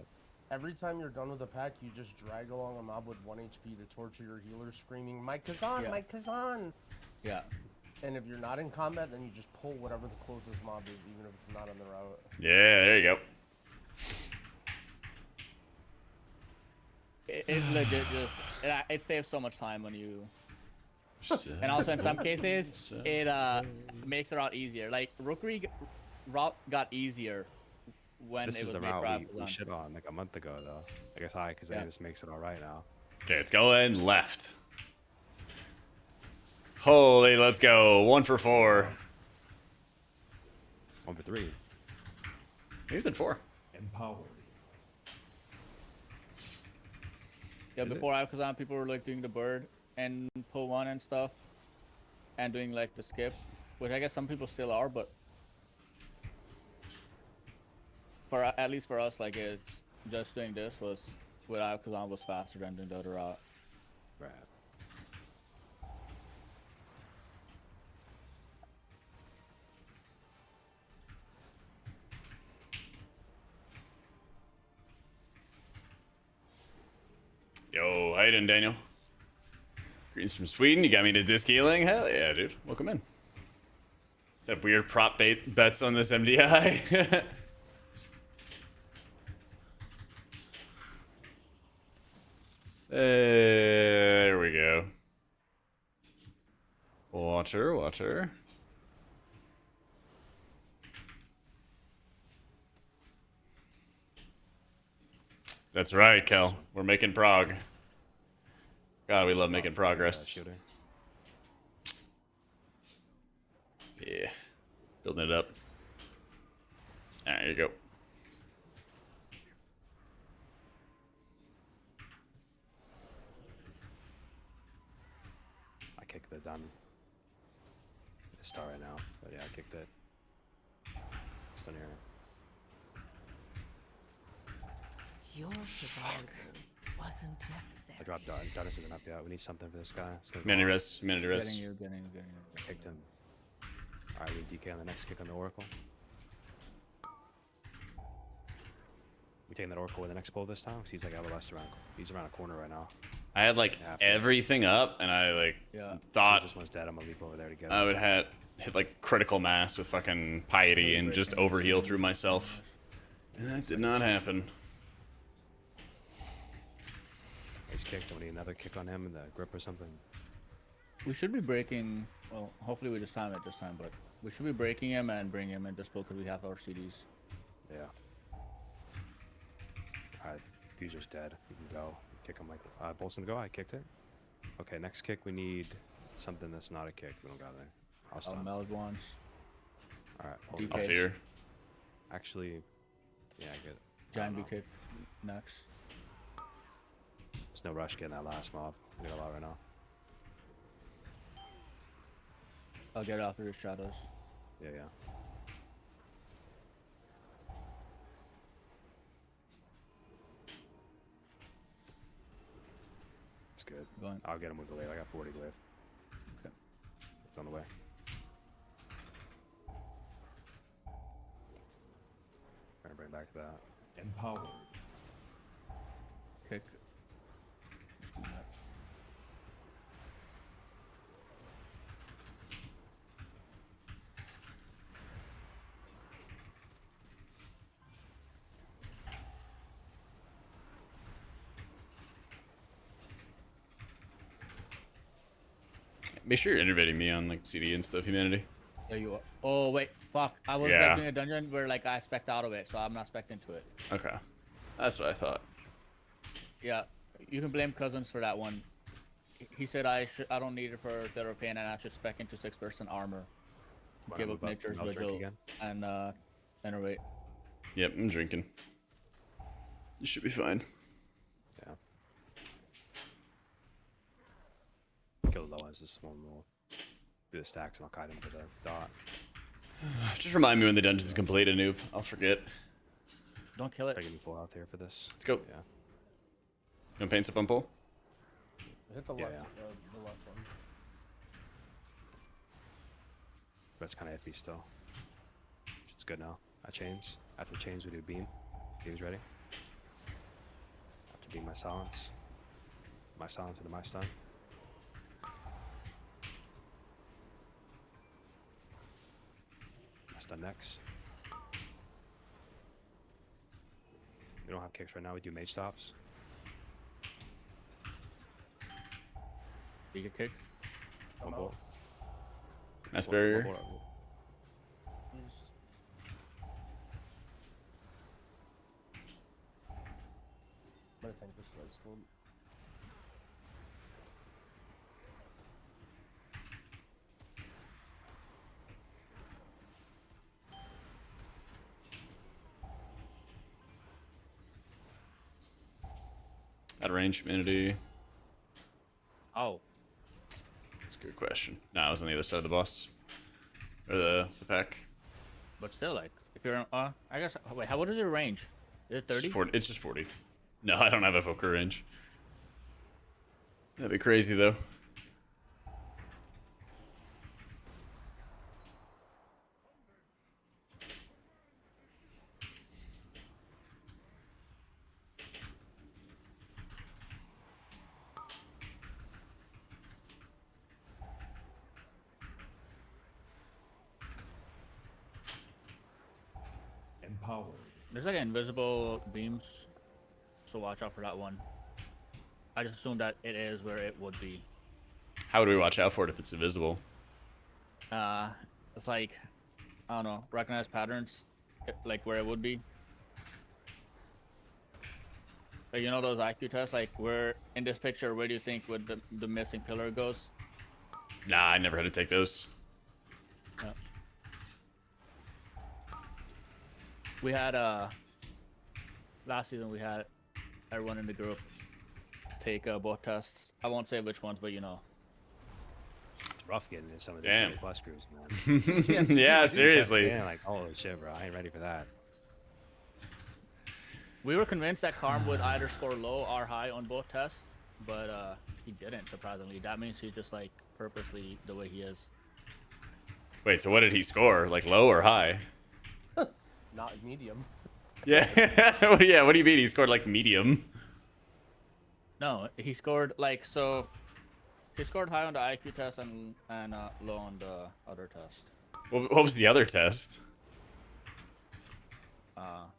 every time you're done with a pack, you just drag along a mob with 1 HP to torture your healer, screaming, "My Kazan, Yeah. my Kazan!" yeah. And if you're not in combat, then you just pull whatever the closest mob is, even if it's not on the route. Yeah, there you go. It legit just it saves so much time when you. And also in some cases, it makes the route easier. Like Rookery route got easier when This it is was the made for route we Absalom. shit on like a month ago, though. I guess because Yeah. this makes it all right now. Okay, it's going left. Holy, let's go. 1 for 4. 1 for 3. He's been 4. Empowered. Yeah, Is it? before Absalom, people were like doing the bird and pull 1 and stuff, and doing like the skip, which I guess some people still are, but for at least for us, like it's just doing this was with Absalom was faster than doing the other route. Right. Yo, how you doing, Daniel? Greetings from Sweden. You got me to disc healing? Hell yeah, dude. Welcome in. Is that weird prop bets on this MDI? There we go. Water, water. That's right, Kel. We're making prog. God, we love making progress. Shooter. Yeah. Building it up. There you go. I kicked the done. The star right now, but yeah, I kicked it. Still near it. Your survival wasn't necessary. I dropped Dart. Dart isn't up yet. We need something for this guy. It's gonna Minute go off. rest, minute rest. Getting you. I kicked him. Alright, we DK on the next kick on the Oracle. We taking that Oracle with the next pull this time? 'Cause he's like out of the west around. He's around a corner right now. I had like Yeah, everything up, and I like Yeah. thought This one's dead. I'm gonna leap over there to get I him. would hit like critical mass with fucking piety and just overheal through myself. And that did not happen. He's kicked. We need another kick on him in the grip or something. We should be breaking. Well, hopefully we just time it this time, but we should be breaking him and bring him in this pull because we have our CDs. Yeah. Alright, Fuser's dead. We can go. Kick him like Bolson go. I kicked it. Okay, next kick we need something that's not a kick. We don't got it. I'll Our stun. meld ones. Alright, DK. I'll fear. actually, yeah, I get it. I Giant don't B know. kick next. There's no rush getting that last mob. We got a lot right now. I'll get it after the shadows. Yeah, yeah. It's good. Going. I'll get him with the glaive. I got 40 glaive. Okay. It's on the way. Trying to bring back to that. Empowered. Kick. Make sure you're innovating me on like CD and stuff, humanity. There you are. Oh wait, fuck! I was Yeah. like doing a dungeon where like I spec'd out of it, so I'm not spec'd into it. Okay. That's what I thought. Yeah, you can blame Cousins for that one. He said I don't need it for Theater of Pain, and I should spec into 6-person armor. Wanna Give move up Nature's I'll drink Vigil again? and innervate. Yep, I'm drinking. You should be fine. Yeah. Kill the low ones. This one will do the stacks and I'll kite him for the dot. Just remind me when the dungeon is complete, a noob. I'll forget. Don't kill it. Try to give me full health here for this. Let's go. Yeah. You want paints up on pull? Hit the Yeah, left, yeah. the left one. But it's kind of iffy still. Just good now. I chains. After chains, we do beam. Beam's ready. After beam, my silence. My silence into my stun. My stun next. We don't have kicks right now. We do mage stops. You get kick. I'm One bolt. Nice barrier. One bolt. I'm gonna tank this slice school. Out of range, immunity. Oh. That's a good question. No, I was on the other side of the boss. Or the pack. But still, like, if you're, I guess, wait, what is your range? Is it 30? It's just 40. No, I don't have evoker range. That'd be crazy, though. Empowered. There's like invisible beams, so watch out for that one. I just assume that it is where it would be. How would we watch out for it if it's invisible? It's like, I don't know, recognize patterns, like where it would be. Like, you know those IQ tests, like where in this picture, where do you think would the missing pillar goes? Nah, I never had to take those. Yeah. We had last season we had everyone in the group take both tests. I won't say which ones, but you know. It's rough getting into some of these Damn. 20 plus crews, man. Yeah, seriously. Yeah, like, holy shit, bro. I ain't ready for that. We were convinced that Karm would either score low or high on both tests, but he didn't, surprisingly. That means he's just like purposely the way he is. Wait, so what did he score? Like low or high? Not medium. Yeah. Yeah, what do you mean? He scored like medium. No, he scored like, so he scored high on the IQ test and low on the other test. What was the other test?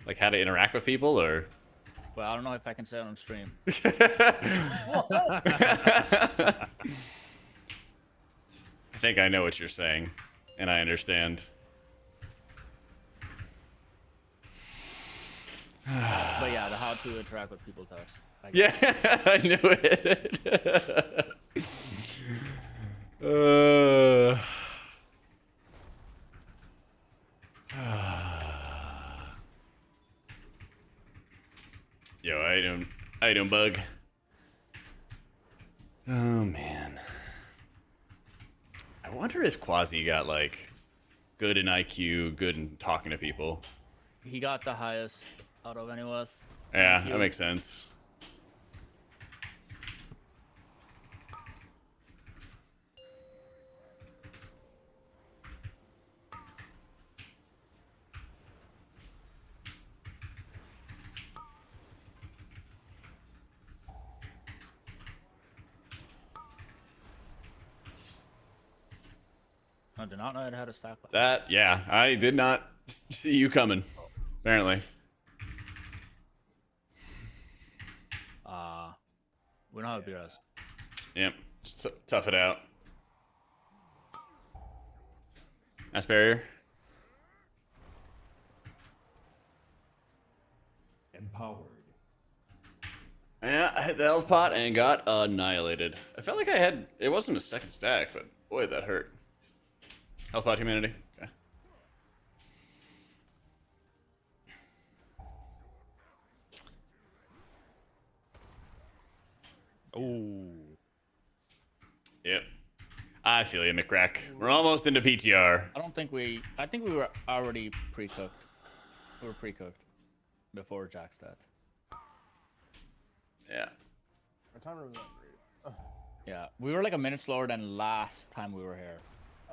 Like how to interact with people, or? Well, I don't know if I can say it on stream. I think I know what you're saying, and I understand. But yeah, the how to interact with people test. Yeah, I knew it. Yo, I don't bug. Oh man. I wonder if Quasi got like good in IQ, good in talking to people. He got the highest out of any of us. Yeah, that makes sense. I did not know it had a stack. That, yeah, I did not see you coming, apparently. We don't have BRS. Yep, just tough it out. Nice barrier. Empowered. Yeah, I hit the health pot and got annihilated. I felt like I had, it wasn't a second stack, but boy, that hurt. Health pot humanity. Okay. Ooh. Yep. I feel you, McCrack. We're almost into PTR. I think we were already pre-cooked. We were pre-cooked before Jack's death. Yeah. Our timer was not great. Yeah, we were like a minute slower than last time we were here.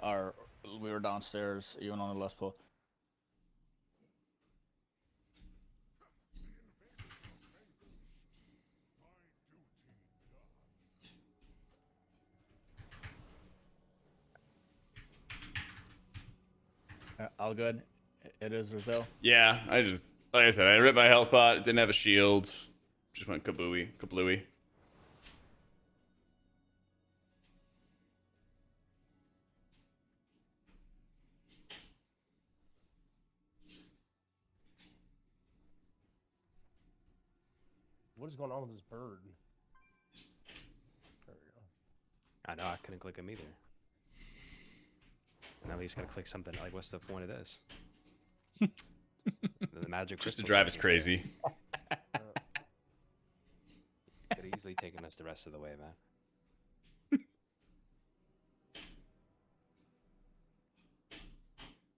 Or we were downstairs, even on the last pool. All good. It is Brazil. Yeah, I just, like I said, I ripped my health pot. Didn't have a shield. Just went kablooey. What is going on with this bird? There we go. I know, I couldn't click him either. And now we just gotta click something. Like, what's the point of this? The magic Just to crystal drive thing us is crazy. Could have easily taken us the rest of the way, man.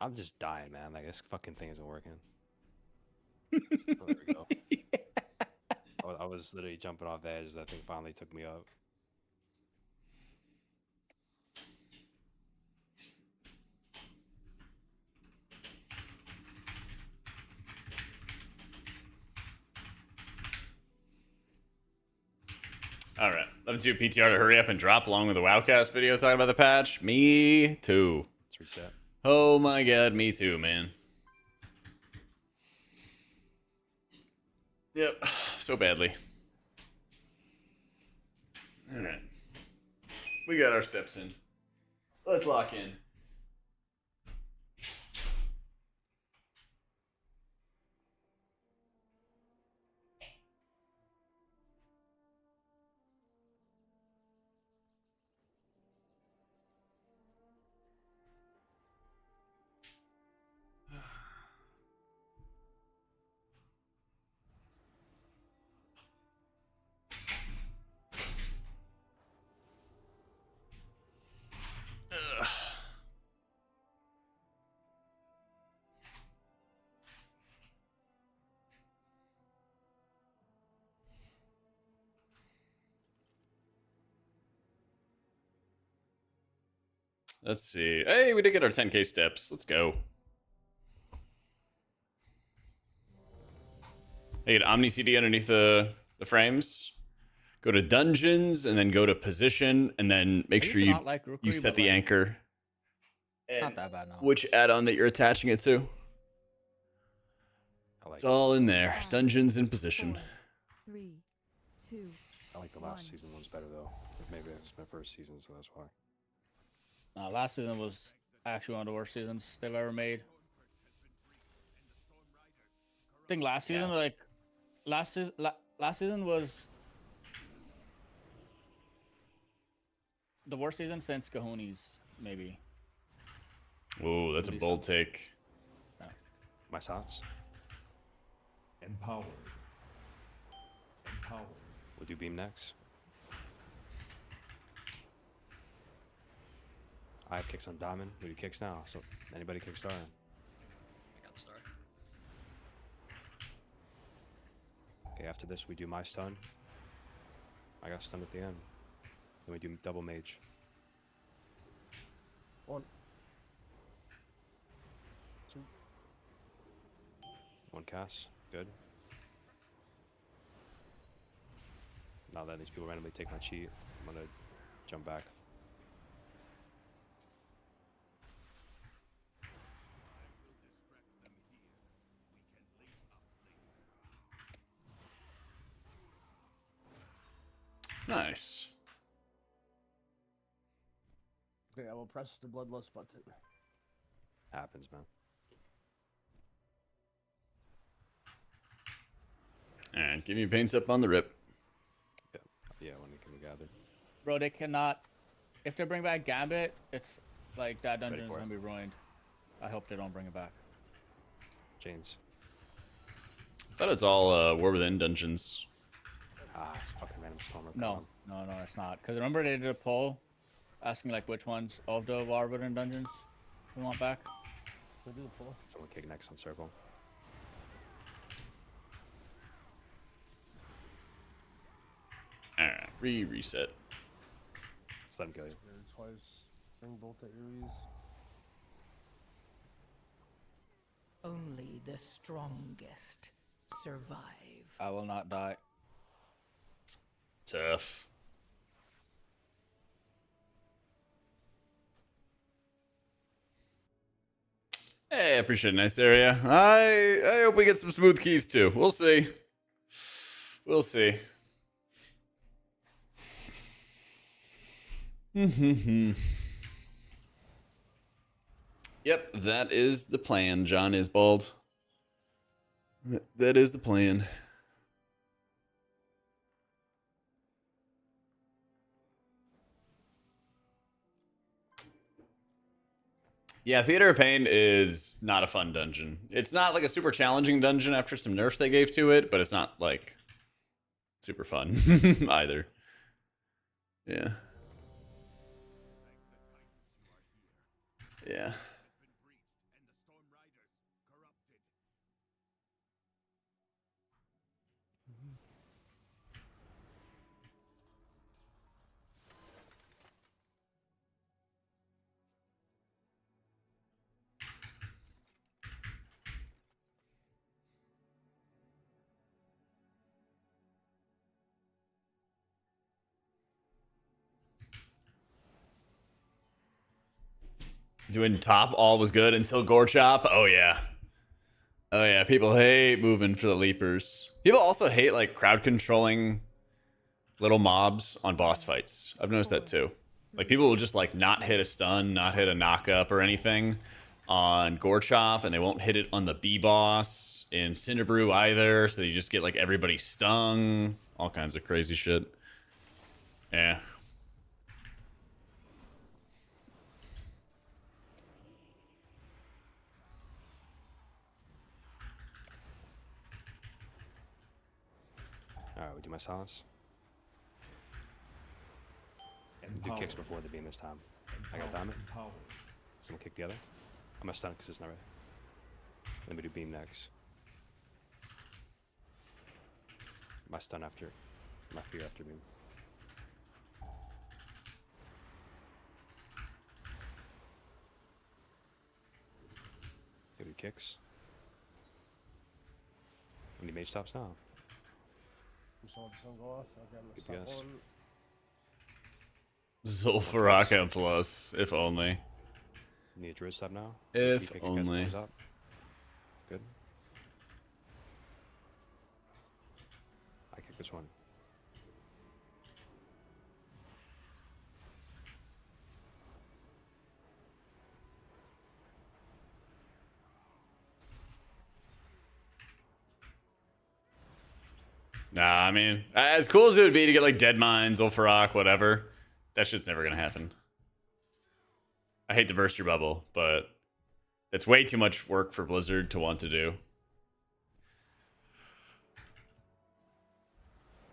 I'm just dying, man. Like, this fucking thing isn't working. Oh, there we go. I was literally jumping off the edge. That thing finally took me up. All right, 11-2 PTR to hurry up and drop along with the Wowcast video talking about the patch. Me too. Let's reset. Oh my god, me too, man. Yep, so badly. All right, we got our steps in. Let's lock in. Let's see. Hey, we did get our 10k steps. Let's go. Hey, get Omni CD underneath the frames. Go to dungeons and then go to position and then make sure you Like Rookery, you set but, the like, anchor. It's not And that bad now. which add-on that you're attaching it to. I like It's all in there. Dungeons in position. 4, 3, 2, I like the last season one's better though. Maybe it's my first season, so that's why. Last season was actually one of the worst seasons they've ever made. I think last season, Yes. last season was the worst season since Cahoonies, maybe. Oh, that's a bold take. My thoughts? Empowered. Empowered. We'll do beam next. I have kicks on diamond. We do kicks now. So anybody kick star? I got star. Okay, after this we do my stun. I got stun at the end. Then we do double mage. One. Two. One cast. Good. Now that these people randomly take my cheat, I'm gonna jump back. Nice. Okay, I will press the bloodlust button. Happens, man. And give me paints up on the rip. Yeah, when it can be gathered. Bro, they cannot. If they bring back Gambit, it's like that dungeon is for it. gonna be ruined. I hope they don't bring it back. Chains. I thought it's all War Within dungeons. Ah, it's fucking random stormer. No, it's not. Because remember they did a poll asking like which ones of the Warburton dungeons we want back. Go do the pull. Someone kick next on circle. Alright, reset. Just let him kill you. There twice. Bring bolt at Aries. Only the strongest survive. I will not die. Tough. Hey, I appreciate a nice area. I hope we get some smooth keys too. We'll see. We'll see. Yep, that is the plan, John Isbald. That is the plan. Yeah, Theater of Pain is not a fun dungeon. It's not like a super challenging dungeon after some nerfs they gave to it, but it's not like super fun either. Yeah. Yeah. Doing top all was good until Gore Chop. Oh yeah. Oh yeah. People hate moving for the leapers. People also hate like crowd controlling little mobs on boss fights. I've noticed that too. Like people will just like not hit a stun, not hit a knock up or anything on Gore Chop, and they won't hit it on the B boss in Cinderbrew either. So you just get like everybody stung, all kinds of crazy shit. Yeah. Alright, we do my silence. Do kicks before the beam this time. I got diamond. Someone kick the other. I'm gonna stun because it's not ready. Let me do beam next. My stun after. My fear after beam. Okay, do kicks. Any mage stops now? You saw the sun go off. Okay, I'm Good gonna guess. stop one. Zulfaraka plus, if only. Need a druid stop now? If Keep picking only. guys up. Good. I kick this one. Nah, I mean, as cool as it would be to get like Dead Mines, Ulfarak, whatever, that shit's never gonna happen. I hate to burst your bubble, but it's way too much work for Blizzard to want to do.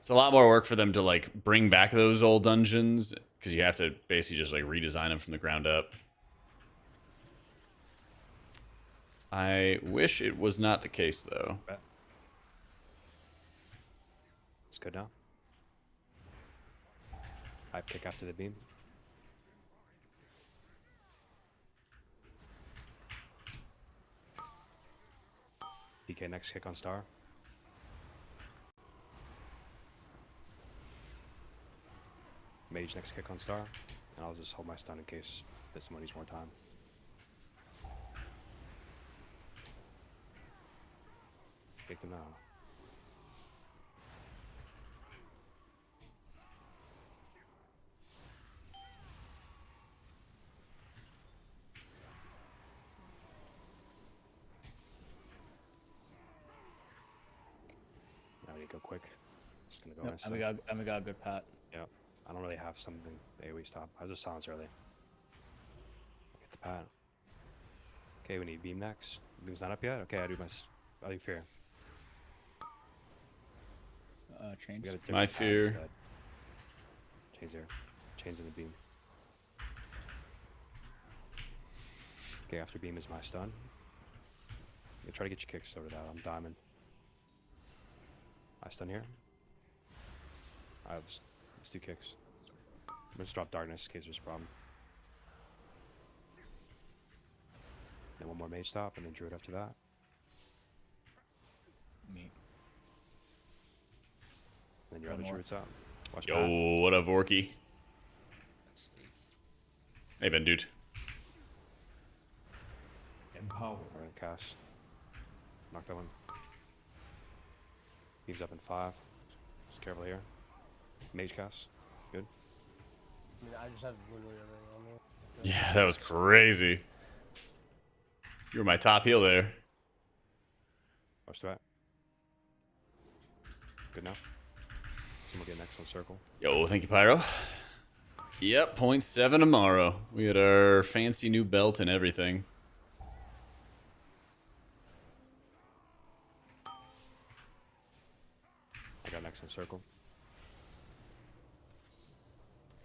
It's a lot more work for them to like bring back those old dungeons because you have to basically just like redesign them from the ground up. I wish it was not the case though. It's good now. I kick after the beam. DK next kick on star. Mage next kick on star. And I'll just hold my stun in case this one needs more time. Kick them now. Now we go quick. Just gonna go Yep, inside. and we got a good pat. Yep. I don't really have something AoE stop. I was just silence early. Get the pat. Okay, we need beam next. Beam's not up yet? Okay, I'll do fear. Change. We got a My different pat fear. instead. Chains there. Chains in the beam. Okay, after beam is my stun. You try to get your kicks sorted out. I'm diamond. I stun here. Alright, let's do kicks. Let's drop darkness in case there's a problem. Then one more mage stop and then druid after that. Me. Then your One other more. druid's up. Watch Yo, back. what up, Vorky? Let's see. Hey, Ben, dude. Empower. Empowered. Alright, cast. Knock that one. He's up in 5. Just careful here. Mage cast. Good. I mean, I just have literally everything on there. Yeah, that was crazy. You were my top heal there. Watch that. Good now. Someone get next on circle. Yo, thank you, Pyro. Yep, 0.7 tomorrow. We had our fancy new belt and everything. I got next on circle.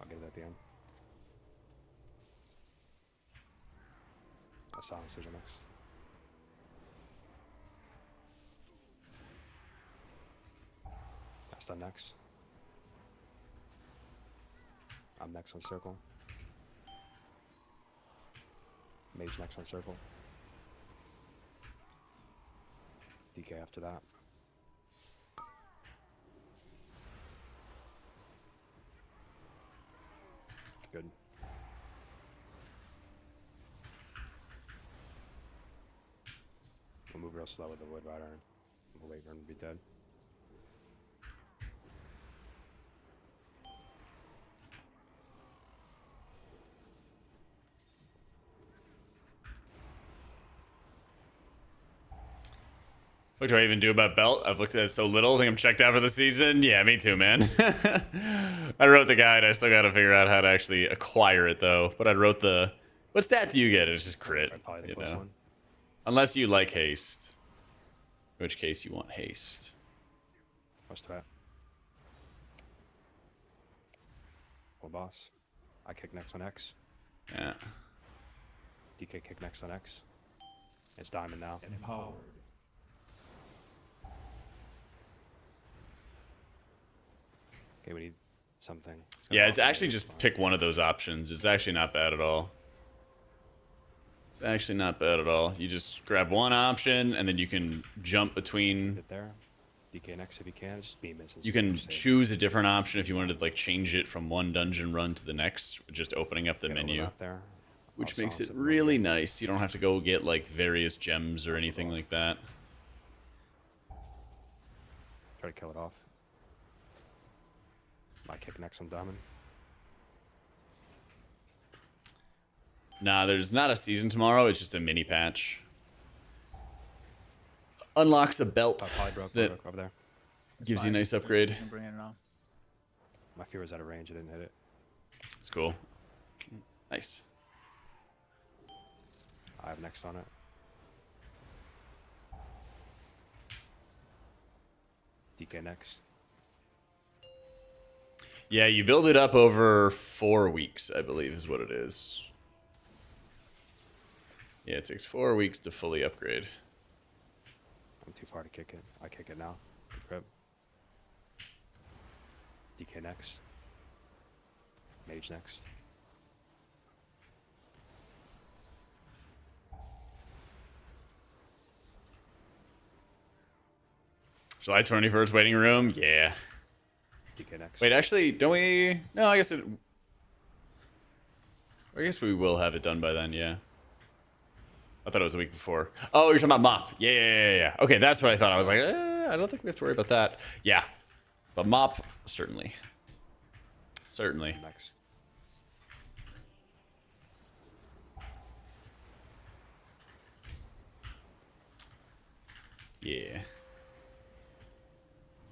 I'll get it at the end. A silencers are next. That's done next. I'm next on circle. Mage next on circle. DK after that. Good. We'll move real slow with the wood rider. We'll wait for him to be dead. What do I even do about belt? I've looked at it so little. I think I'm checked out for the season. Yeah, me too, man. I wrote the guide. I still got to figure out how to actually acquire it, though. But I wrote the... What stat do you get? It's just crit, you know? One. Unless you like haste. In which case you want haste. What's that? Well, boss. I kick next on X. Yeah. DK kick next on X. It's diamond now. Empowered. Okay, we need something. Yeah, it's actually just pick one of those options. It's actually not bad at all. It's actually not bad at all. You just grab one option, and then you can jump between... Sit there. DK next if you can. Just beam misses. You can choose a different option if you wanted to like change it from one dungeon run to the next, just opening up the menu. There. Which makes it really nice. You don't have to go get like various gems or anything like that. Try to kill it off. I kick next on diamond. Nah, there's not a season tomorrow. It's just a mini patch. Unlocks a belt that over there. gives you a nice upgrade. You can bring it on. My fear was out of range. I didn't hit it. It's cool. Nice. I have next on it. DK next. Yeah, you build it up over 4 weeks, I believe is what it is. Yeah, it takes 4 weeks to fully upgrade. I'm too far to kick it. I kick it now. Good grip. DK next. Mage next. July 21st waiting room? Yeah. DK next. Wait, actually, don't we... No, I guess it... I guess we will have it done by then, yeah. I thought it was a week before. Oh, you're talking about mop. Yeah. Okay, that's what I thought. I was like, I don't think we have to worry about that. Yeah. But mop, certainly. Certainly. Next. Yeah.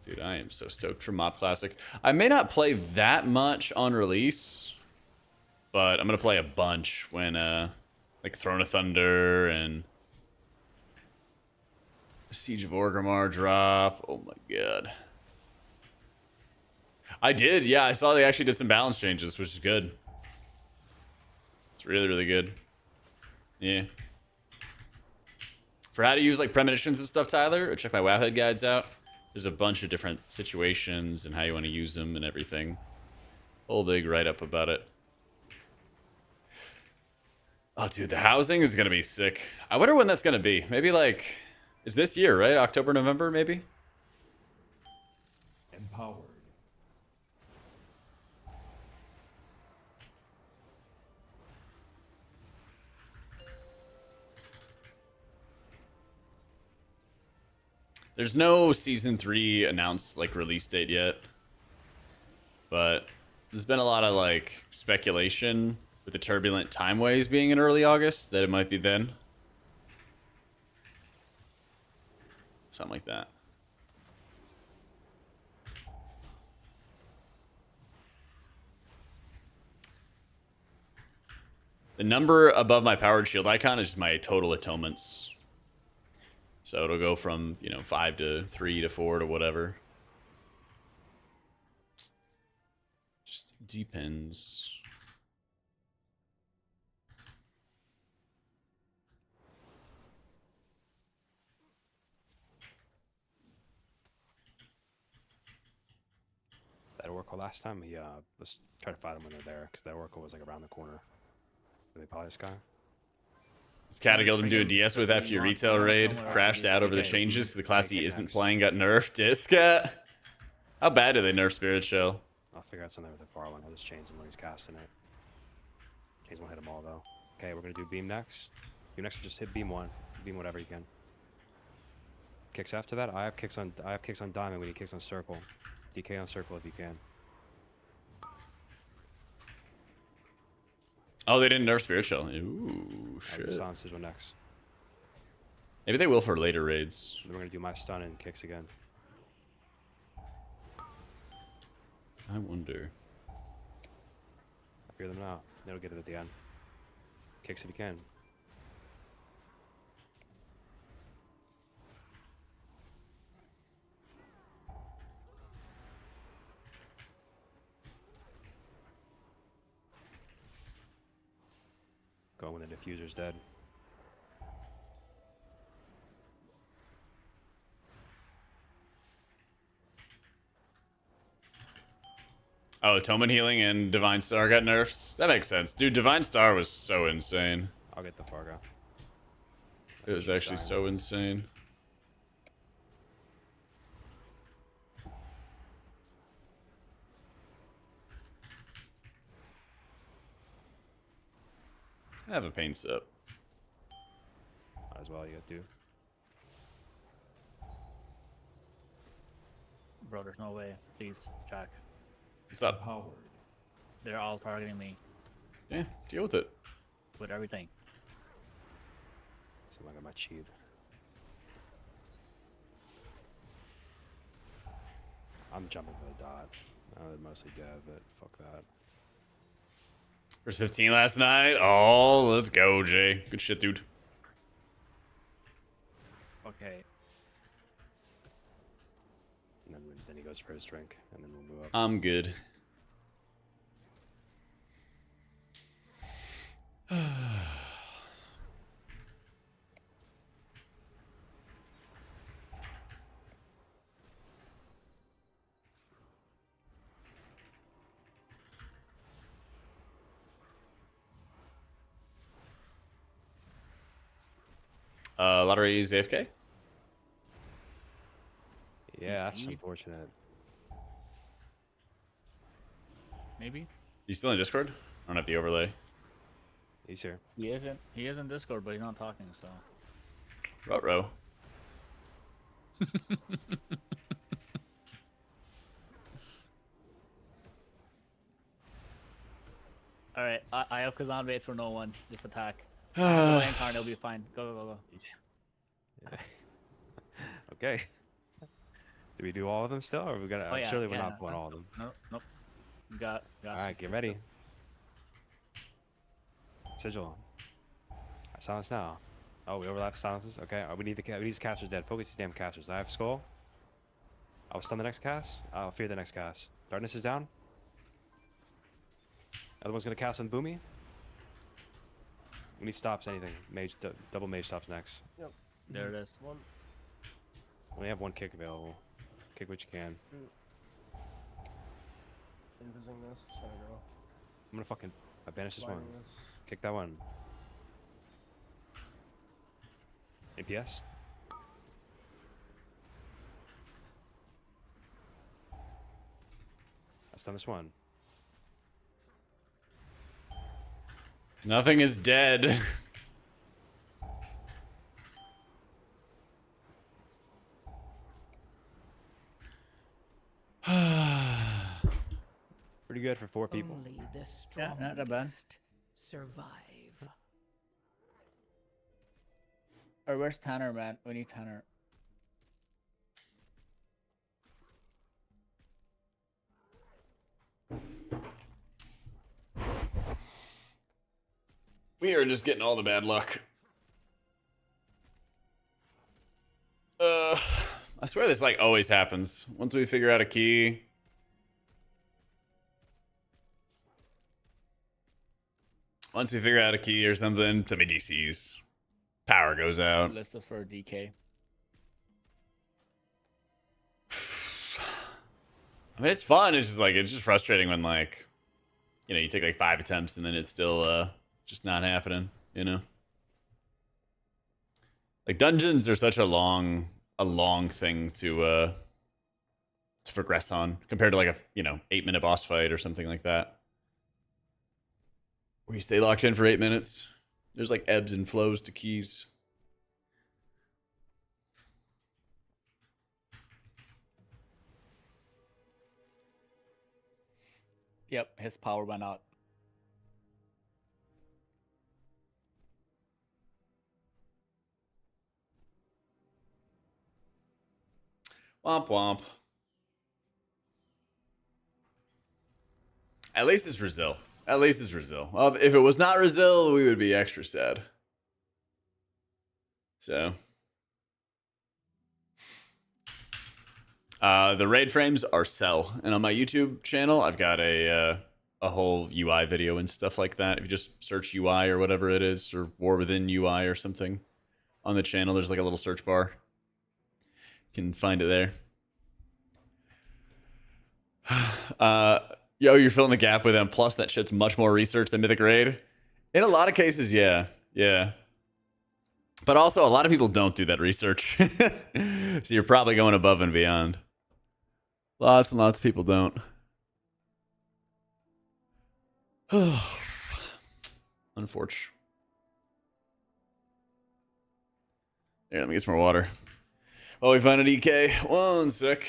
Dude, I am so stoked for Mop Classic. I may not play that much on release, but I'm going to play a bunch when, like, Throne of Thunder and Siege of Orgrimmar drop. Oh my god. I did, yeah. I saw they actually did some balance changes, which is good. It's really, really good. Yeah. For how to use, like, premonitions and stuff, Tyler, check my Wowhead guides out. There's a bunch of different situations and how you want to use them and everything. Whole big write-up about it. Oh, dude, the housing is going to be sick. I wonder when that's going to be. Maybe, like, it's this year, right? October, November, maybe? Empowered. There's no season 3 announced like release date yet, but there's been a lot of like speculation with the turbulent timeways being in early August that it might be then. Something like that. The number above my powered shield icon is my total atonements. So it'll go from, 5 to 3 to 4 to whatever. Just depends. That Oracle last time, let's try to fight them when they're there, because that Oracle was like around the corner. Did they probably this guy? This Catagildum do a DS with after your retail raid crashed out over the changes because the class he isn't playing got nerfed. Disca. How bad do they nerf Spirit Shell? I'll figure out something with the far one. I'll just chains him when he's casting it. Chains won't hit them all though. Okay, we're gonna do beam next. Beam next, just hit beam one. Beam whatever you can. Kicks after that. I have kicks on diamond when he kicks on circle. DK on circle if you can. Oh, they didn't nerf Spirit Shell. Ooh, shit. Silences one next. Maybe they will for later raids. Then we're gonna do my stun and kicks again. I wonder. I fear them now. They'll get it at the end. Kicks if you can. Go when the diffuser's dead. Oh, Atonement Healing and Divine Star got nerfs? That makes sense. Dude, Divine Star was so insane. I'll get the Fargo. It was actually so insane. I have a pain sip. Might as well, you do. Bro, there's no way. Please, Jack. What's up? Powered. They're all targeting me Yeah, deal with it. with everything. Something like I might cheat. I'm jumping for the dot. I would mostly dev, but fuck that. First 15 last night. Oh, let's go, Jay. Good shit, dude. Okay. And then he goes for his drink, and then we'll move up. I'm good. Lottery's AFK? Yeah, that's unfortunate. Maybe. You still in Discord? I don't have the overlay. He's here. He isn't. He is in Discord, but he's not talking. So. Ruh-roh. All right, I have Kazan baits for no one. Just attack. Go Incarn, it'll be fine. Go, go, go, Yeah. Okay. Do we do all of them still, or we gotta? Oh, yeah, surely we're yeah, not pulling all of them. Nope, nope. Got. All right, get ready. Sigil. Silence now. Oh, we overlap silences. Okay, we need these casters dead. Focus these damn casters. I have skull. I'll stun the next cast. I'll fear the next cast. Darkness is down. Other one's gonna cast on Boomy. We need stops. Anything. Mage, double mage stops next. Yep. There it is. One. We only have one kick available. Kick what you can. Invising this. There we go. I'm gonna fucking. I banish this one. Blinding this. Kick that one. APS. I stun this one. Nothing is dead. good for 4 people. Only the Yeah, not that bad. strongest survive. Or where's Tanner, man? We need Tanner. We are just getting all the bad luck. I swear this like always happens. Once we figure out a key. Once we figure out a key or something, to me DCs. Power goes out. List us for a DK. I mean, it's fun. It's just frustrating when like, you know, you take like 5 attempts and then it's still just not happening. You know, like dungeons are such a long thing to progress on compared to like a 8-minute boss fight or something like that, where you stay locked in for 8 minutes. There's like ebbs and flows to keys. Yep, his power went out. Womp womp. At least it's Brazil. At least it's Brazil. Well, if it was not Brazil, we would be extra sad. So. The raid frames are sell. And on my YouTube channel, I've got a whole UI video and stuff like that. If you just search UI or whatever it is, or War Within UI or something on the channel, there's like a little search bar. You can find it there. Yo, you're filling the gap with M+. That shit's much more research than Mythic Raid. In a lot of cases, yeah. Yeah. But also, a lot of people don't do that research. So you're probably going above and beyond. Lots and lots of people don't. Unfortunate. Here, let me get some more water. Oh, we found an EK. 1 sec.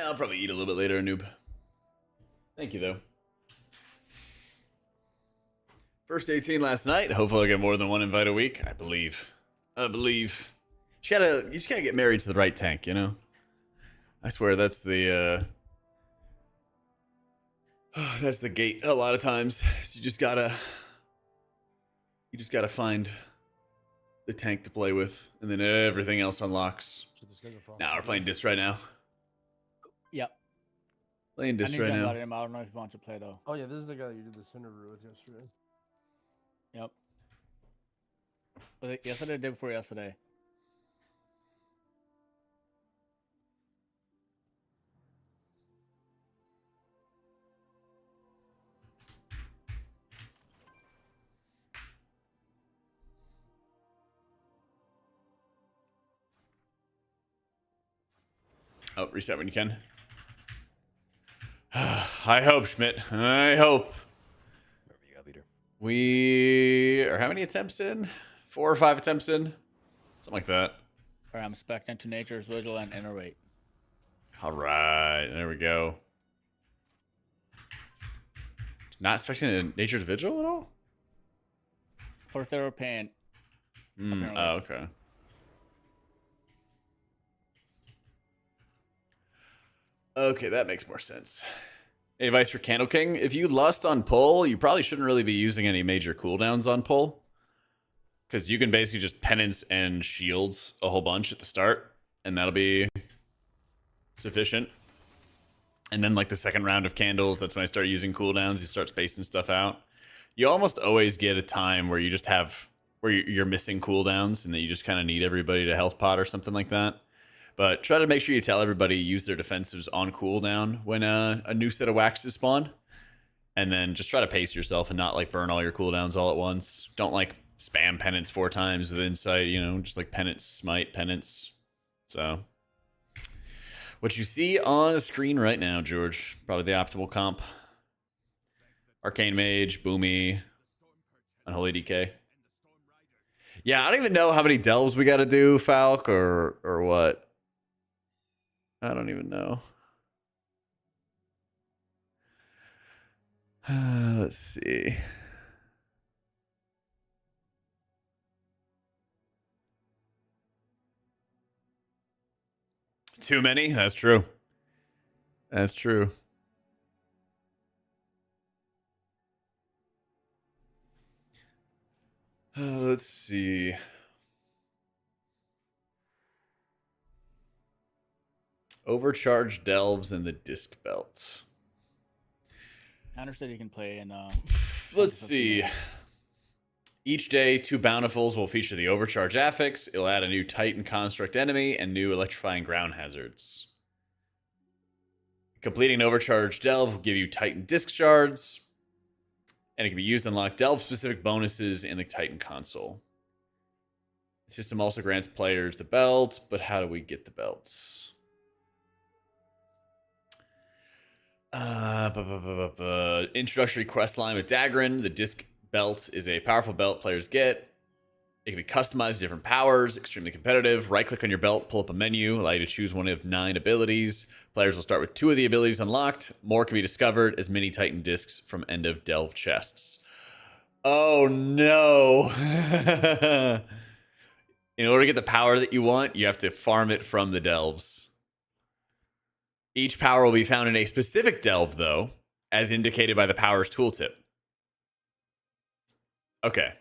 I'll probably eat a little bit later, noob. Thank you, though. First 18 last night. Hopefully I get more than 1 invite a week. I believe. You just gotta get married to the right tank, you know? I swear that's the gate a lot of times. You just gotta find the tank to play with, and then everything else unlocks. So this guy's a frost. Now we're playing Disc right now. Yep. Playing I Disc need right to now. invite him. I don't know if he wants to play though. Oh yeah, this is the guy that you did this interview with yesterday. Yep. Was it yesterday or the day before yesterday? Oh, reset when you can. I hope, Schmidt. I hope. Wherever you got, leader. We are how many attempts in? 4 or 5 attempts in? Something like that. Or I'm expecting to nature's vigil and innervate. All right, there we go. Not expecting a Nature's Vigil at all? For Therapan. Oh, okay. Okay, that makes more sense. Any advice for Candle King? If you lust on pull, you probably shouldn't really be using any major cooldowns on pull. Because you can basically just penance and shields a whole bunch at the start, and that'll be sufficient. And then like the second round of candles, that's when I start using cooldowns. You start spacing stuff out. You almost always get a time where you just have, where you're missing cooldowns and that you just kind of need everybody to health pot or something like that. But try to make sure you tell everybody use their defensives on cooldown when a new set of waxes spawn. And then just try to pace yourself and not like burn all your cooldowns all at once. Don't like spam penance 4 times with insight, you know, just like penance, smite, penance. So what you see on the screen right now, George, probably the optimal comp. Arcane Mage, Boomy, Unholy DK. Yeah, I don't even know how many delves we got to do, Falk, or what. I don't even know. Let's see. Too many? That's true. That's true. Let's see. Overcharged delves and the disc belt. I understood you can play in. Let's see. Each day, 2 bountifuls will feature the overcharge affix. It'll add a new Titan construct enemy and new electrifying ground hazards. Completing an overcharged delve will give you Titan disc shards, and it can be used to unlock delve-specific bonuses in the Titan console. The system also grants players the belt, but how do we get the belts? Introductory quest line with Dagrin. The disc belt is a powerful belt players get. It can be customized to different powers, extremely competitive. Right-click on your belt, pull up a menu, allow you to choose one of 9 abilities. Players will start with 2 of the abilities unlocked. More can be discovered as mini Titan discs from end of delve chests. Oh no! In order to get the power that you want, you have to farm it from the delves. Each power will be found in a specific delve, though, as indicated by the powers tooltip. Okay.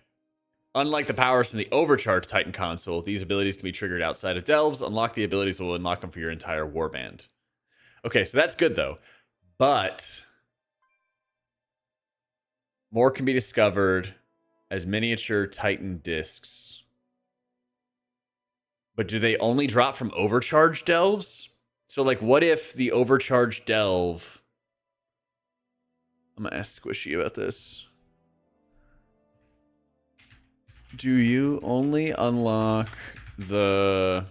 Unlike the powers from the overcharged Titan console, these abilities can be triggered outside of delves. Unlock the abilities will unlock them for your entire warband. Okay, so that's good, though. But more can be discovered as miniature Titan discs. But do they only drop from overcharged delves? So, like, what if the overcharged delve... I'm going to ask Squishy about this. Do you only unlock the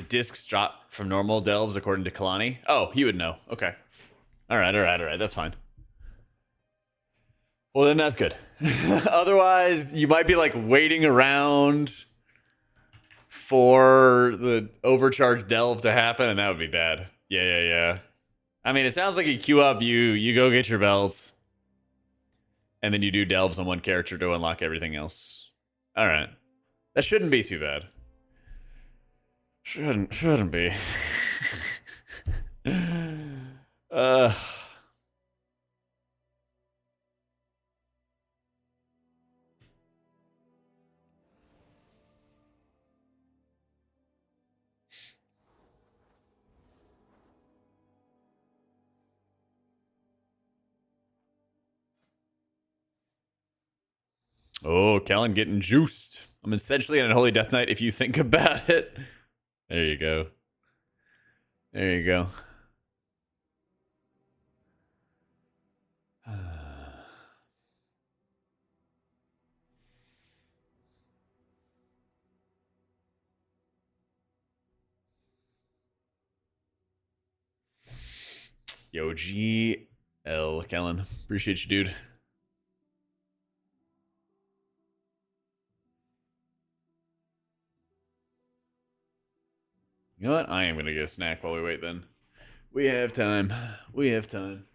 discs drop from normal delves according to Kalani? Oh, he would know. Okay. All right. That's fine. Well, then that's good. Otherwise, you might be, like, waiting around for the overcharged delve to happen, and that would be bad. Yeah. I mean, it sounds like you queue up, you go get your belts, and then you do delves on one character to unlock everything else. All right. That shouldn't be too bad. Shouldn't be. Oh, Kellen getting juiced. I'm essentially an Unholy Death Knight if you think about it. There you go. There you go. Yo, GL Kellen. Appreciate you, dude. You know what? I am going to get a snack while we wait then. We have time. We have time.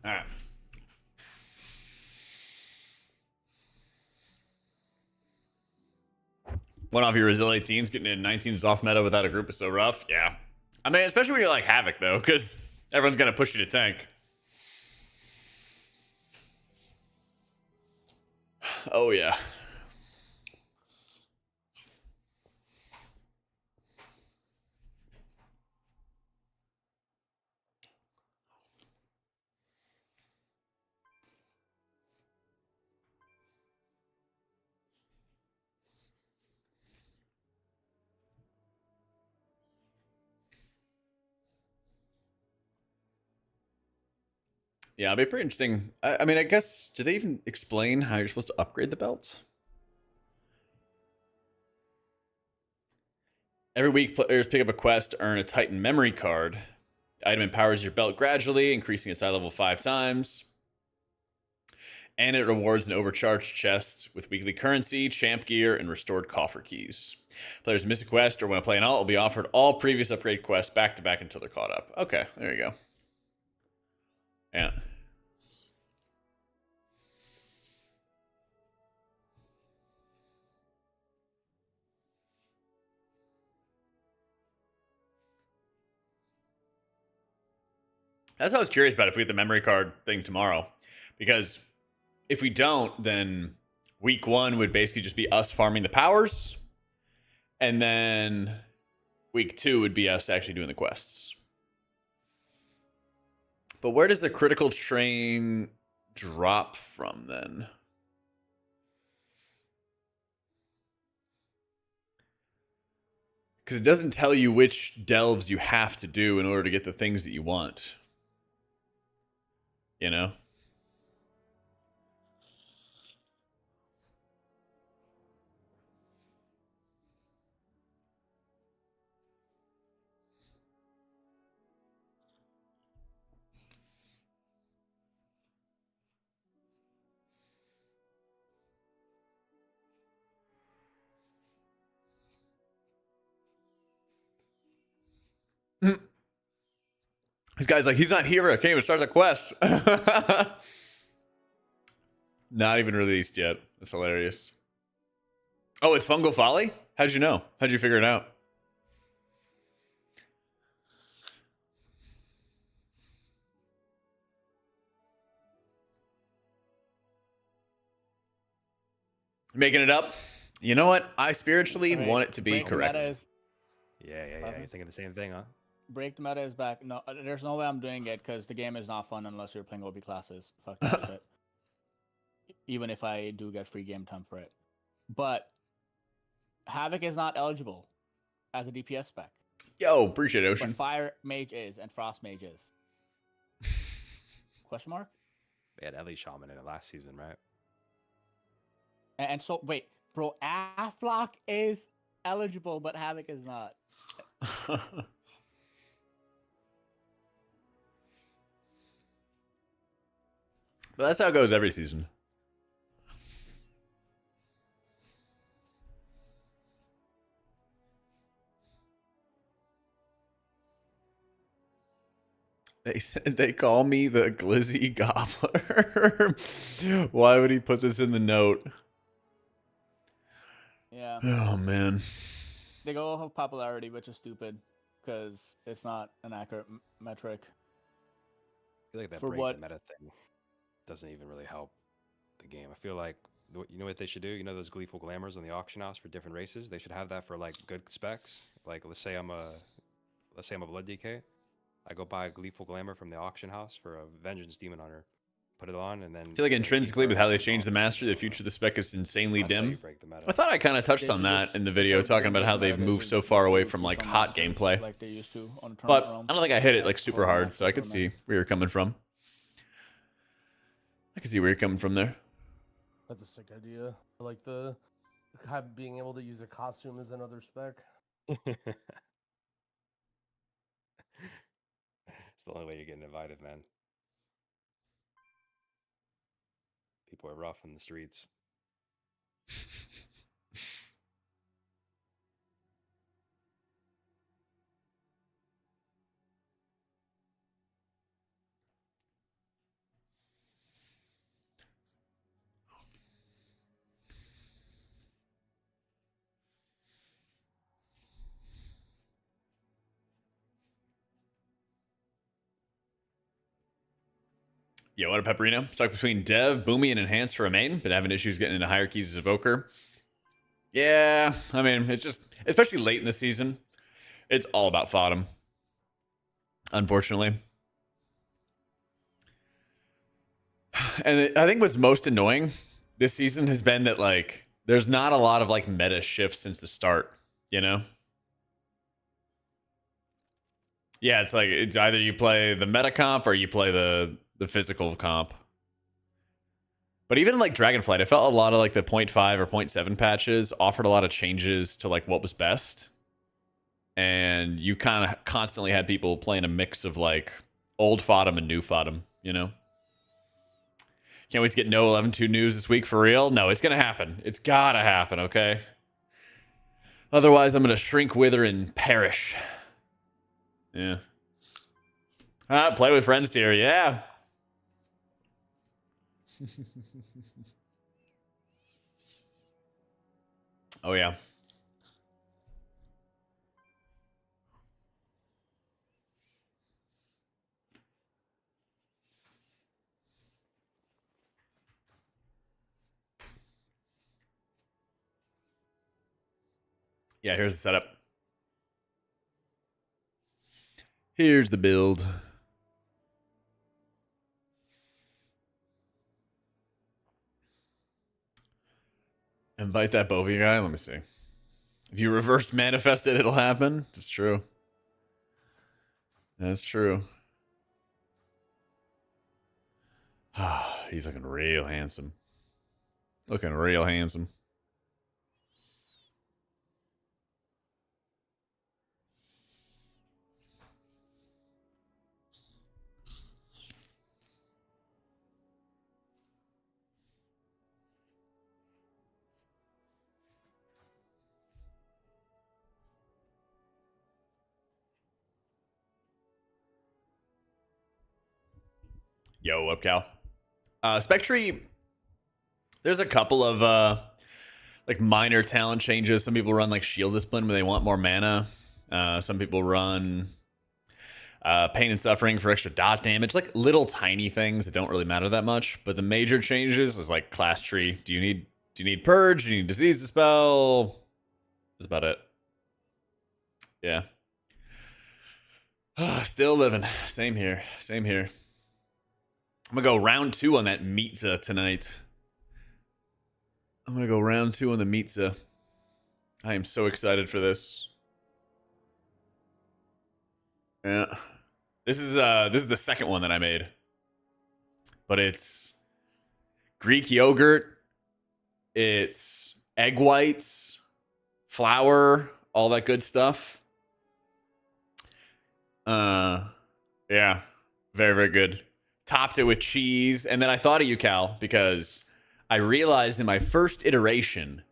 All right. One off your resilient teens getting in 19s off meta without a group is so rough. Yeah. I mean, especially when you're like Havoc, though, because everyone's going to push you to tank. Oh, yeah. Yeah, it'll be pretty interesting. I mean, I guess, do they even explain how you're supposed to upgrade the belts? Every week, players pick up a quest to earn a Titan memory card. The item empowers your belt gradually, increasing its eye level 5 times. And it rewards an overcharged chest with weekly currency, champ gear, and restored coffer keys. Players miss a quest or want to play an alt will be offered all previous upgrade quests back to back until they're caught up. Okay, there you go. Yeah. That's what I was curious about if we get the memory card thing tomorrow. Because if we don't, then week 1 would basically just be us farming the powers. And then week 2 would be us actually doing the quests. But where does the critical train drop from then? Because it doesn't tell you which delves you have to do in order to get the things that you want. You know? This guy's like, he's not here. I can't even start the quest. Not even released yet. That's hilarious. Oh, it's Fungal Folly? How'd you know? How'd you figure it out? Making it up? You know what? I spiritually want it to be correct. Yeah. You're thinking the same thing, huh? Break the meta is back. No, there's no way I'm doing it because the game is not fun unless you're playing OB classes. Fuck that shit. Even if I do get free game time for it. But Havoc is not eligible as a DPS spec. Yo, appreciate it, Ocean. But Fire Mage is and Frost Mage is. Question mark? They had Ellie Shaman in it last season, right? And so, wait, bro, Aflock is eligible, but Havoc is not. But that's how it goes every season. They said they call me the Glizzy Gobbler. Why would he put this in the note? Yeah. Oh, man. They go off of popularity, which is stupid because it's not an accurate metric. I feel like that For break what- the meta thing doesn't even really help the game. I feel like you know what they should do? You know those gleeful glamours on the auction house for different races? They should have that for like good specs. Like let's say I'm a blood DK. I go buy a gleeful glamour from the auction house for a vengeance demon hunter. Put it on and then I feel like intrinsically with how they changed the mastery, the future of the spec is insanely dim. I thought I kind of touched on that in the video, talking about how they've moved so far away from like hot gameplay. Like they used to on But tournament I don't think I hit it like super hard, so I could see where you're coming from. I can see where you're coming from there. That's a sick idea. I like being able to use a costume as another spec. It's the only way you're getting invited, man. People are rough in the streets. Yo, what a Pepperino. Stuck between Dev, Boomy, and Enhanced for a main. Been having issues getting into higher keys as Evoker. Yeah, I mean, it's just, especially late in the season, it's all about Fodom. Unfortunately. And I think what's most annoying this season has been that, like, there's not a lot of, like, meta shifts since the start, you know? Yeah, it's like, it's either you play the meta comp or you play the physical comp. But even like Dragonflight, I felt a lot of like the 0.5 or 0.7 patches offered a lot of changes to like what was best. And you kind of constantly had people playing a mix of like old Fodom and new Fodom, you know? Can't wait to get no 11.2 news this week for real. No, it's going to happen. It's got to happen, okay? Otherwise, I'm going to shrink, wither, and perish. Yeah. Play with friends tier, yeah. Oh, yeah. Yeah, here's the setup. Here's the build. Invite that Bovie guy. Let me see. If you reverse manifest it, it'll happen. It's true. That's true. He's looking real handsome. Looking real handsome. Yo, up, Cal. Spectre, there's a couple of like minor talent changes. Some people run like Shield Discipline when they want more mana. Some people run Pain and Suffering for extra dot damage. Like little tiny things that don't really matter that much. But the major changes is like class tree. Do you need Purge? Do you need Disease Dispel? That's about it. Yeah. Still living. Same here. Same here. I'm going to go round 2 on that Mitza tonight. I'm going to go round 2 on the Mitza. I am so excited for this. Yeah. This is the second one that I made. But it's Greek yogurt. It's egg whites, flour, all that good stuff. Yeah, very, very good. Topped it with cheese, and then I thought of you, Cal, because I realized in my first iteration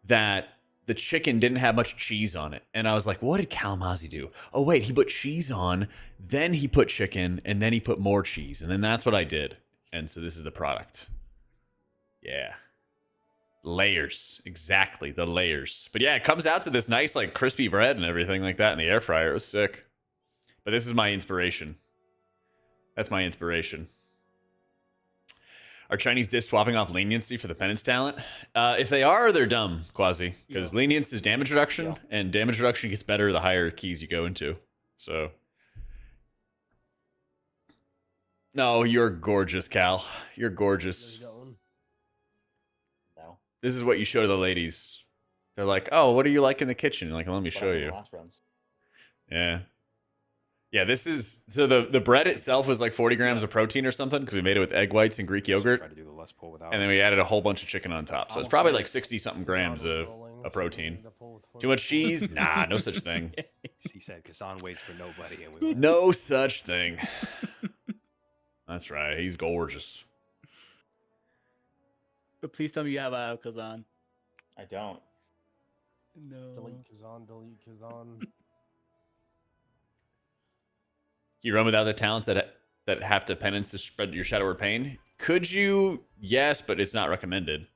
that the chicken didn't have much cheese on it. And I was like, what did Kalamazoo do? Oh, wait, he put cheese on, then he put chicken, and then he put more cheese. And then that's what I did. And so this is the product. Yeah. Layers. Exactly, the layers. But yeah, it comes out to this nice, like, crispy bread and everything like that in the air fryer. It was sick. But this is my inspiration. That's my inspiration. Are Chinese dish swapping off leniency for the penance talent? If they are, they're dumb, Quasi. Because lenience is damage reduction, and damage reduction gets better the higher keys you go into. So. No, you're gorgeous, Cal. You're gorgeous. No. This is what you show to the ladies. They're like, oh, what do you like in the kitchen? You're like, let me show you. Yeah. Yeah, this is so the bread itself was like 40 grams of protein or something because we made it with egg whites and Greek yogurt. Try to do the less pull without. And then we added a whole bunch of chicken on top. So it's probably like 60 something grams of protein. Too much cheese? Nah, no such thing. He said Kazan waits for nobody. And we No such thing. That's right. He's gorgeous. But please tell me you have a Kazan. I don't. No. Delete Kazan, delete Kazan. You run without the talents that have to penance to spread your shadow word pain? Could you? Yes, but it's not recommended.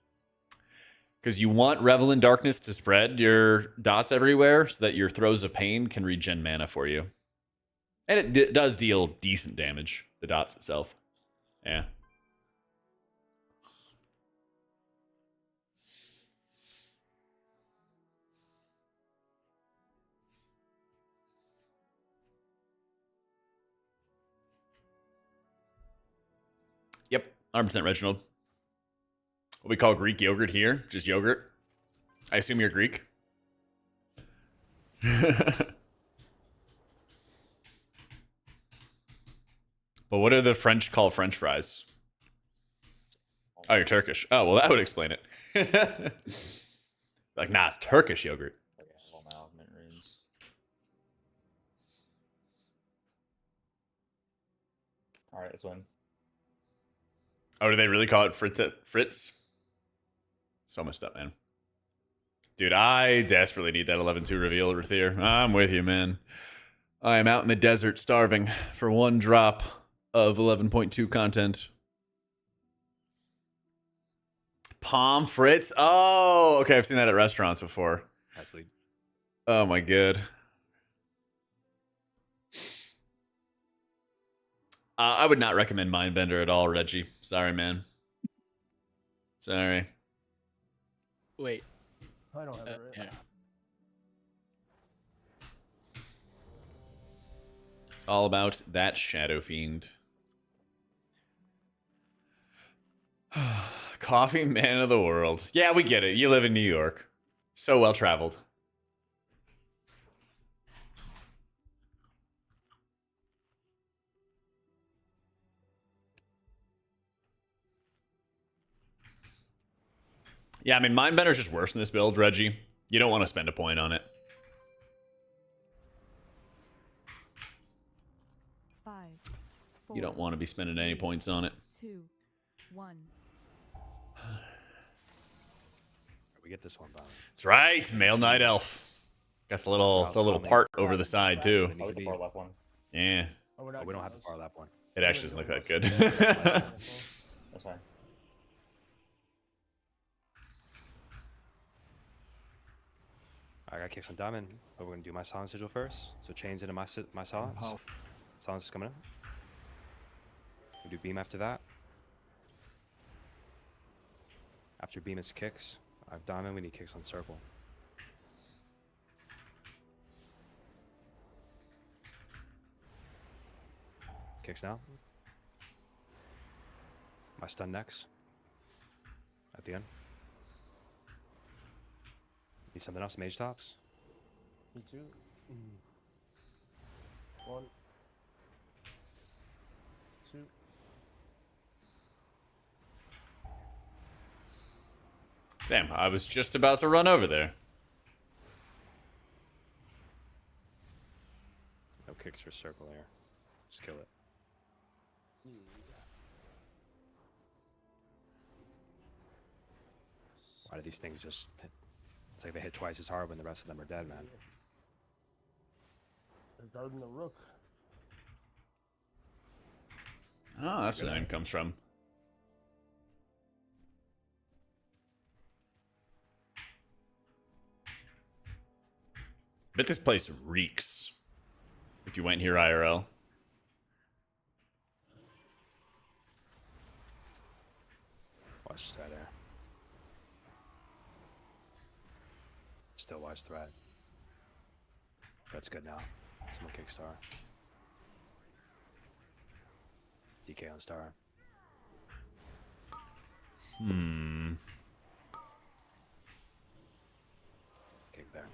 Because you want Revel in Darkness to spread your dots everywhere so that your throws of pain can regen mana for you. And it does deal decent damage, the dots itself. Yeah. Yep, 100% Reginald. What we call Greek yogurt here, just yogurt. I assume you're Greek. But what do the French call French fries? Oh, you're Turkish. Oh, well, that would explain it. Like, nah, it's Turkish yogurt. All right, let's win. Oh, do they really call it Fritz? So messed up, man. Dude, I desperately need that 11-2 reveal, Rathier. I'm with you, man. I am out in the desert starving for one drop of 11.2 content. Palm Fritz? Oh, okay. I've seen that at restaurants before. Actually. Oh, my God. I would not recommend Mindbender at all, Reggie. Sorry, man. Sorry. Wait. I don't have it right. Yeah. It's all about that Shadow Fiend. Coffee man of the world. Yeah, we get it. You live in New York. So well traveled. Yeah, I mean, Mindbender's just worse in this build, Reggie. You don't want to spend a point on it. 5, 4, You don't want to be spending any points on it. 2, 1. We get this one, Bob. That's right, male night elf. Got the little part over the side too. Oh, the far left one. Yeah, Oh, Oh, we don't have the far left one. it actually doesn't look that good. That's fine. I got kicks on diamond, but we're gonna do my silence sigil first. So chains into my silence. Silence is coming in. We do beam after that. After beam, it's kicks. I have diamond. We need kicks on circle. Kicks now. My stun next. At the end. Need something else? Mage tops? Me too. 1, 2. Damn, I was just about to run over there. kicks for circle here. Just kill it. Why do these things just... It's like they hit twice as hard when the rest of them are dead, man. They're guarding the rook. Oh, that's where the name comes from. Bet this place reeks. If you went here IRL. Watch that there. Still watch threat. That's good now. Someone kick star. DK on star. Kick there.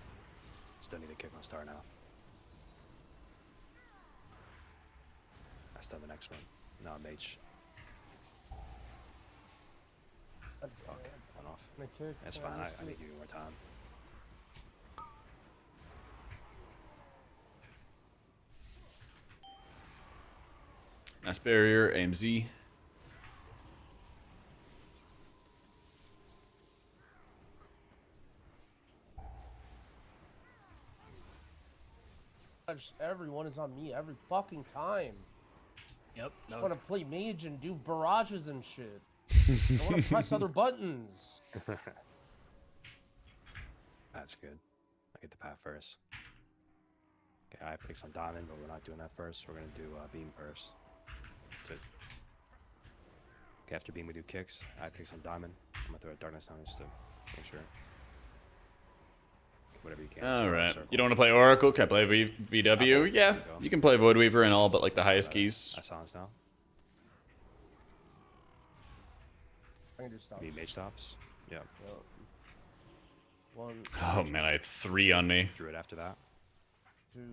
Still need a kick on star now. That's done the next one. No, mage. Fuck. One off. That's fine. I need you more time. Nice barrier, AMZ. Everyone is on me every fucking time. Yep. Just want to play mage and do barrages and shit. I want to press other buttons. That's good. I get the path first. Okay, I pick some diamond, but we're not doing that first. We're gonna do beam first. Good. Okay, after beam we do kicks. I pick some diamond. I'm gonna throw a darkness down just to make sure. Whatever you can. All right. You don't want to play Oracle? Can I play VW? Yeah, you can play Void Weaver and all, but like the highest keys. I silence now. I can do stops. Need mage stops. Yeah. One. Oh man, I had 3 on me. Druid after that. 2. And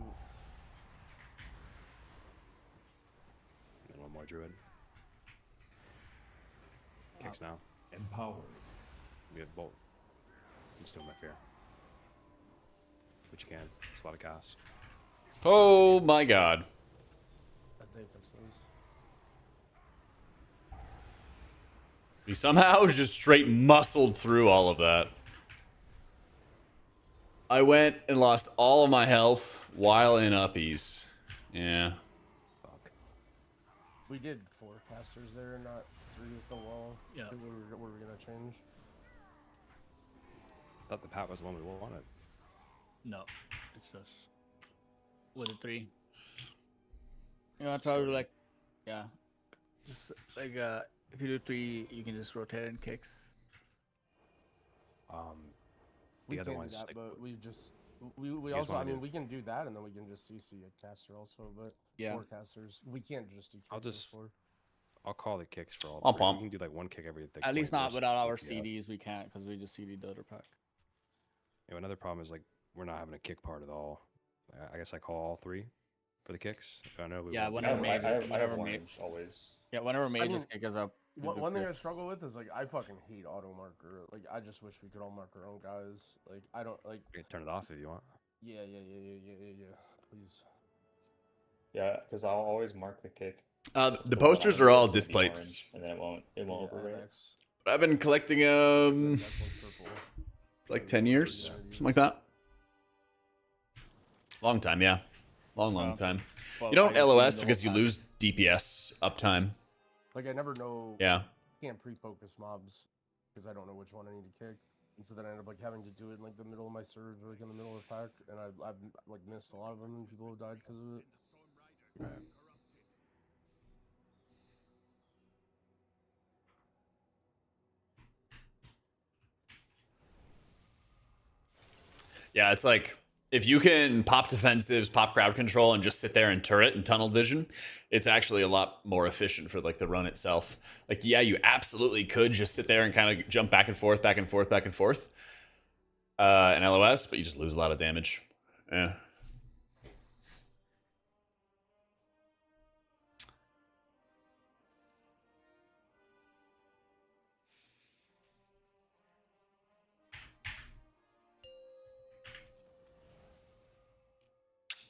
then one more druid. Kicks now. Empowered. We have bolt. I'm still my fear. Which you can. It's a lot of gas. Oh my god. We somehow just straight muscled through all of that. I went and lost all of my health while in uppies. Yeah. Fuck. We did 4 casters there, not 3 with the wall. Yeah. What were we gonna change? I thought the pat was the one we wanted. No, it's just with a 3. You know, probably like, yeah, just like if you do 3, you can just rotate and kicks. We The other can one's do that, like, but we guys also, wanna I mean, do- we can do that, and then we can just CC a caster also, but Yeah. 4 casters. We can't just do. I'll kicks just- for 4. I'll call the kicks for all I'll 3. pump. We can do like one kick every. Like, At least 20 not versus without our DPS. CDs, we can't because we just CD the other pack. Yeah, another problem is like we're not having a kick part at all. I guess I call all 3 for the kicks. I know we Yeah, want whenever the- mage- I have whenever orange always. Yeah, whenever mages mean, kick us up. we do One thing I kicks. struggle with is like I fucking hate auto marker. Like I just wish we could all mark our own guys. Like I don't like. You can turn it off if you want. Yeah. Please. Yeah, because I'll always mark the kick. The But posters when are I all go to the displates. orange, and then it won't Yeah, overrate. Alex. I've been collecting That one's purple. like 10 years, something like that. Long time, yeah. Long time. Well, You don't I guess LOS the whole because you pack. lose DPS uptime. Like I never know. Yeah. Can't pre-focus mobs because I don't know which one I need to kick, and so then I end up like having to do it in like the middle of my serve or like in the middle of the pack, and I've like missed a lot of them, and people have died because of it. Yeah, it's like if you can pop defensives, pop crowd control, and just sit there and turret and tunnel vision, it's actually a lot more efficient for like the run itself. Like, yeah, you absolutely could just sit there and kind of jump back and forth, and LOS, but you just lose a lot of damage. Yeah.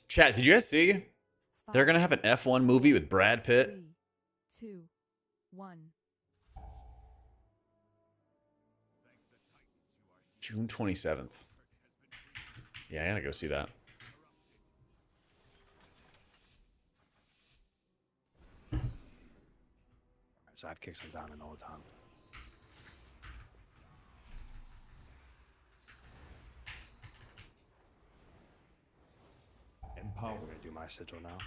Chat, did you guys see They're gonna have an F1 movie with Brad Pitt. 3, 2, 1. June 27th. Yeah, I gotta go see that. So I've kicked some down in all the time. Empower. We're gonna do my sigil now.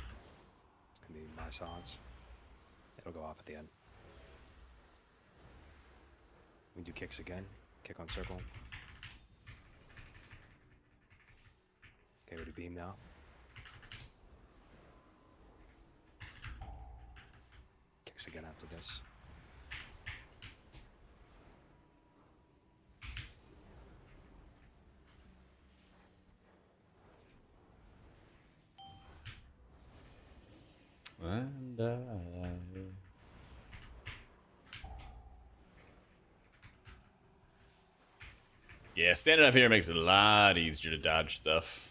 It's gonna be my silence. It'll go off at the end. We do kicks again. Kick on circle. Okay, ready to beam now. Kicks again after this. And yeah, standing up here makes it a lot easier to dodge stuff.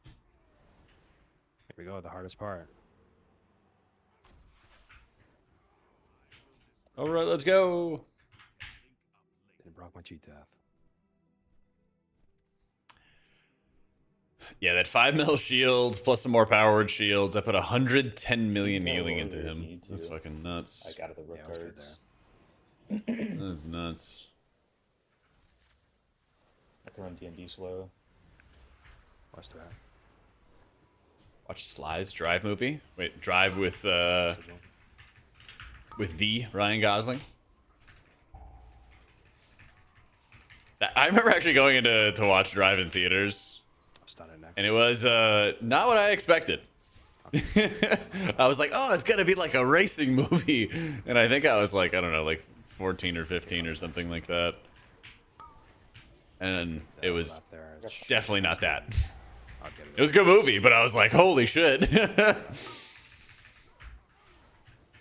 Here we go, the hardest part. All right, let's go. Didn't block my cheat death. Yeah, that 5 mil shields plus some more powered shields. I put 110 million healing into him. That's fucking nuts. I got the rook Yeah, I was good cards. there. That's nuts. I can run D&D slow. Watch that. Watch Sly's Drive movie. Wait, Drive with the Ryan Gosling. I remember actually going into to watch Drive in theaters, and it was not what I expected. I was like, oh, it's gonna be like a racing movie, and I think I was like, I don't know, like 14 or 15 or something like that. And it was definitely not that. It was a good movie, but I was like, holy shit. Because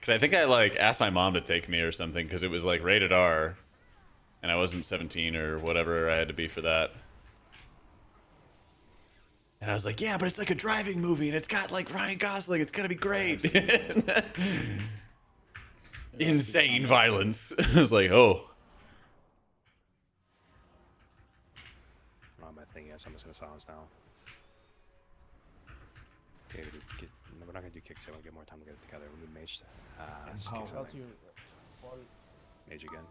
I think I like asked my mom to take me or something because it was like rated R, and I wasn't 17 or whatever I had to be for that. And I was like, yeah, but it's like a driving movie, and it's got like Ryan Gosling. It's gonna be great. Insane violence. I was like, oh. Not my thing yet, so I'm just gonna silence now. Okay, no, we're not gonna do kicks. I want to get more time to get it together. We need mage. Just kick something. Mage again.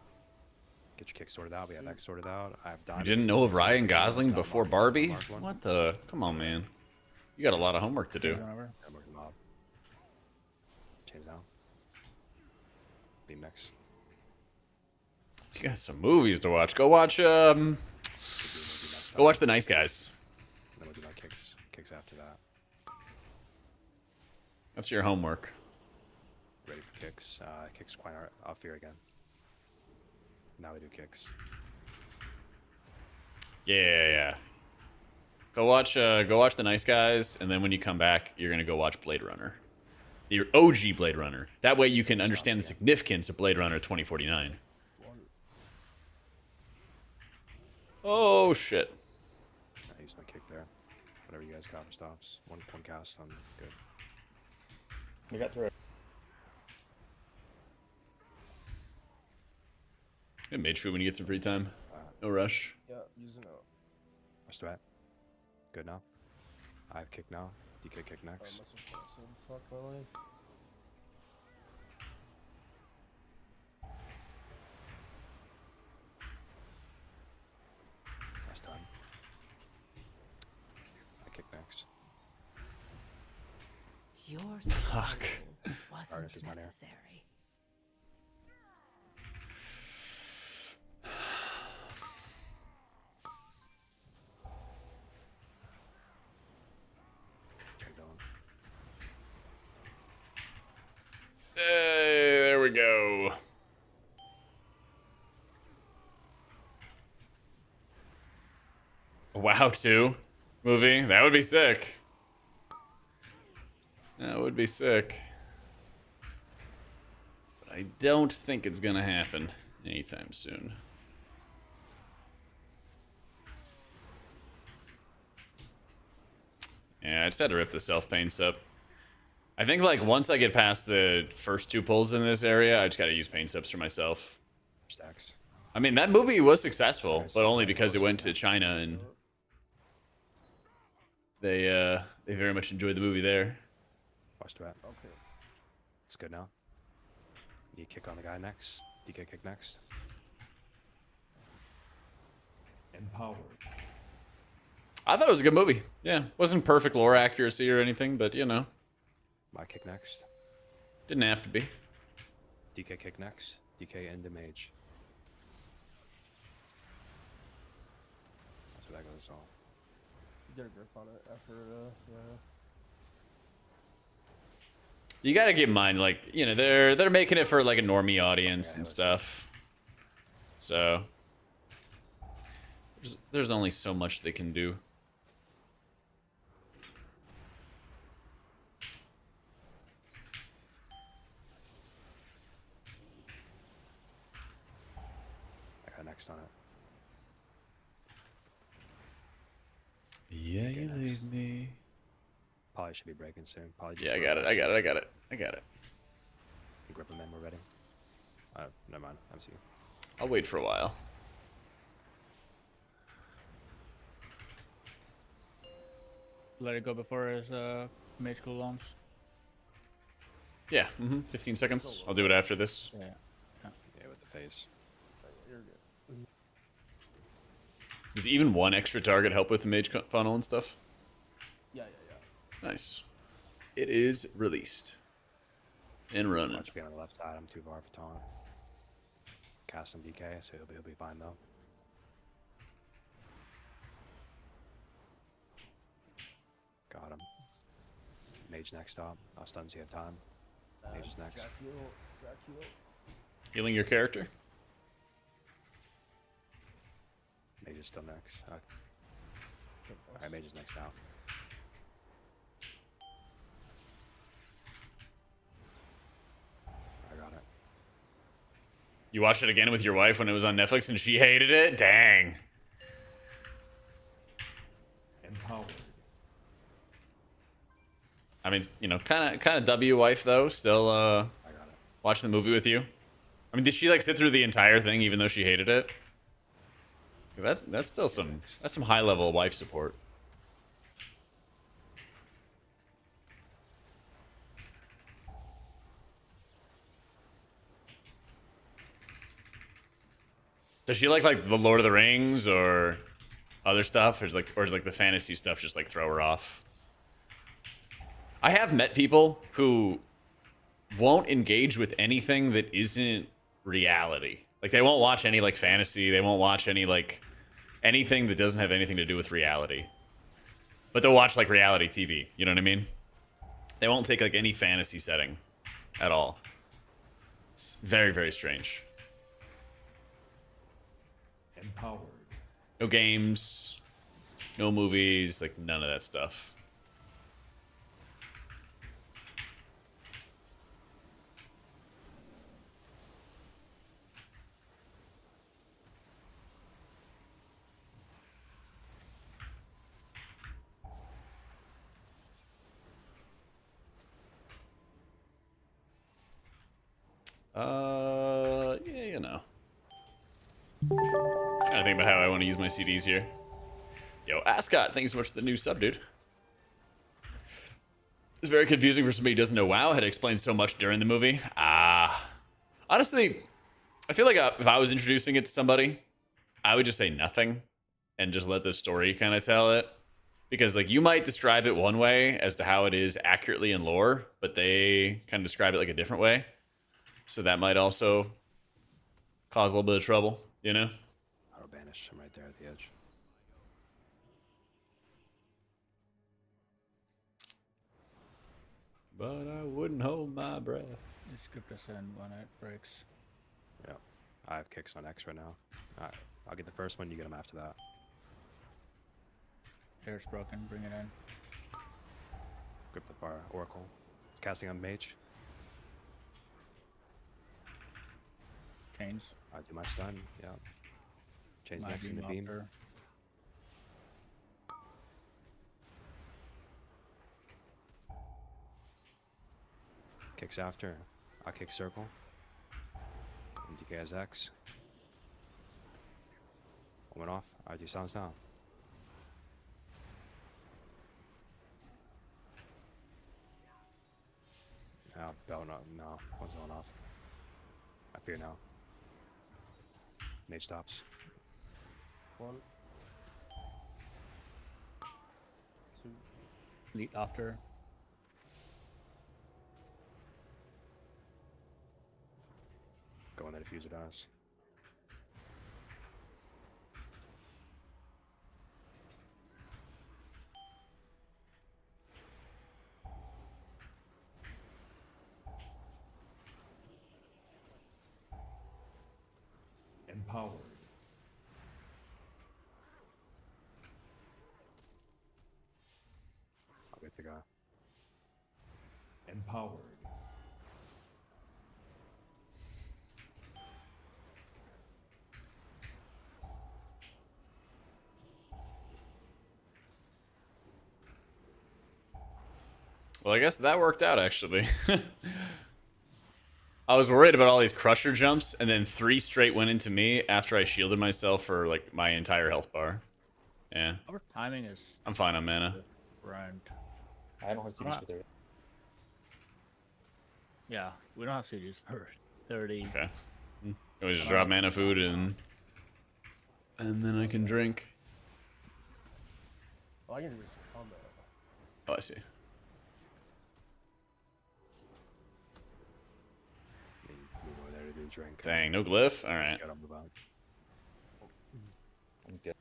Get your kick sorted out. We have X sorted out. I have done. You didn't know of Ryan Gosling before Barbie? What the? Come on, man. You got a lot of homework to do. Change now. Be mix. You got some movies to watch. Go watch go watch The Nice Guys. Then we'll do my kicks. Kicks after that. That's your homework. Ready for kicks. Kicks quite off here again. Now we do kicks. Yeah. Go watch The Nice Guys, and then when you come back, you're gonna go watch Blade Runner. Your OG Blade Runner. That way you can understand the significance of Blade Runner 2049. Oh shit. I used my kick there. Whatever you guys got for stops. One cast, I'm good. We got through. Yeah, mage food when you get some free time. No rush. Yeah, using it. First bat. Good now. I have kick now. DK kick I next. must have canceled. Fuck my life. Last time. I kick next. Your Fuck. wasn't Artist is not here. necessary. Hey, there we go. WoW 2 movie. That would be sick. That would be sick. But I don't think it's gonna happen anytime soon. Yeah, I just had to rip the self-paints up. I think like once I get past the first 2 pulls in this area, I just gotta use paint subs for myself. Stacks. I mean, that movie was successful, but only because it went to China and they very much enjoyed the movie there. Watch that. Okay. It's good now. You kick on the guy next. DK kick next. Empowered. I thought it was a good movie. Yeah, wasn't perfect lore accuracy or anything, but you know, My kick next. didn't have to be. DK kick next. DK into mage. That's what that goes all. Get a grip on it after, yeah. You gotta keep in mind, like, you know, they're making it for like a normie audience and stuff. So there's only so much they can do. I got next on it. Yeah, you leave me. Probably should be breaking soon. Probably just Yeah, I got it. I got it. I got it. I got it. I think Ripperman, we're ready. Never mind. I'm seeing. I'll wait for a while. Let it go before his mage cooldowns. Yeah, 15 seconds. I'll do it after this. Yeah. Yeah, with the face. You're good. Does even one extra target help with the mage funnel and stuff? Yeah. Nice. It is released. And running. Watch be on the left side. I'm too far for taunt. Cast some DK, so he'll be fine though. Got him. Mage next stop. I'll stun so you have time. Mage is next. Jack heal. Healing your character? Mage is still next. Alright, Mage is next now. I got it. You watched it again with your wife when it was on Netflix and she hated it? Dang. Empowered. I mean, you know, kind of W wife though. Still I got it. watching the movie with you. I mean, did she like sit through the entire thing even though she hated it? That's still some high level wife support. Does she like the Lord of the Rings or other stuff, or is like the fantasy stuff just like throw her off? I have met people who won't engage with anything that isn't reality. Like they won't watch any like fantasy, they won't watch any like anything that doesn't have anything to do with reality. But they'll watch like reality TV, you know what I mean? They won't take like any fantasy setting at all. It's very, very strange. Empowered. No games, no movies, like none of that stuff. Yeah, you know. Trying to think about how I want to use my CDs here. Yo, Ascot, thanks so much for the new sub, dude. It's very confusing for somebody who doesn't know WoW. Had to explain so much during the movie. Honestly, I feel like if I was introducing it to somebody, I would just say nothing and just let the story kind of tell it. Because like you might describe it one way as to how it is accurately in lore, but they kind of describe it like a different way. So that might also cause a little bit of trouble, you know? Auto banish. I'm right there at the edge. But I wouldn't hold my breath. Just script us in when it breaks. Yeah. I have kicks on X right now. Alright. I'll get the first one, you get them after that. Hair's broken, bring it in. Grip the bar Oracle. It's casting on Mage. Chains. I do my stun, yeah. Chains next in the beam. Kicks after. I'll kick circle. DK has X. Went off. RG sounds down. Bell no. One's going off. I fear now. Nate stops. 1, 2. Lead after. Go on the diffuser dies. Empowered. I'll get the guy. Empowered. Well, I guess that worked out, actually. I was worried about all these crusher jumps, and then 3 straight went into me after I shielded myself for, like, my entire health bar. Yeah. Our timing is I'm fine on mana. right. I don't have CDs for 30. Yeah, we don't have CDs for 30. Okay. Can we just drop mana food and then I can drink? Oh, I can do some combat. Oh, I see. Move over there to do a drink. Dang, no glyph? Alright. Just gotta move out. I'm good.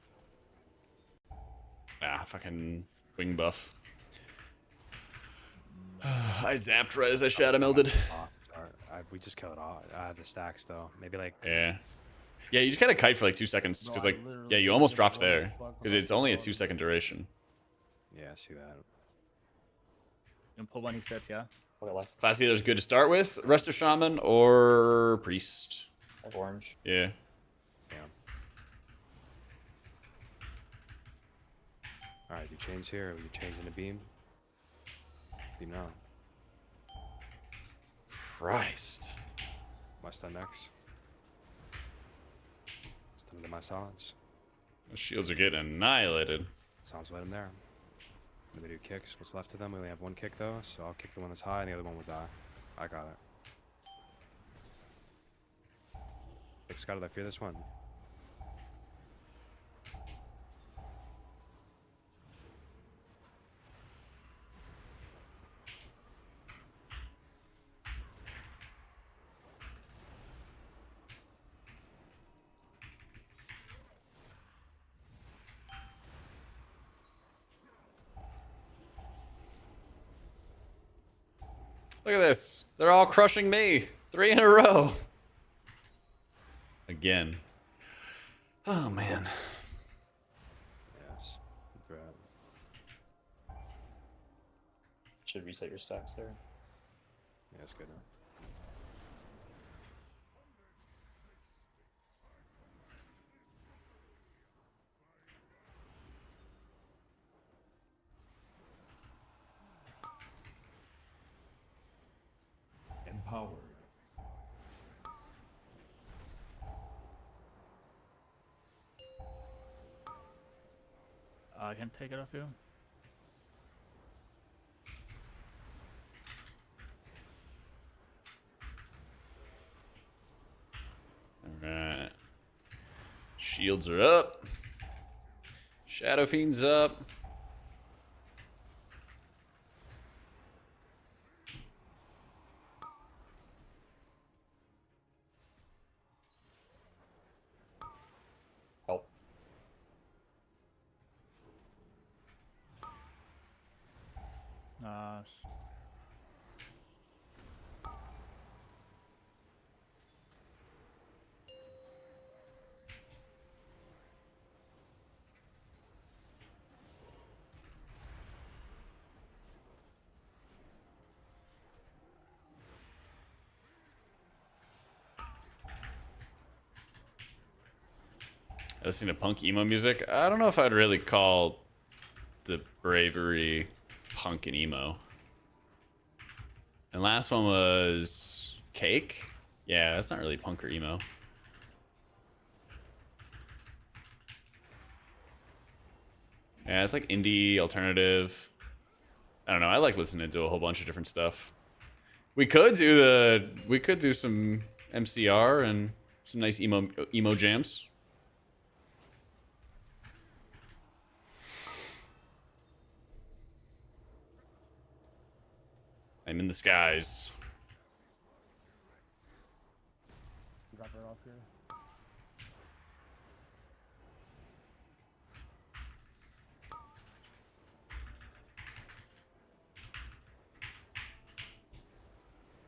Ah, fucking wing buff. I zapped right as I shadow melded. We just killed it all. I have the stacks though. Maybe like Yeah. Yeah, you just gotta kite for like 2 seconds. Because, like, yeah, you almost dropped there. Because it's only a 2-second duration. yeah, I see that. You can pull when he sets, yeah? Okay, left. Class either is good to start with. Resto Shaman or Priest. I have orange. Yeah. Yeah. All right, do chains here. We do chains in a beam. Beam now. Christ. My stun next. Stun into my silence. The shields are getting annihilated. Sounds let him there. Let me do kicks. What's left of them? We only have 1 kick though, so I'll kick the one that's high and the other one will die. I got it. Big Scott, I fear this one. Look at this. They're all crushing me. 3 in a row. Again. Oh, man. Yes. Right. Should reset your stacks there. Yeah, that's good. Empowered. I can take it off you. Alright. Shields are up. Shadow Fiend's up. Help. I listen to punk emo music. I don't know if I'd really call the bravery punk and emo. And last one was Cake. Yeah, that's not really punk or emo. Yeah, it's like indie, alternative. I don't know. I like listening to a whole bunch of different stuff. We could do some MCR and some nice emo jams. I'm in the skies. Drop it off here.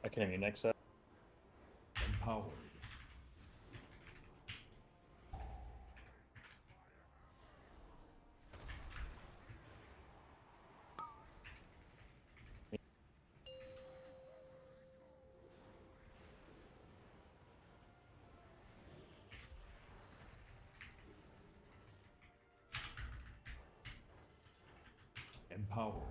I can have you next up. Empowered. Empowered.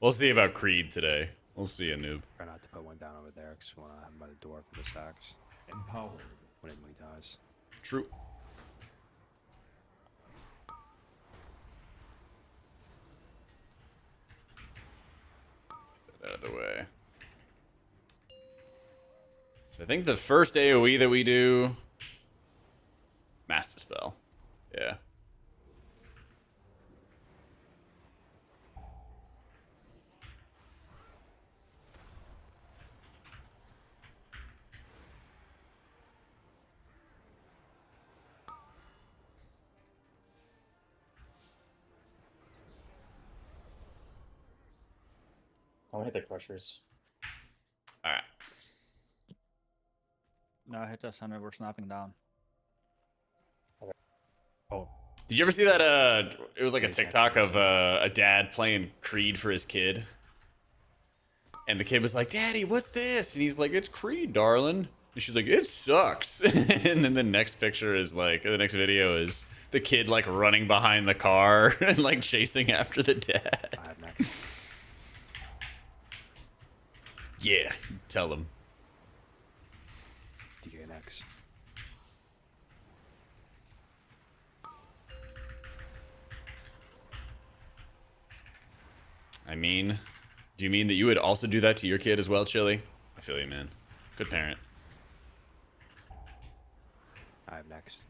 We'll see about Creed today. We'll see a noob. Try not to put one down over there because we want to have him by the door for the stacks Empowered. when he dies. True. Get that out of the way. So I think the first AoE that we do, Mass Dispel. Yeah. I'll hit the crushers. All right. No, hit us, Hunter. We're snapping down. Oh, Did you ever see that? It was like a TikTok of a dad playing Creed for his kid, and the kid was like, "Daddy, what's this?" And he's like, "It's Creed, darling." And she's like, "It sucks." And then the next picture is like, the next video is the kid like running behind the car and like chasing after the dad. I have next. Yeah, tell him. DK next. I mean, do you mean that you would also do that to your kid as well, Chili? I feel you, man. Good parent. I have next.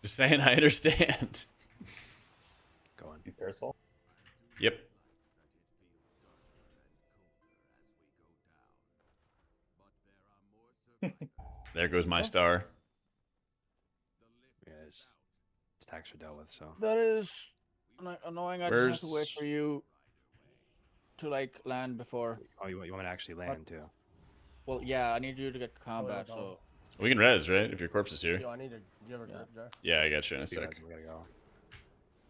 Just saying, I understand. Go on. You parasol. Yep. There goes my star. Yeah, his stacks are dealt with, so. That is annoying. I just have to wait Where's- for you to like land before. Oh, you want me to actually land too? Well, yeah, I need you to get combat. no. So We can res, right? If your corpse is here. Yo, I need to. Do you ever grip, Jack? Yeah, I got you in a Speed sec. res, we gotta go.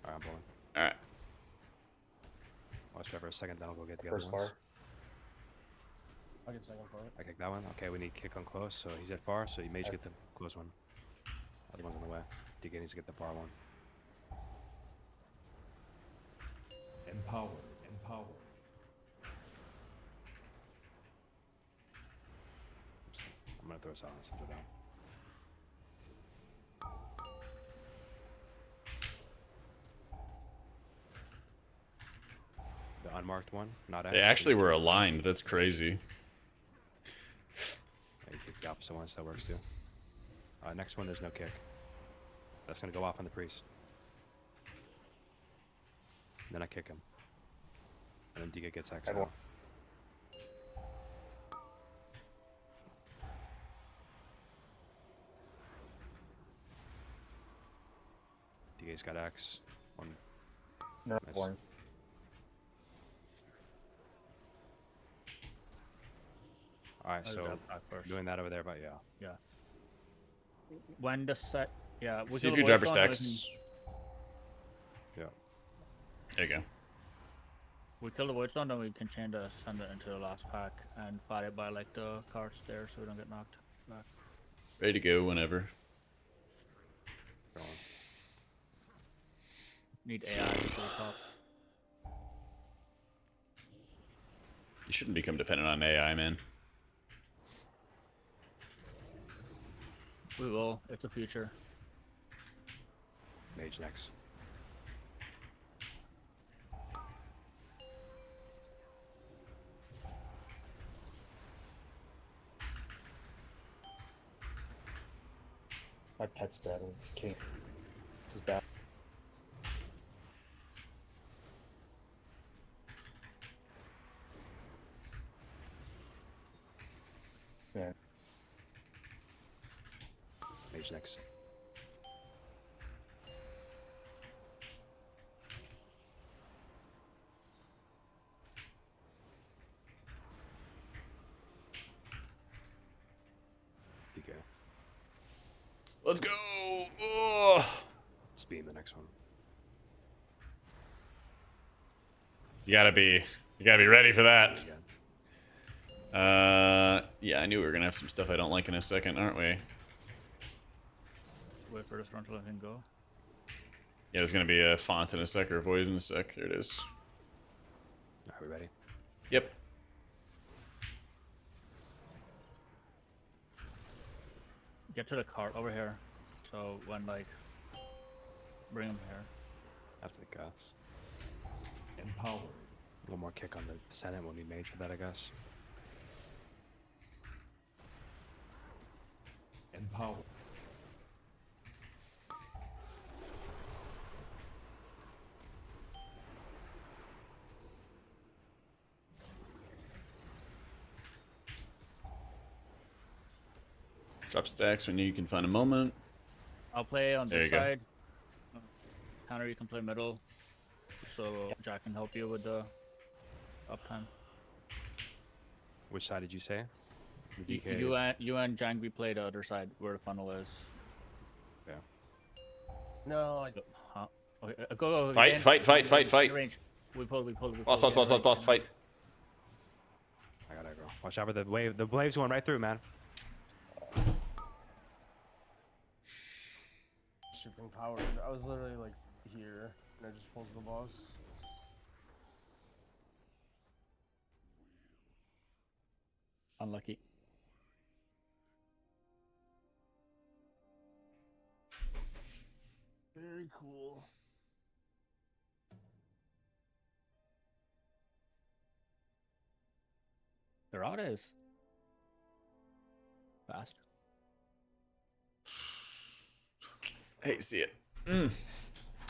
Alright, I'm pulling. Alright. Watch for a second, then I'll go get the First other ones. bar. I'll get second for it. I kick that one. Okay, we need kick on close, so he's at far, so you mage get the close one. Other one's on the way. DK needs to get the far one. Empowered. Empowered. Oops. I'm gonna throw silence into down. The unmarked one, not They actually were aligned. That's crazy. Yeah, you kick the opposite one, so that works too. Next one, there's no kick. That's gonna go off on the priest. Then I kick him. And then DK gets exiled. DK's got X. One. No, Nice. one. Alright, I'll so grab that first. doing that over there, but yeah. when the set, yeah. See if your driver stacks. Yeah. There you go. We kill the Void Stone, then we can chain the send it into the last pack and fight it by like the cards there, so we don't get knocked back. Ready to go whenever. Go on. Need AI to the top. You shouldn't become dependent on AI, man. We will. It's the future. Mage next. My pet's dead. King. This is bad. Yeah. Mage next. DK. Let's go. Oh. Speed the next one. You gotta be ready for that. Again. Yeah, I knew we were gonna have some stuff I don't like in a second, aren't we? Wait for this run to let him go. Yeah, there's gonna be a font in a sec or a void in a sec. There it is. Are we ready? Yep. Get to the cart over here. So when like bring him here. After the gas. Empowered. One more kick on the Senate. We'll need mage for that, I guess. Empowered. Drop stacks when you can find a moment. I'll play on There this you go. side. Counter, you can play middle. So Jack can help you with the uptime. Which side did you say? The DK. You and Jangby play the other side where the funnel is. Yeah. No, I Huh? Okay, go. Fight, again. fight. Range. We pull. Boss, fight. I gotta go. Watch out for the wave. The wave's going right through, man. shifting power. I was literally like here, and I just pulls the boss. Unlucky. Very cool. There it is. Fast. Hey, see it.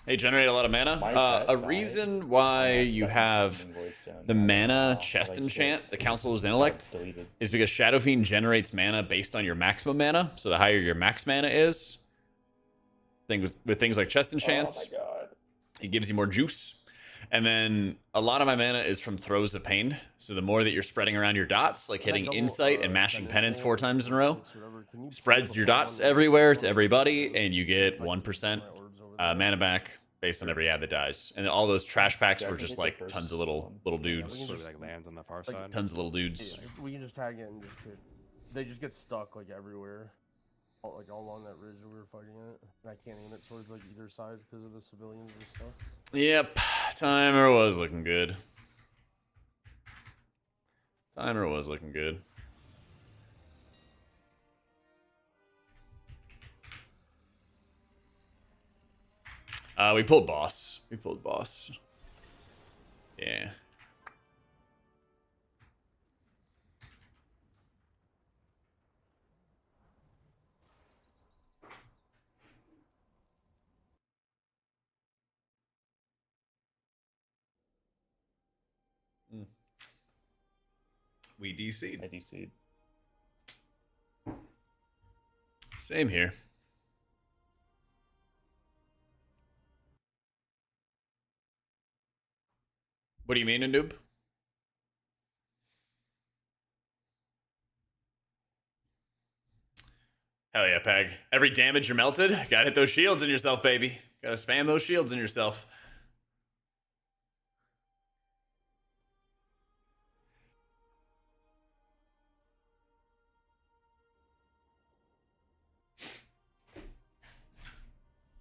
Hey, generate a lot of mana. My A pet died reason why on that you second have Summoning Voice Stone. the I don't mana know how, chest like, enchant, the Council's got Intellect, deleted. is because Shadow Fiend generates mana based on your maximum mana. So the higher your max mana is, with things like chest enchants, Oh my god. it gives you more juice. And then a lot of my mana is from Throws of Pain. So the more that you're spreading around your dots, like hitting Insight and mashing Penance 4 times in a row, spreads your dots everywhere to everybody, and you get 1% mana back based on every ad that dies. And all those trash packs were just like tons of little dudes. we can Sort of just- like lands on the far like, side. Tons of little dudes. Yeah, we can just tag it and just they just get stuck like everywhere, all along that ridge that we were fighting it. And I can't aim it towards like either side because of the civilians and stuff. Yep, timer was looking good. Timer was looking good. We pulled boss. We pulled boss. Yeah. We DC'd. I DC'd. Same here. What do you mean, a noob? Hell yeah, Peg. Every damage you're melted, gotta hit those shields in yourself, baby. Gotta spam those shields in yourself.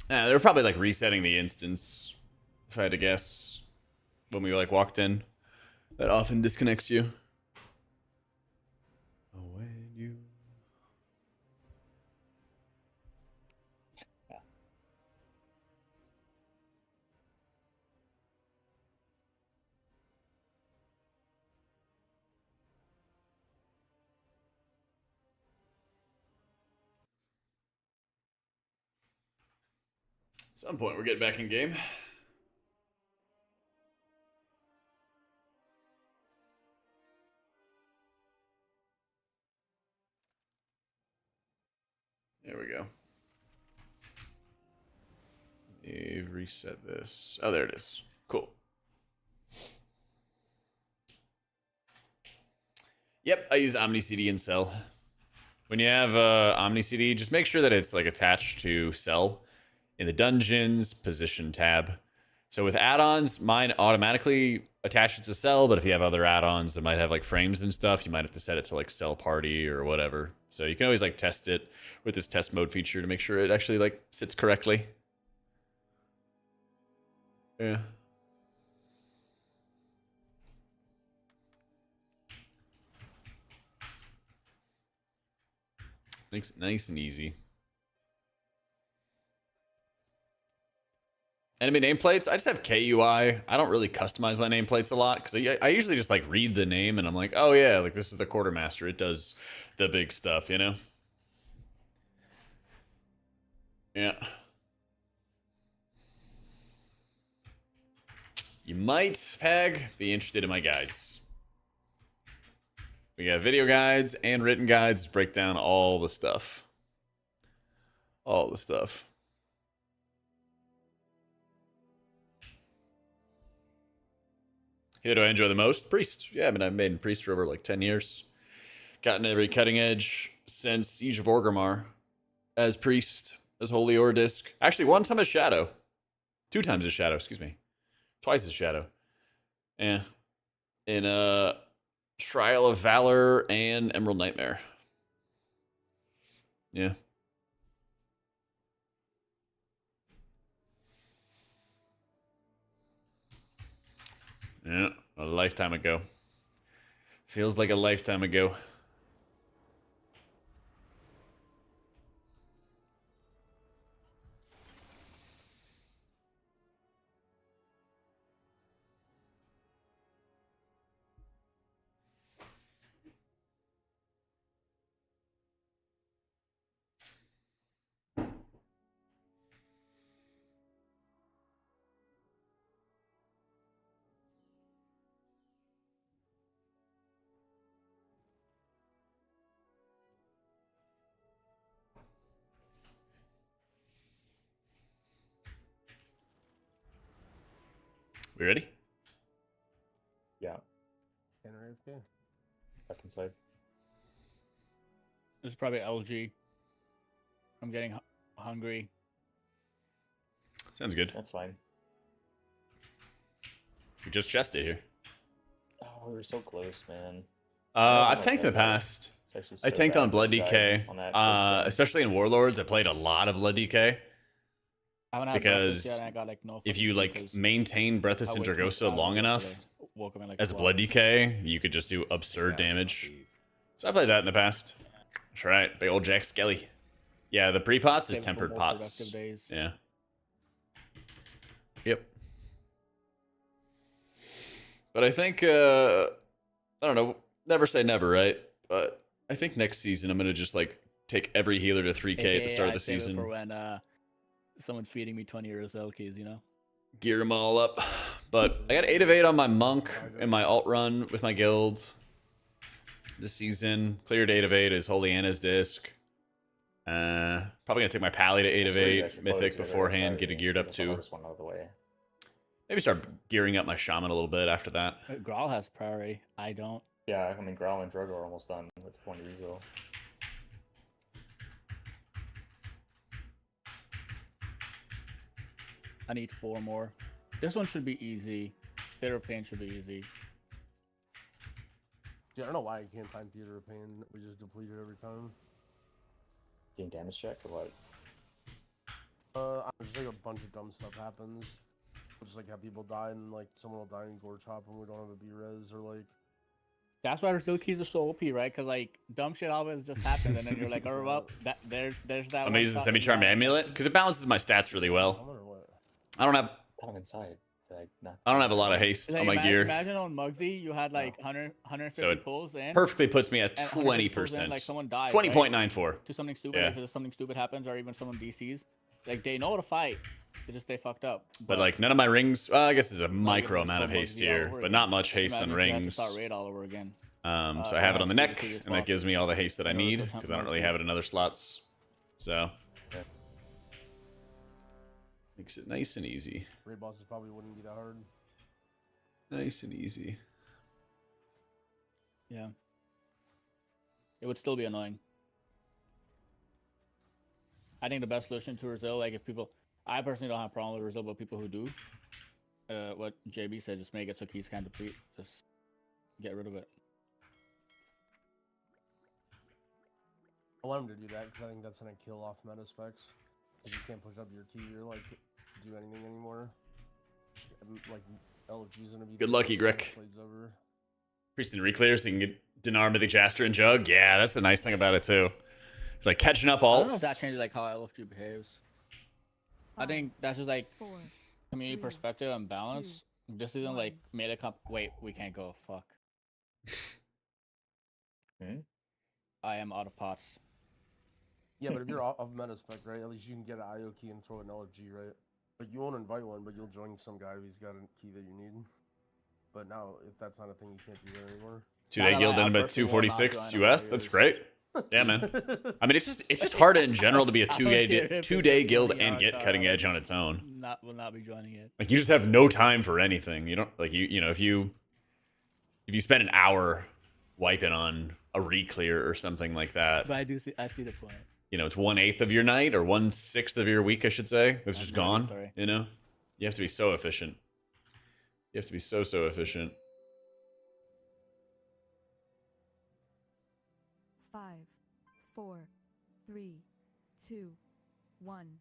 They were probably like resetting the instance, if I had to guess, when we like walked in. That often disconnects you. When you. At some point, we're getting back in game. There we go. Let me reset this. Oh, there it is. Cool. Yep, I use OmniCD and Cell. When you have OmniCD, just make sure that it's like attached to Cell in the Dungeons position tab. So with add-ons, mine automatically attaches to Cell, but if you have other add-ons that might have like frames and stuff, you might have to set it to like Cell Party or whatever. So you can always like test it with this test mode feature to make sure it actually like sits correctly. Yeah. Makes it nice and easy. Enemy nameplates, I just have KUI. I don't really customize my nameplates a lot because I usually just like read the name and I'm like, oh yeah, like this is the quartermaster. It does the big stuff, you know? Yeah. You might, Peg, be interested in my guides. We got video guides and written guides to break down all the stuff. All the stuff. Who do I enjoy the most? Priest. Yeah, I mean, I've made Priest for over like 10 years. Gotten every cutting edge since Siege of Orgrimmar as Priest, as Holy Ordisk. Actually, one time as Shadow. 2 times as Shadow, excuse me. Twice as Shadow. Yeah. In Trial of Valor and Emerald Nightmare. Yeah. Yeah, a lifetime ago. Feels like a lifetime ago. We ready? Yeah. Henry FK. Back inside. This is probably LG. I'm getting hungry. Sounds good. That's fine. We just chested here. Oh, we were so close, man. I've tanked in the past. I tanked on Blood DK. Especially in Warlords, I played a lot of Blood DK. Because if you like maintain Breath of Sindragosa long enough as a Blood DK, you could just do absurd damage. So I played that in the past. That's right, big old Jack Skelly. Yeah, the pre-pots is tempered pots. Yeah. Yep. But I think, I don't know, never say never, right? But I think next season I'm going to just like take every healer to 3k at the start of the season. For when someone's feeding me 20 Urusel keys, you know? Gear them all up. But I got 8 of 8 on my monk in my alt run with my guild this season. Cleared 8 of 8 is Holy Anna's disc. Probably gonna take my Pally to 8 of 8 mythic beforehand, get it geared up too. One out of the way. Maybe start gearing up my shaman a little bit after that. Grawl has priority. I don't. Yeah, I mean, Growl and Drug are almost done with 20 rezo. I need 4 more. This one should be easy. Theater of Pain should be easy. Yeah, I don't know why I can't find Theater of Pain. We just deplete it every time. Getting damage check or what? Just like a bunch of dumb stuff happens. Just like have people die and like someone will die in gore chop when we don't have a B-res or like. That's why Brazil keys are so OP, right? Because like dumb shit always just happens, and then you're like, oh well, there's that. I'm gonna use the semi-charm amulet because it balances my stats really well. I don't have. Put him inside. Like, I don't have a lot of haste on my gear. Imagine on Mugsy, you had like 150 So it pulls in. Perfectly puts me at and 20%. Like someone dies. 20.94. To something stupid, like if something stupid happens, or even someone DCs, like they know to fight. They just stay fucked up. But like none of my rings. I guess there's a micro amount of haste here, but not much haste on rings. Start raid all over again. So I have it on the neck, and that gives me all the haste that I need because I don't really have it in other slots. So makes it nice and easy. Raid bosses probably wouldn't be that hard. Nice and easy. Yeah. It would still be annoying. I think the best solution to Brazil, like if people, I personally don't have a problem with Brazil, but people who do, what JB said, just make it so keys can't deplete. Just get rid of it. I want him to do that because I think that's gonna kill off meta specs. Because you can't push up your key or like do anything anymore. Like LFG's gonna be. Good luck, Egric. Priest and Reclear, so you can get Dinar, Mythic Jaster, and Jug. Yeah, that's the nice thing about it too. It's like catching up alts. I don't know if that changes like how LFG behaves. I think that's just like community perspective and balance. This isn't like meta comp. Wait, we can't go. Fuck. I am out of pots. Yeah, but if you're off meta spec, right, at least you can get an IO key and throw an LFG, right? Like you won't invite one, but you'll join some guy who's got a key that you need. But now, if that's not a thing, you can't do that anymore. 2-day guild in about 246 US. That's great. Yeah, man. I mean, it's just hard in general to be a two-day guild and get cutting edge on its own. Will not be joining it. Like you just have no time for anything. You don't like you know if you spend an hour wiping on a reclear or something like that. But I see the point. You know, it's 1/8 of your night or 1/6 of your week, I should say. It's just gone. Sorry. You know, you have to be so efficient. You have to be so efficient. 5, 4, 3, 2, 1.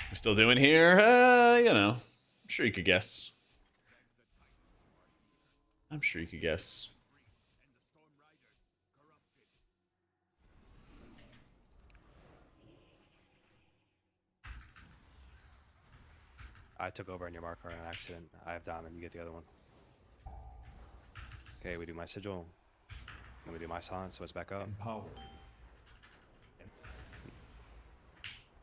We're still doing here. You know, I'm sure you could guess. I'm sure you could guess. I took over on your marker on accident. I have diamond. You get the other one. Okay, we do my sigil. Then we do my silence, so it's back up. Empower. Then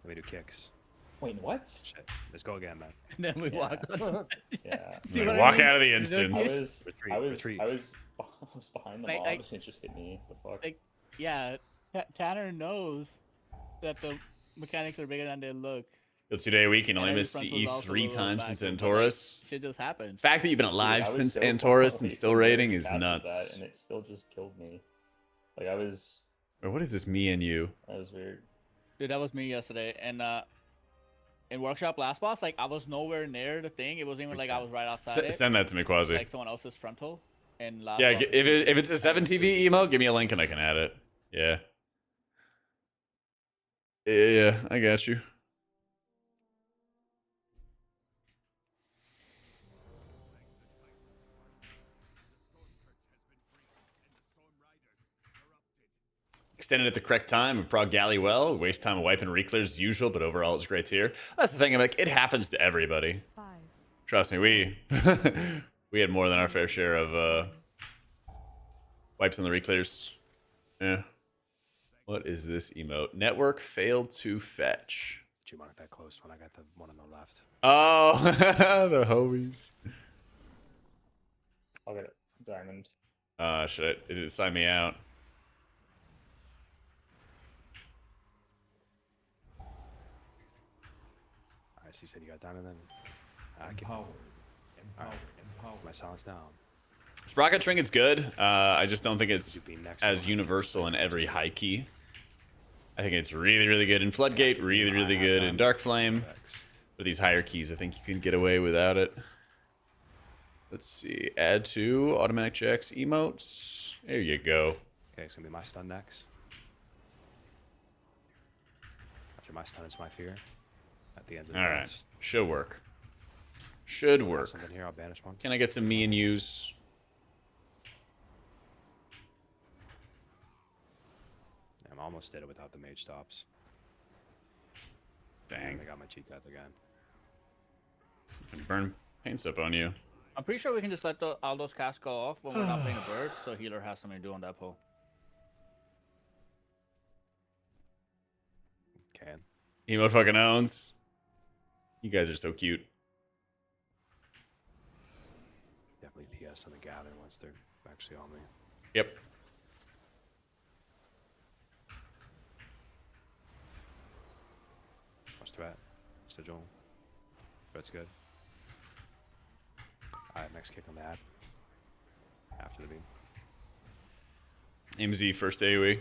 we do kicks. Wait, what? Shit. Let's go again, man. And then we walk. Yeah. Walk out of the instance. I was behind the mob and it just hit me. The fuck? Like, yeah, Tanner knows that the mechanics are bigger than they look. It's 2-day week and only missed CE 3 times since Antorus. Shit just happened. The fact that you've been alive since Antorus and still raiding is nuts. That, and it still just killed me. Like I was. Or what is this? Me and you. That was weird. Dude, that was me yesterday, and in workshop last boss, like I was nowhere near the thing. It wasn't even like I was right outside it. Send that to me, Quasi. Like someone else's frontal. And last yeah, boss if it's a 7TV emo, give me a link and I can add it. Yeah. Yeah, I got you. Extended at the correct time and prog galley well. Waste time of wiping reclears as usual, but overall it's great tier. That's the thing. I'm like, it happens to everybody. 5. Trust me, we we had more than our fair share of wipes on the reclears. Yeah. What is this emote? Network failed to fetch. Did you mark that close when I got the one on the left? Oh, the homies. I'll get it. Diamond. Shit. It did sign me out. Alright, so you said you got diamond then? Empower. Alright. Empower. My silence down. Sprocket Trinket's good. I just don't think it's as universal in every high key. I think it's really, really good in Floodgate, really, really good in Dark Flame. For these higher keys, I think you can get away without it. Let's see. Add to AutomaticJak's emotes. There you go. Okay, it's gonna be my stun next. After my stun, it's my fear. at the end of the All right, turns. should work. Should Have work. something here. I'll banish one. Can I get some me and yous? I almost did it without the mage stops. Dang. I got my cheat death again. Can burn pain sip on you. I'm pretty sure we can just let all those casts go off when we're not playing a bird, so healer has something to do on that pull. Can. Emo fucking owns. You guys are so cute. Definitely PS on the gather once they're actually on me. Yep. What's threat? Sigil. Threat's good. Alright, next kick on the ad. After the beam. MZ first AoE.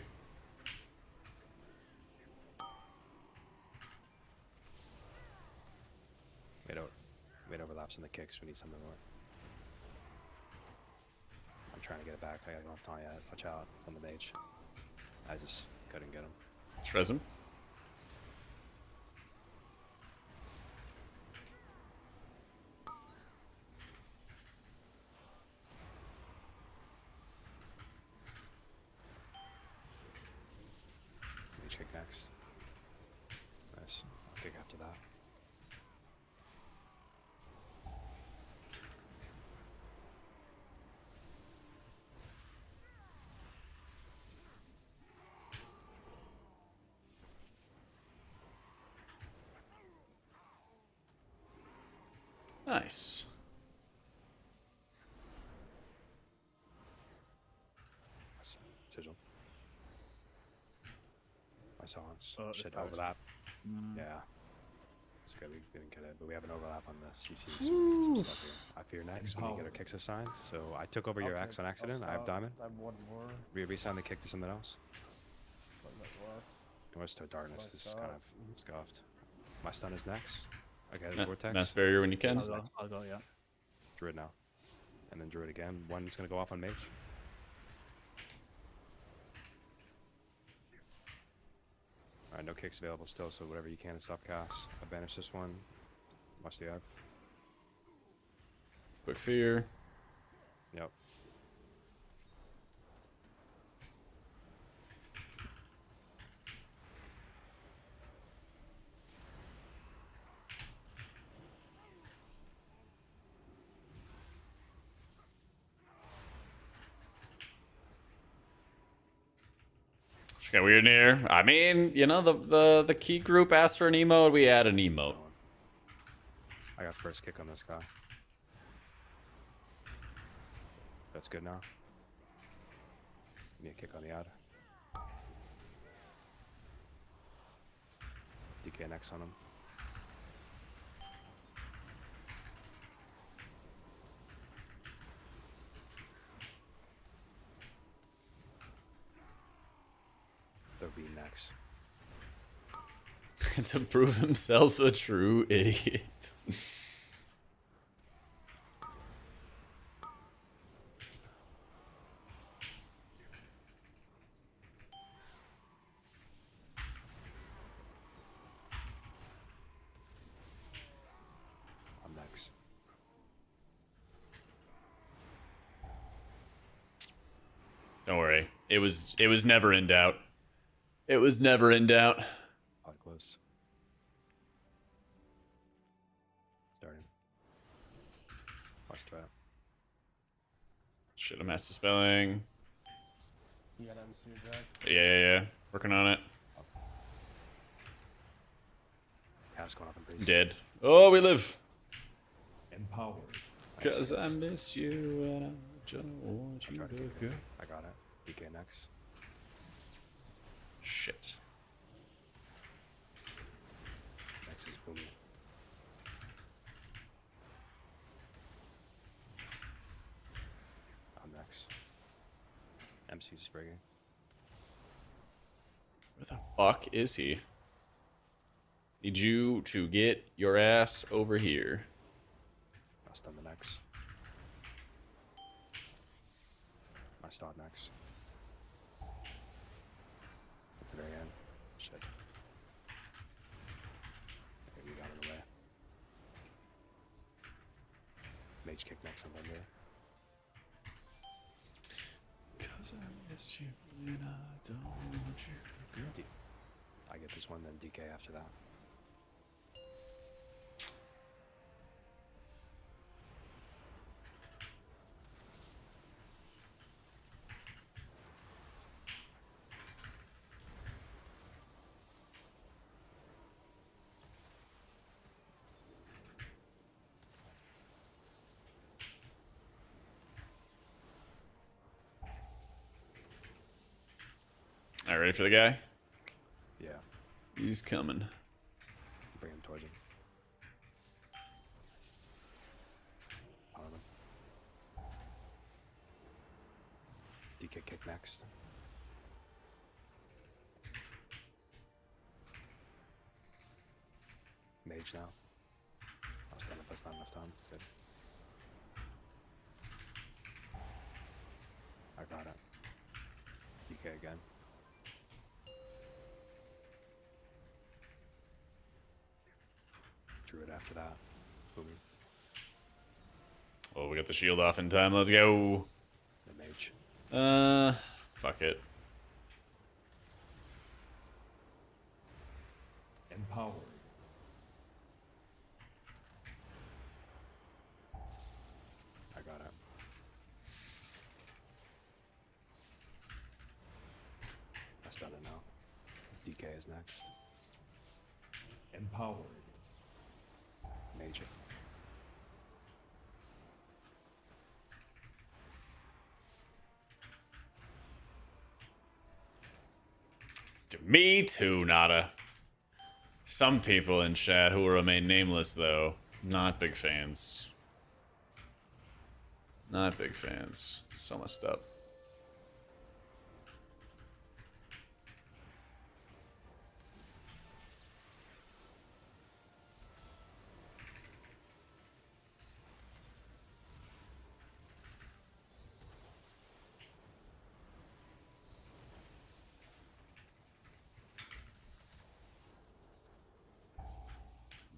Made overlaps in the kicks. We need something more. I'm trying to get it back. I gotta go off time yet. Watch out. It's on the mage. I just couldn't get him. Shrez him. Mage kick next. Nice. I'll kick after that. Nice. Sigil. My silence. Oh, Should it's fine. overlap. Mm. Yeah. It's good. We didn't get it, but we have an overlap on the CC, so we need some stuff here. I fear next. We need to get our kicks assigned. So I took over your X on accident. I have diamond. I have one more. We reassign the kick to something else. Something left. It was to darkness. My This is stop. kind of scuffed. My stun is next. Okay, there's Ma- vortex. Mass barrier when you can. I'll go, yeah. Druid now. And then Druid again. One's gonna go off on mage. Alright, no kicks available still, so whatever you can to stop cast. I banish this one. Watch the eye. Quick fear. Yep. Just got weird in here. I mean, you know, the key group asked for an emote. We add an emote. I got first kick on this guy. That's good now. Give me a kick on the ad. DK next on him. They'll be next. To prove himself a true idiot. I'm next. Don't worry. It was never in doubt. It was never in doubt. Pod close. Starting. Watch trap. Shit, I'm master spelling. You got MC Jack. Yeah. Working on it. Cast going up in priest. Dead. Oh, we live. Empowered. Cause I miss you and I just want I'll you try to to kick go. it. I got it. DK next. Shit. Next is Boomy. I'm next. MC's sprigging. Where the fuck is he? Need you to get your ass over here. I'll stun the next. My stop next. At the very end. Shit. Okay, we got it Mage kick next on Thunder. Cause I miss you and I don't want you. I get this one, then DK after that. All right, ready for the guy? Yeah. He's coming. Bring him towards him. On him. DK kick next. Mage now. I'll stun if that's not enough time. Good. I got it. DK again. Druid after that. Booming. Oh, we got the shield off in time. Let's go. The mage. Fuck it. Empowered. I got it. I stun it now. DK is next. Empowered. Mage. Me too, Nada. Some people in chat who will remain nameless, though, not big fans. Not big fans. So messed up.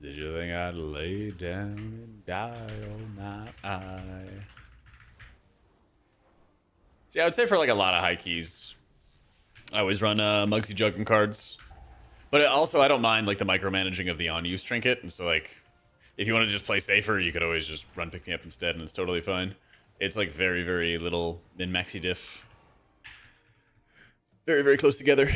Did you think I'd lay down and die all night? See, I would say for like a lot of high keys, I always run Mugsy Juggling cards. But also, I don't mind like the micromanaging of the on-use trinket. And so like, if you want to just play safer, you could always just run picking up instead, and it's totally fine. It's like very, very little min-maxy diff. Very, very close together.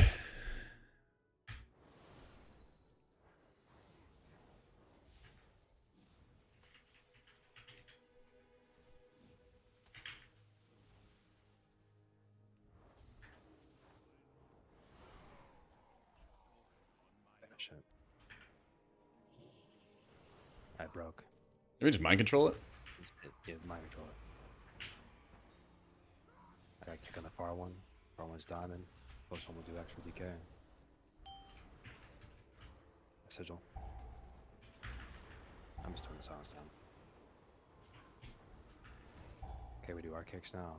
Shit. I broke. Let me just mind control it. Yeah, mind control it. I got kick on the far one. Far one's diamond. Close one will do extra DK. Sigil. I'm just doing the silence down. Okay, we do our kicks now.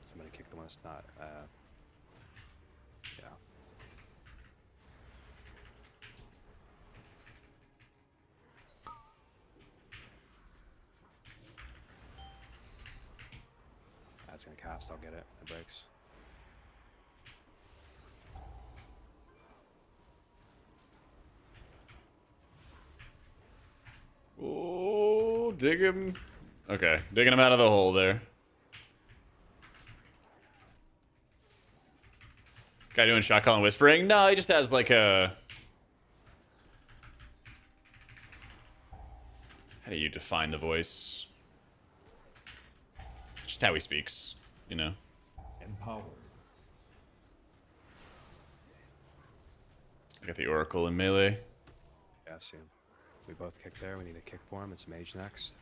Somebody kick the one that's not, yeah. That's gonna cast, I'll get it. It breaks. Oh, dig him. Okay, digging him out of the hole there. Guy doing shot calling whispering? No, he just has like a... How do you define the voice? Just how he speaks, you know? Empowered. I got the Oracle in melee. Yeah, I see him. We both kick there. We need a kick for him. It's mage next.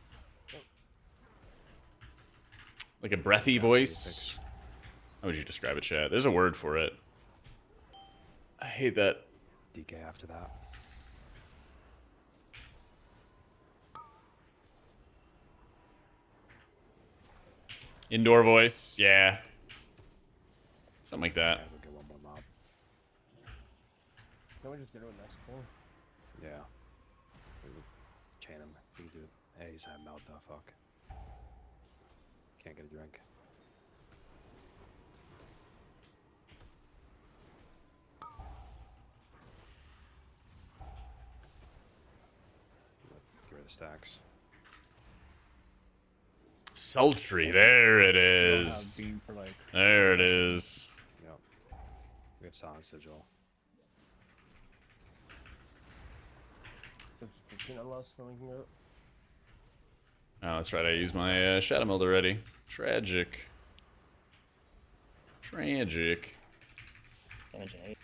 Like a breathy voice. How would you describe it, chat? There's a word for it. I hate that. DK after that. Indoor voice, yeah. Something like that. Yeah, we'll get one more mob. Can we just get it with next pull? Yeah. We would chain him. We can do. Hey, he's had melt the fuck. Can't get a drink. Get rid of stacks. Sultry. There it We don't have is. beam for like. There it is. Yep. We have Silent Sigil. There's 15 unless then we can go. Oh, that's right. I used my Shadow Meld already. Tragic. Tragic. Damage 8.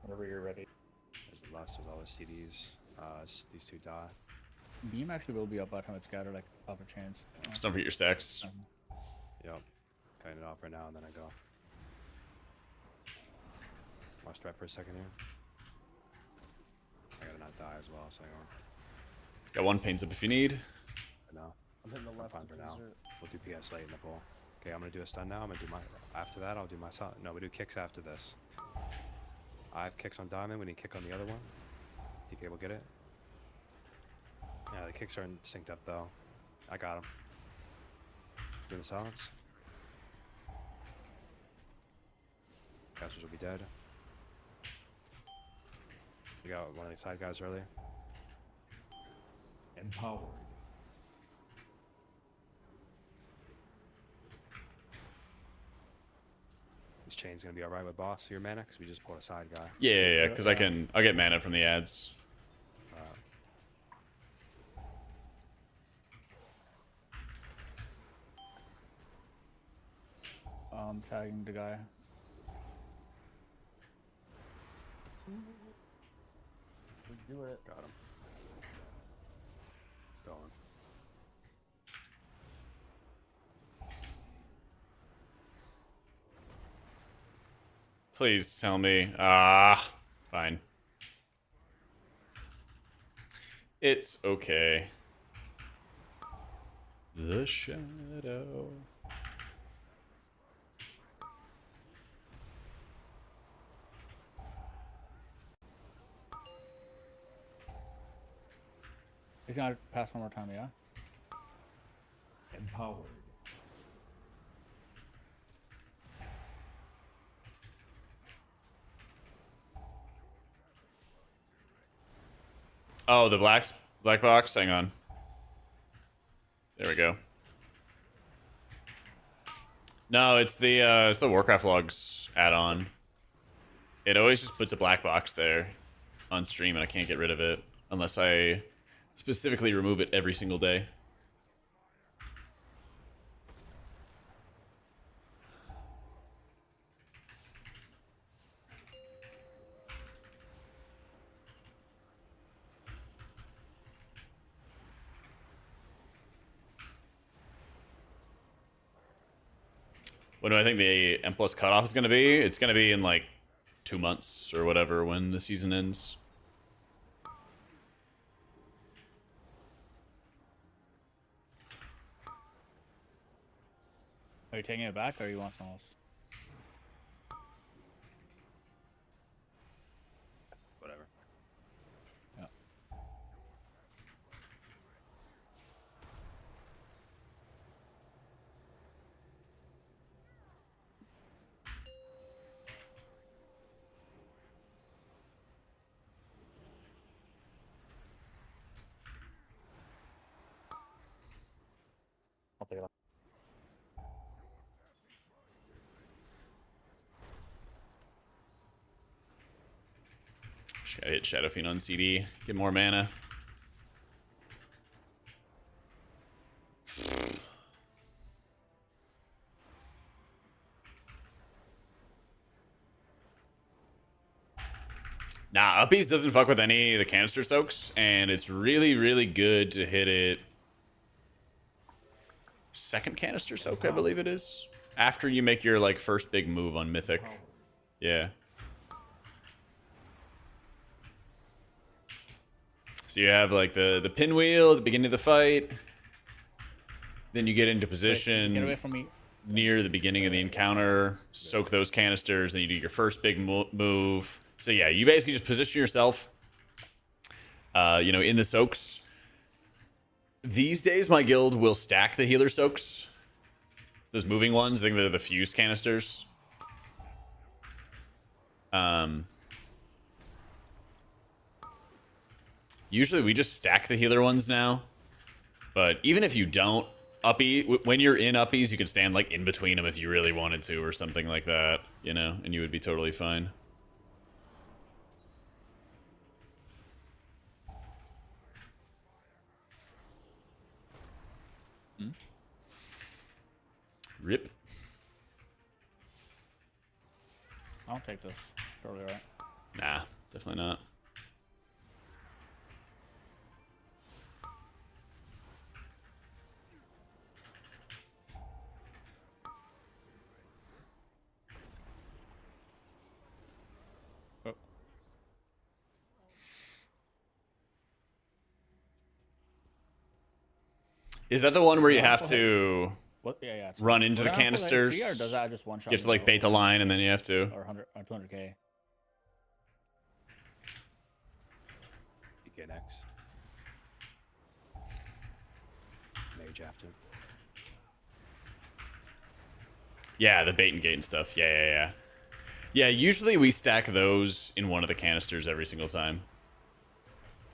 Whenever you're ready. There's the last. There's all the CDs. These two die. Beam actually will be up by the time it's scattered like copper chains. Just don't forget your stacks. Yep. Cutting it off right now, and then I go. Want to strike for a second here? I gotta not die as well, so I go. Got one paints up if you need. For now. I'm hitting the I'm left. fine for now. diffuser. We'll do PS late in the pool. Okay, I'm gonna do a stun now. I'm gonna do my. After that, I'll do my. No, we do kicks after this. I have kicks on diamond. We need kick on the other one. DK will get it. Yeah, the kicks aren't synced up though. I got him. Doing the silence. Casters will be dead. We got one of these side guys early. Empowered. This chain's gonna be alright with boss your mana because we just pulled a side guy. Yeah, because I'll get mana from the ads. Tagging the guy. We're doing it. Got him. Going. Please tell me. Fine. It's okay. The shadow. He's gonna pass one more time, yeah? Empowered. Oh, the black box. Hang on. There we go. No, it's the Warcraft logs add-on. It always just puts a black box there on stream, and I can't get rid of it unless I specifically remove it every single day. When do I think the M plus cutoff is going to be? It's going to be in like 2 months or whatever when the season ends. Are you taking it back or you want something else? Whatever. Yeah. I'll take it off. Just gotta hit Shadow Fiend on CD. Get more mana. Nah, Uppies doesn't fuck with any of the canister soaks, and it's really, really good to hit it second canister soak, I believe it is. After you make your like first big move on Mythic. Yeah. So you have like the pinwheel at the beginning of the fight. Then you get into position. Get away from me. Near the beginning of the encounter, soak those canisters, then you do your first big move. So yeah, you basically just position yourself, you know, in the soaks, These days, my guild will stack the healer soaks. Those moving ones, I think they're the fused canisters. Usually we just stack the healer ones now. But even if you don't, when you're in uppies, you can stand like in between them if you really wanted to or something like that, you know, and you would be totally fine. Rip. I'll take this. Totally right. Nah, definitely not. Is that the one where you have to run into the canisters? Or does that just one shot? You have to like bait the line and then you have to. Or 100 or 200k. You get next. Mage after. Yeah, the bait and gate and stuff. Yeah. Yeah, usually we stack those in one of the canisters every single time.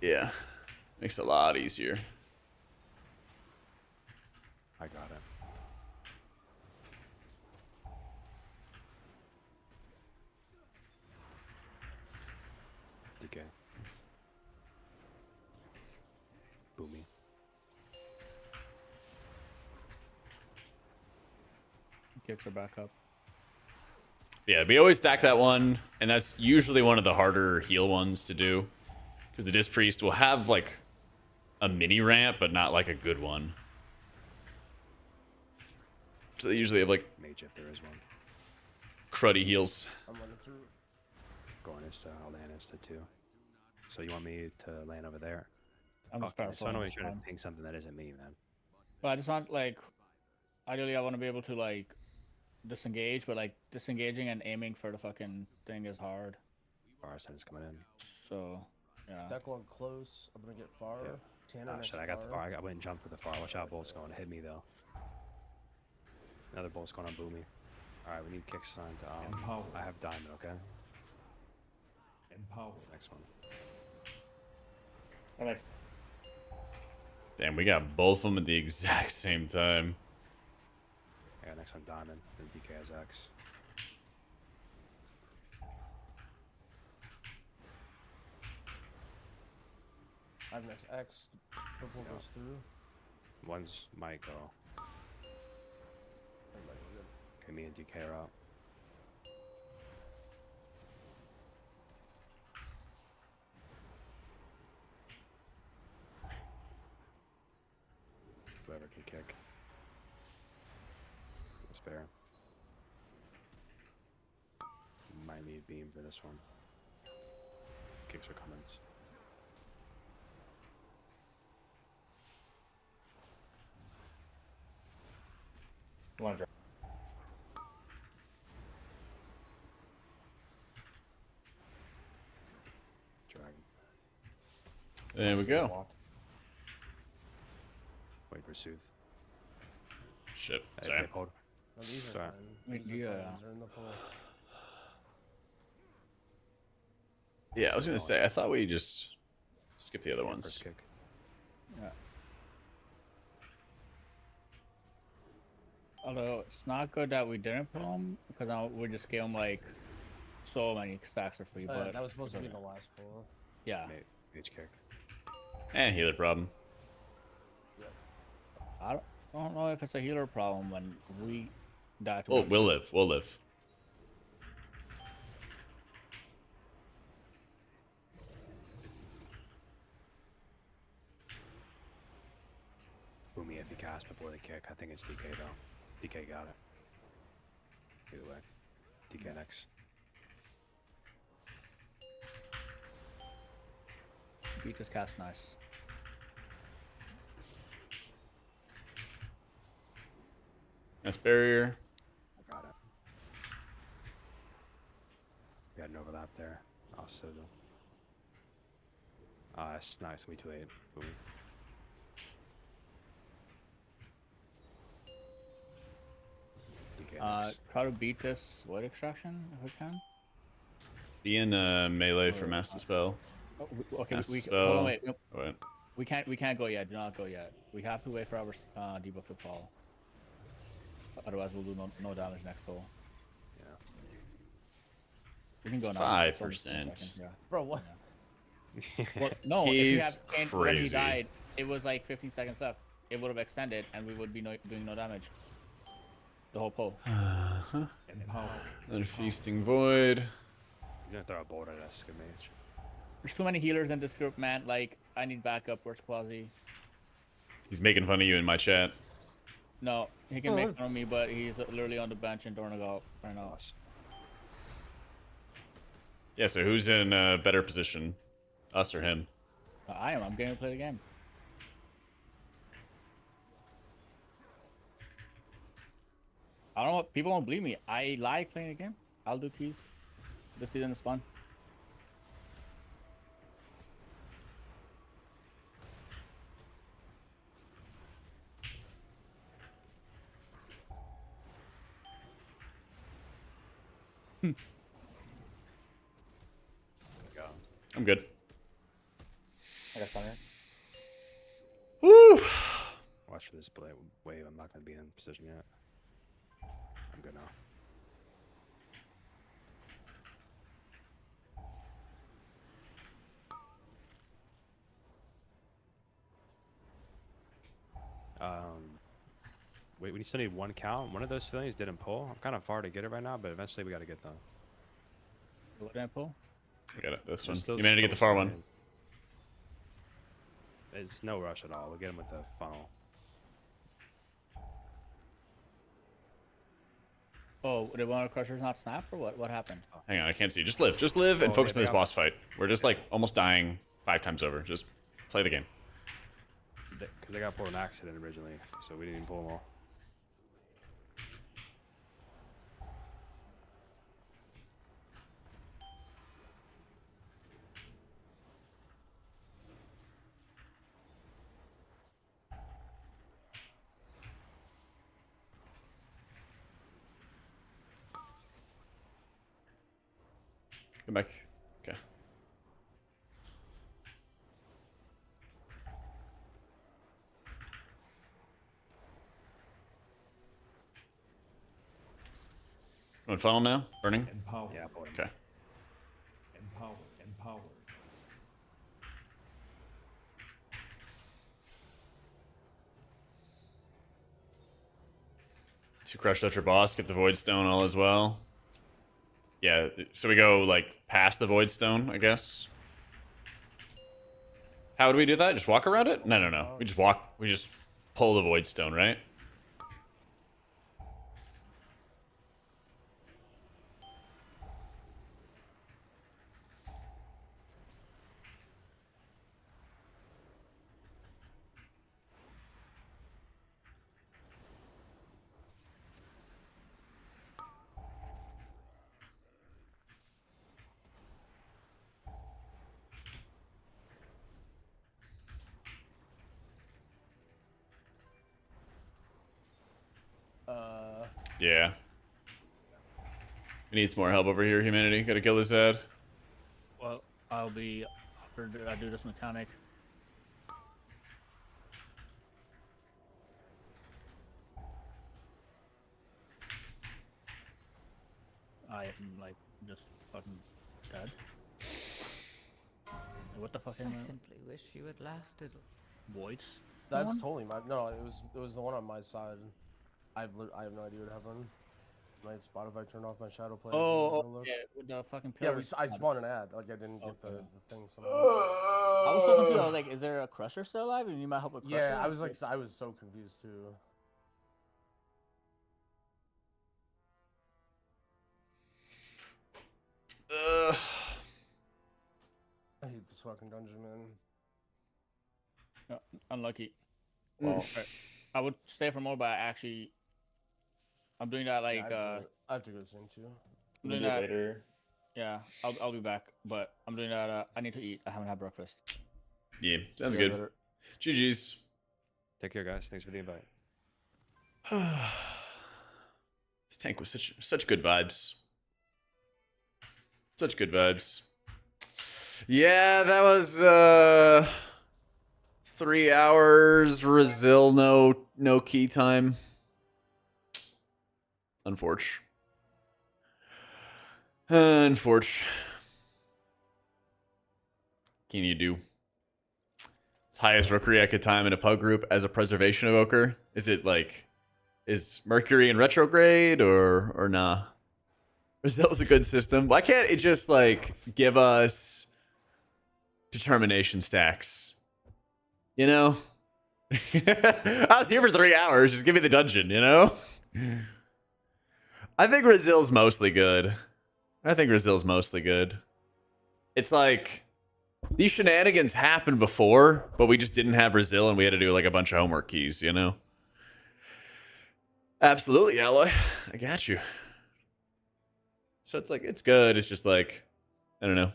Yeah. Makes it a lot easier. I got it. Okay. Boomy. Kicks are back up. Yeah, we always stack that one, and that's usually one of the harder heal ones to do. Because the Disc Priest will have, like, a mini ramp, but not, like, a good one. So they usually have, like, Mage if there is one. cruddy heals. I'm running through. Gornista, I'll land Insta too. So you want me to land over there? I'm just So I know you're trying to ping something that isn't me, man. But I just want, like, ideally I want to be able to, like, disengage, but, like, disengaging and aiming for the fucking thing is hard. Arson is coming in. So, yeah. That going close. I'm gonna get far. Yeah. Tanner next Shit, I got the far. far. I went and jumped for the far. Watch out, bolt's going to hit me though. Another bolt's going on Boomy. Alright, we need Kickstone to Empower. I have diamond, okay? Empower. Next one. Damn, we got both of them at the exact same time. I got next one diamond, then DK has X. I have next X. Purple goes through. One's might go. Everybody good. Okay, me and DK are out. Whoever can kick. Spare. Might need beam for this one. Kicks are coming. One drop. Dragon. There we go. Wait for Sooth. Shit, Hey, sorry. hold. No, these are Sorry. fine. Wait, These are yeah. fine. These are in the pool. Yeah, I was gonna say, I thought we just skipped the other ones. First kick. Yeah. Although it's not good that we didn't pull them, because now we just gave them like so many stacks for free. But That was supposed to be in the last pull. yeah, Mage kick. And healer problem. I don't know if it's a healer problem when we die. To Oh, one. we'll live. We'll live. Boomy if he cast before the kick. I think it's DK though. DK got it. Either way. DK next. Beat this cast nice. Nice barrier. I got it. We got an overlap there. Oh, so that's nice. We too late. Boomy. Try to beat this void extraction if we can. Be in melee for master spell. Oh, okay, Master we spell. hold on, wait. Nope. Wait. We can't go yet. Do not go yet. We have to wait for our debuff to fall. Otherwise, we'll do no damage next pull. Yeah. We can go now. 5%. Yeah. Bro, what? Well, no. He's if we had when he crazy. died, it was like 15 seconds left. It would have extended, and we would be doing no damage. The whole pull. Empower. Another feasting void. He's gonna throw a bolt at us, good mage. There's too many healers in this group, man. Like, I need backup. Where's Quasi? He's making fun of you in my chat. No, he can make fun of me, but he's literally on the bench in Dornagal right now. Yeah, so who's in a better position? Us or him? I am. I'm going to play the game. I don't know. People don't believe me. I like playing the game. I'll do keys. This season is fun. I'm good. I got Thunder. Woo! Watch for this wave. I'm not gonna be in position yet. I'm good now. Wait, we still need one count. One of those civilians didn't pull. I'm kind of far to get it right now, but eventually we got to get them. What did I pull? I got it. This one. There's still You managed to get the far one. civilians. It's no rush at all. We'll get him with the funnel. Oh, did one of the crushers not snap or what? What happened? Hang on, I can't see. Just live. Just live and Oh, focus yeah, on this they boss fight. We're just like almost dying 5 times over. Just play the game. Because they got pulled an accident originally, so we didn't even pull them all. Come back. Okay. Going funnel now? Burning? Empower. Yeah, pull him. Okay. Empower. Empower. To crush out your boss, get the void stone all as well. Yeah, so we go like past the void stone, I guess. How would we do that? Just walk around it? No. We just walk. We just pull the void stone, right? Yeah. We need some more help over here, humanity. Gotta kill this head. Well, I'll be after I do this mechanic. I am like just fucking dead. What the fuck I am I? simply wish you had lasted. Voids? That's One? totally my. No, it was the one on my side. I have no idea what happened. Might spot if I turn off my shadow play. Oh, yeah, with the fucking Yeah, pillars. I spawned an ad. Like I didn't get Okay. the thing. Somehow. I was so confused. I was like, "Is there a crusher still alive? And you might help a crusher?" Yeah, I was like, I was so confused too. I hate this fucking dungeon, man. Unlucky. Well, I would stay for more, but I'm doing that like I have to go soon too. I'm We'll doing do it that. later. Yeah, I'll be back, but I'm doing that. I need to eat. I haven't had breakfast. Yeah, sounds Yeah, good. better. Take care, guys. Thanks for the invite. tank was such good vibes. Such good vibes. Yeah, that was 3 hours. Brazil, no key time. Unfortunate. Unfortunate. Can you do? It's highest rookery I could time in a pug group as a preservation evoker. Is it like, is Mercury in retrograde or nah? Brazil's a good system. Why can't it just like give us determination stacks? You know? I was here for 3 hours. Just give me the dungeon, you know? I think Brazil's mostly good. It's like these shenanigans happened before, but we just didn't have Brazil and we had to do like a bunch of homework keys, you know? Absolutely, Alloy. I got you. So it's like, it's good. It's just like, I don't know.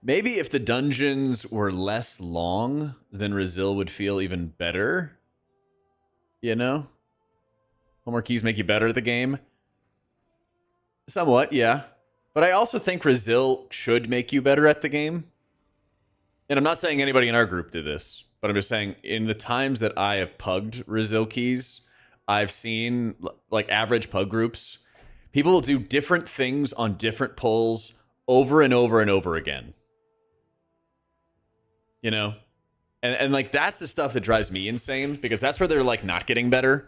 Maybe if the dungeons were less long, then Brazil would feel even better. You know? Homework keys make you better at the game. Somewhat, yeah. But I also think Brazil should make you better at the game. And I'm not saying anybody in our group did this, but I'm just saying in the times that I have pugged Brazil keys, I've seen like average pug groups, people will do different things on different pulls over and over and over again. You know? And like that's the stuff that drives me insane because that's where they're like not getting better.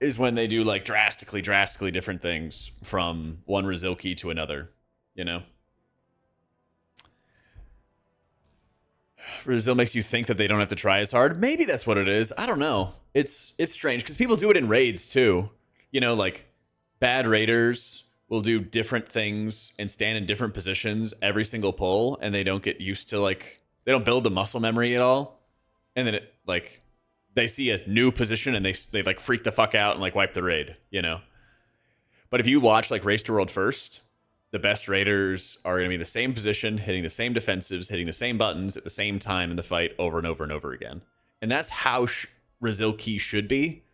Is when they do like drastically different things from one Brazil key to another, you know? Brazil makes you think that they don't have to try as hard. Maybe that's what it is. I don't know. It's strange because people do it in raids too. You know, like bad raiders will do different things and stand in different positions every single pull, and they don't get used to like they don't build the muscle memory at all, and then it like. They see a new position and they like freak the fuck out and like wipe the raid, you know? But if you watch like Race to World First, the best raiders are going to be in the same position, hitting the same defensives, hitting the same buttons at the same time in the fight over and over and over again. And that's how Brazil key should be,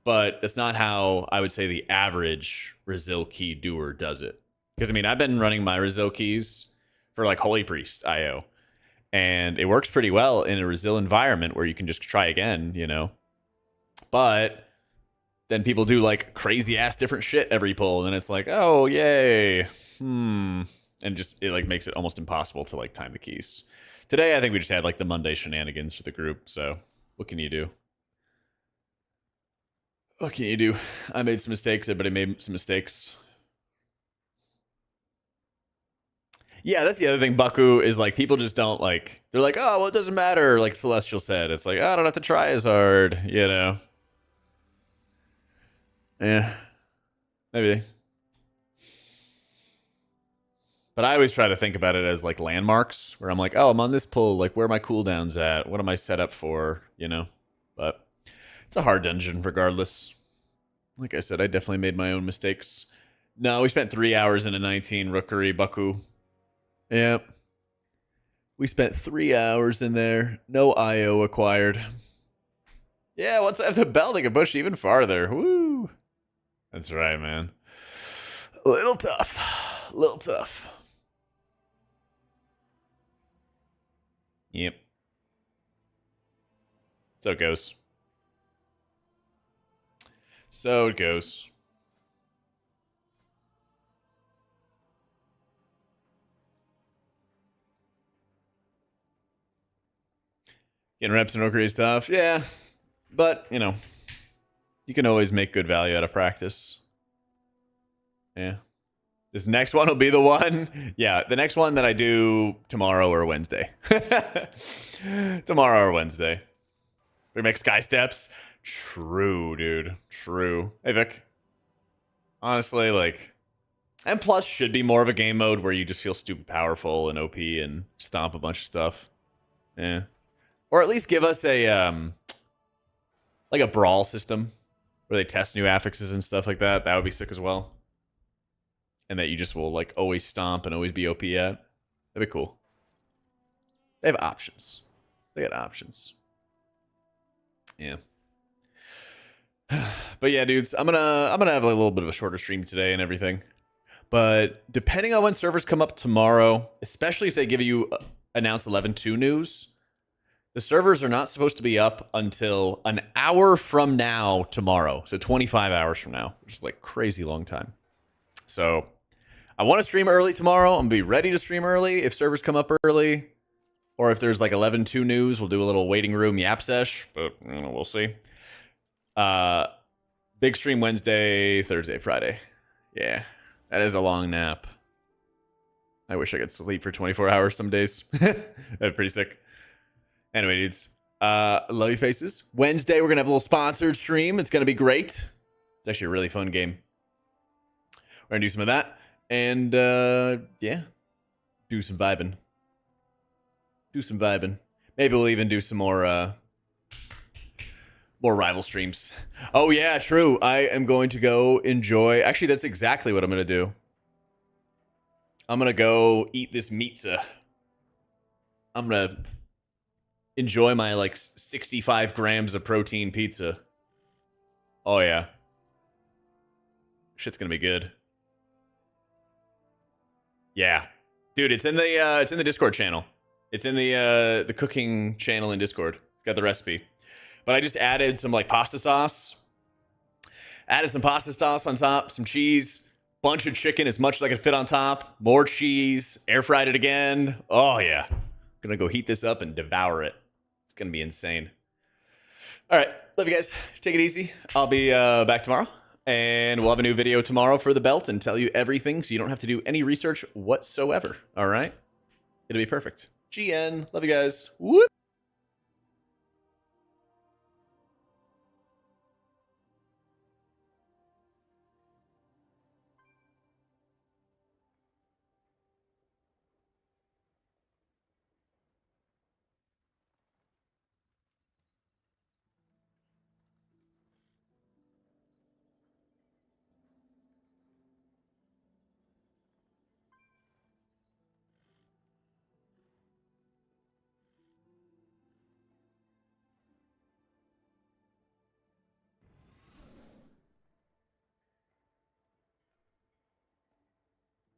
but that's not how I would say the average Brazil key doer does it. Because I mean, I've been running my Brazil keys for like Holy Priest IO. And it works pretty well in a Brazil environment where you can just try again, you know. But then people do like crazy ass different shit every pull, and then it's like, oh yay, and just it like makes it almost impossible to like time the keys. Today, I think we just had like the Monday shenanigans for the group. So what can you do? What can you do? I made some mistakes. Everybody made some mistakes. Yeah, that's the other thing, Baku, is like people just don't like, they're like, oh, well, it doesn't matter, like Celestial said. It's like, oh, I don't have to try as hard, you know? Yeah, maybe. But I always try to think about it as like landmarks, where I'm like, oh, I'm on this pull, like where are my cooldowns at? What am I set up for, you know? But it's a hard dungeon regardless. Like I said, I definitely made my own mistakes. No, we spent 3 hours in a 19 Rookery, Baku. Yep. We spent 3 hours in there. No IO acquired. Yeah, once I have the belt, I can push even farther. Woo! That's right, man. A little tough. A little tough. Yep. So it goes. So it goes. Getting reps in Rookery is tough. Yeah. But, you know, you can always make good value out of practice. Yeah. This next one will be the one. Yeah, the next one that I do tomorrow or Wednesday. Tomorrow or Wednesday. We make Sky Steps. True, dude. True. Hey, Vic. Honestly, like... And plus should be more of a game mode where you just feel stupid powerful and OP and stomp a bunch of stuff. Yeah. Or at least give us a like a brawl system where they test new affixes and stuff like that. That would be sick as well. And that you just will like always stomp and always be OP at. That'd be cool. They have options. They got options. Yeah. But yeah, dudes, I'm gonna have a little bit of a shorter stream today and everything. But depending on when servers come up tomorrow, especially if they give you announce 11.2 news, the servers are not supposed to be up until an hour from now tomorrow. So 25 hours from now, which is like crazy long time. So I want to stream early tomorrow. I'm gonna be ready to stream early if servers come up early. Or if there's like 11.2 news, we'll do a little waiting room yap sesh, but you know, we'll see. Big stream Wednesday, Thursday, Friday. Yeah, that is a long nap. I wish I could sleep for 24 hours some days. That'd be pretty sick. Anyway, dudes, love you faces. Wednesday, we're going to have a little sponsored stream. It's going to be great. It's actually a really fun game. We're going to do some of that. And, yeah, do some vibing. Maybe we'll even do some more rival streams. Oh yeah, true. I am going to go enjoy. Actually, that's exactly what I'm going to do. I'm going to go eat this pizza. I'm going to enjoy my like 65 grams of protein pizza. Oh yeah. Shit's going to be good. Yeah. Dude, it's in the Discord channel. It's in the cooking channel in Discord. Got the recipe. But I just added some like pasta sauce. Added some pasta sauce on top, some cheese, bunch of chicken as much as I could fit on top, more cheese, air fried it again. Oh yeah. Gonna go heat this up and devour it. It's gonna be insane. All right, love you guys. Take it easy. I'll be back tomorrow. And we'll have a new video tomorrow for the belt and tell you everything so you don't have to do any research whatsoever. All right? It'll be perfect. GN. Love you guys. Whoop.